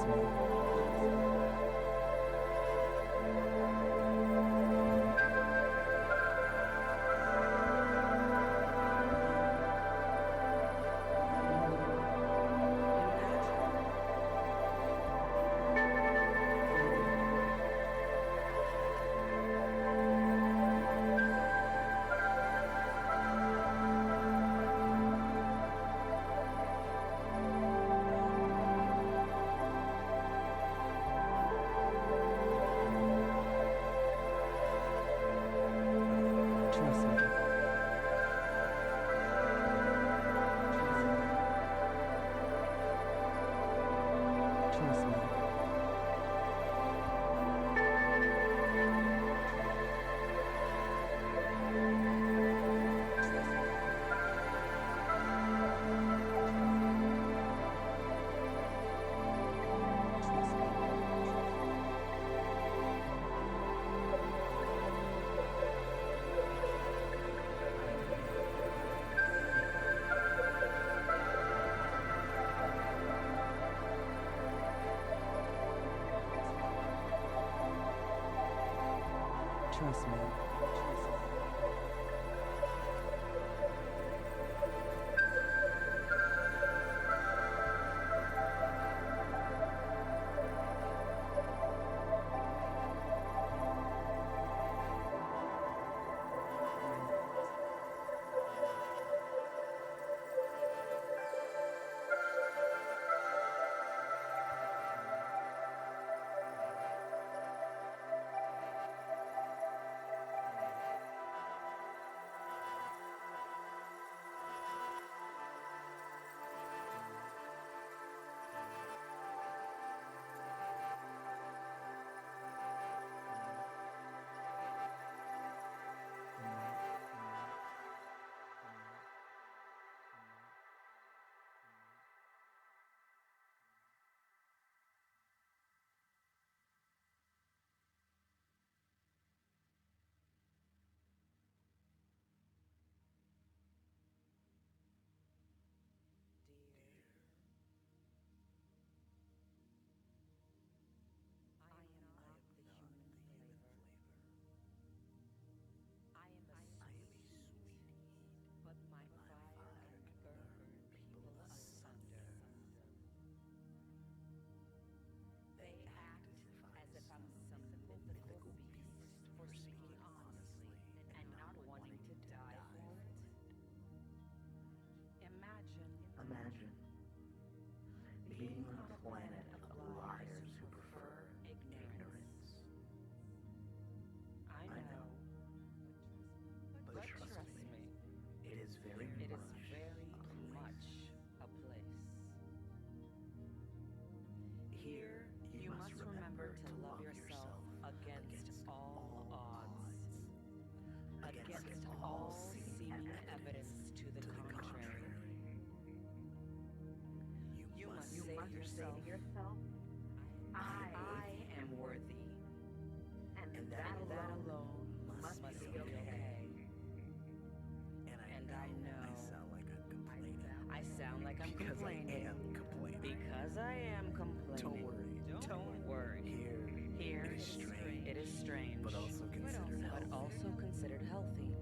Trust me. Trust me. Trust me. Trust me. Imagine being on a planet of liars who prefer ignorance. I know, but trust me, it is very much a place. Here, you must remember to love yourself against all odds, against all seeming evidence to the contrary. You must say to yourself, I am worthy, and that alone must be okay. And I know I sound like I'm complaining. Because I am complaining. Don't worry. Here it is strange, but also considered healthy.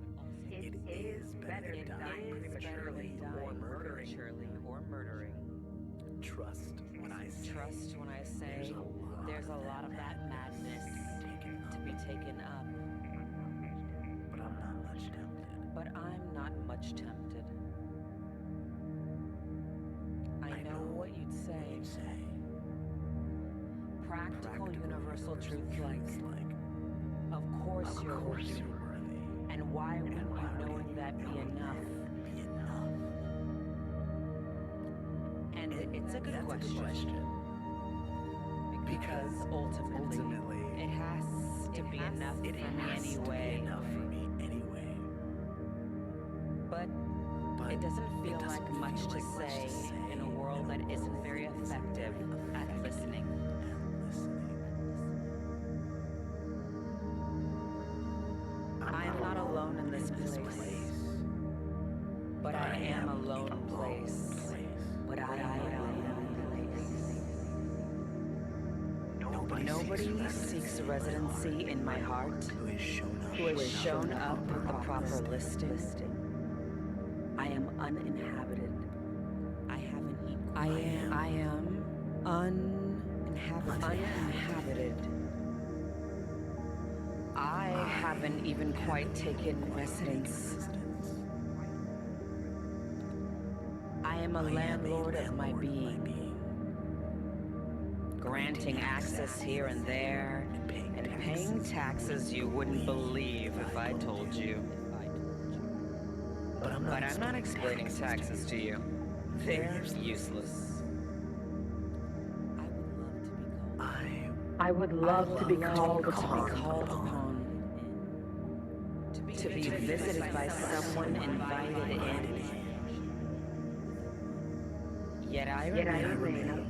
It is better dying prematurely or murdering. Trust when I say there's a lot of that madness to be taken up. But I'm not much tempted. I know what you'd say. Practical universal truths like, of course you're worthy. And why would you knowing that be enough? And it's a good question. Because ultimately, it has to be enough for me anyway. But it doesn't feel like much to say in a world that isn't very effective at listening. I am not alone in this place. But I am a lone place. But I am a lone place. Nobody seeks a residency in my heart who has shown up with the proper listing. I am uninhabited. I am uninhabited. I haven't even quite taken residence. I am a landlord of my being, granting access here and there, and paying taxes you wouldn't believe if I told you. But I'm not explaining taxes to you. They're useless. I would love to be called upon. To be visited by someone invited in. Yet I remain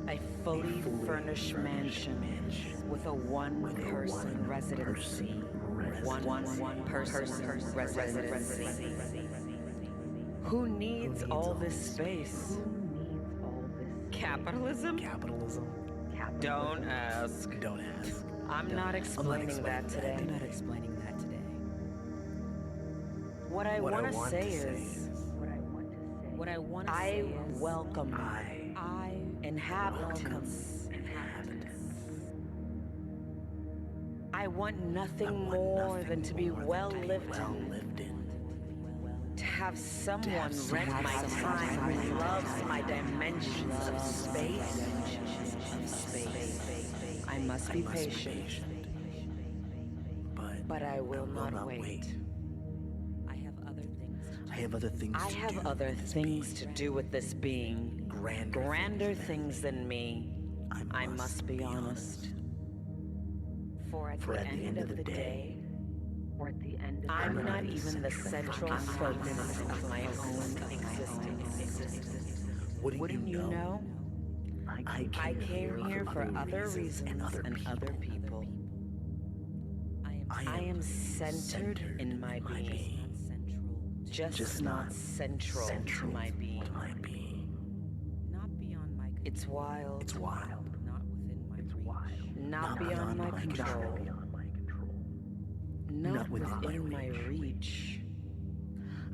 a fully furnished mansion with a one-person residency. One-person residency. Who needs all this space? Capitalism? Don't ask. I'm not explaining that today. What I want to say is, I welcome inhabitants. I want nothing more than to be well lived in. To have someone rent my time who loves my dimensions of space. I must be patient, but I will not wait. I have other things to do with this being. Grander things than me. I must be honest. For at the end of the day, I'm not even the central focus of my own existence. Wouldn't you know? I came here for other reasons and other people. I am centered in my being, just not central to my being. It's wild. Not beyond my control. Not within my reach.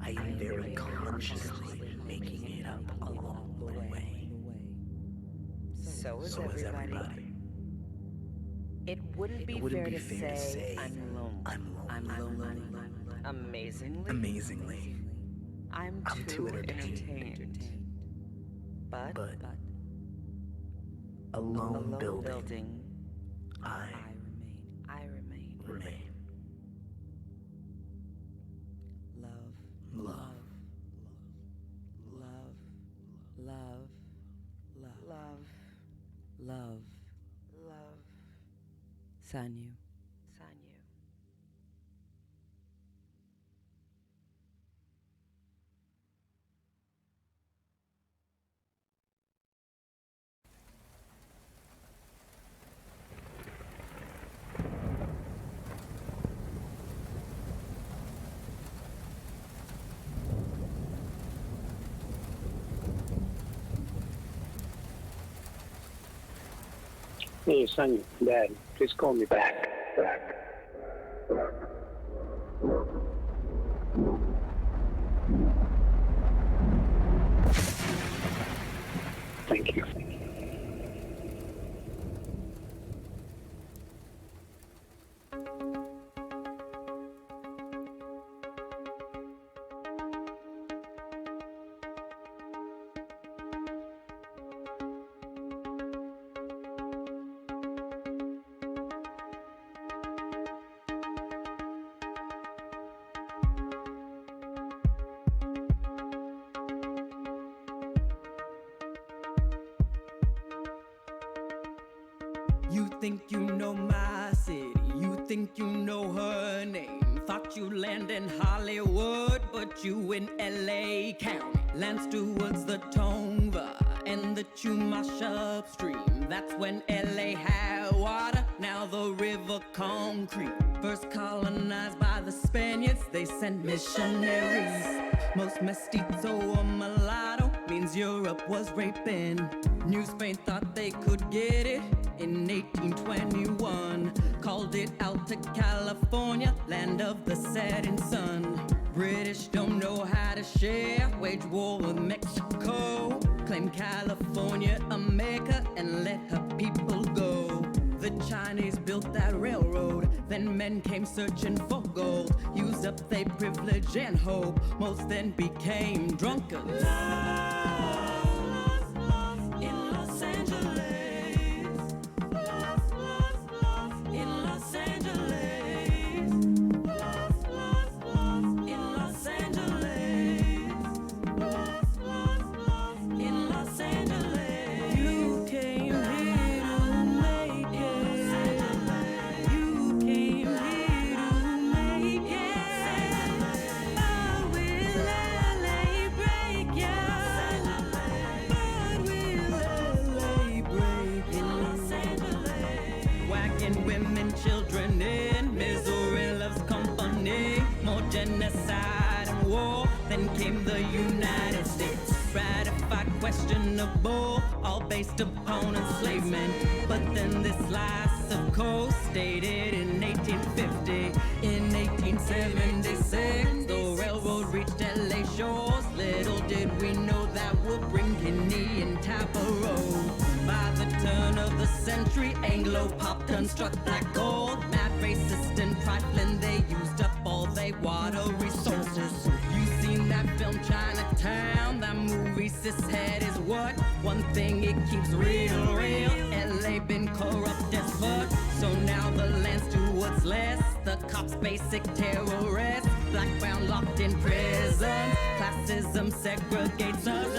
I am very consciously making it up along the way. So is everybody. It wouldn't be fair to say I'm lonely. Amazingly. I'm too entertained. But alone building, I remain. Love. Sanyu. Hey, Sanyu, Dad, please call me back. Thank you. You think you know my city, you think you know her name. Thought you land in Hollywood, but you in LA County. Lance towards the Tongva and the Chumash upstream. That's when LA had water, now the river concrete. First colonized by the Spaniards, they sent missionaries. Most mestizo or mulatto means Europe was raping. New Spain thought they could get it in 1821. Called it Alta California, land of the setting sun. British don't know how to share, wage war with Mexico. Claim California America and let her people go. The Chinese built that railroad, then men came searching for gold. Used up their privilege and hope, most then became drunkards. Lost in Los Angeles. Lost in Los Angeles. Lost in Los Angeles. Lost in Los Angeles. You came here to make it. You came here to make it. But will LA break ya? But will LA break in Los Angeles? Whacking women, children in misery loves company. More genocide and war. Then came the United States. Ratified, questionable, all based upon enslavement. But then this last, of course, stated in 1850. In 1876, the railroad reached LA shores. Little did we know that would bring Guinea and Tabarot. By the turn of the century, Anglo-pop construct black gold. Mad, racist, and trifling, they used up all their water resources. You seen that film Chinatown? That movie Cishead is what? One thing it keeps real. LA been corrupt as fuck. So now the land's do what's less. The cops basic terrorists. Black, brown locked in prison. Classism segregates us.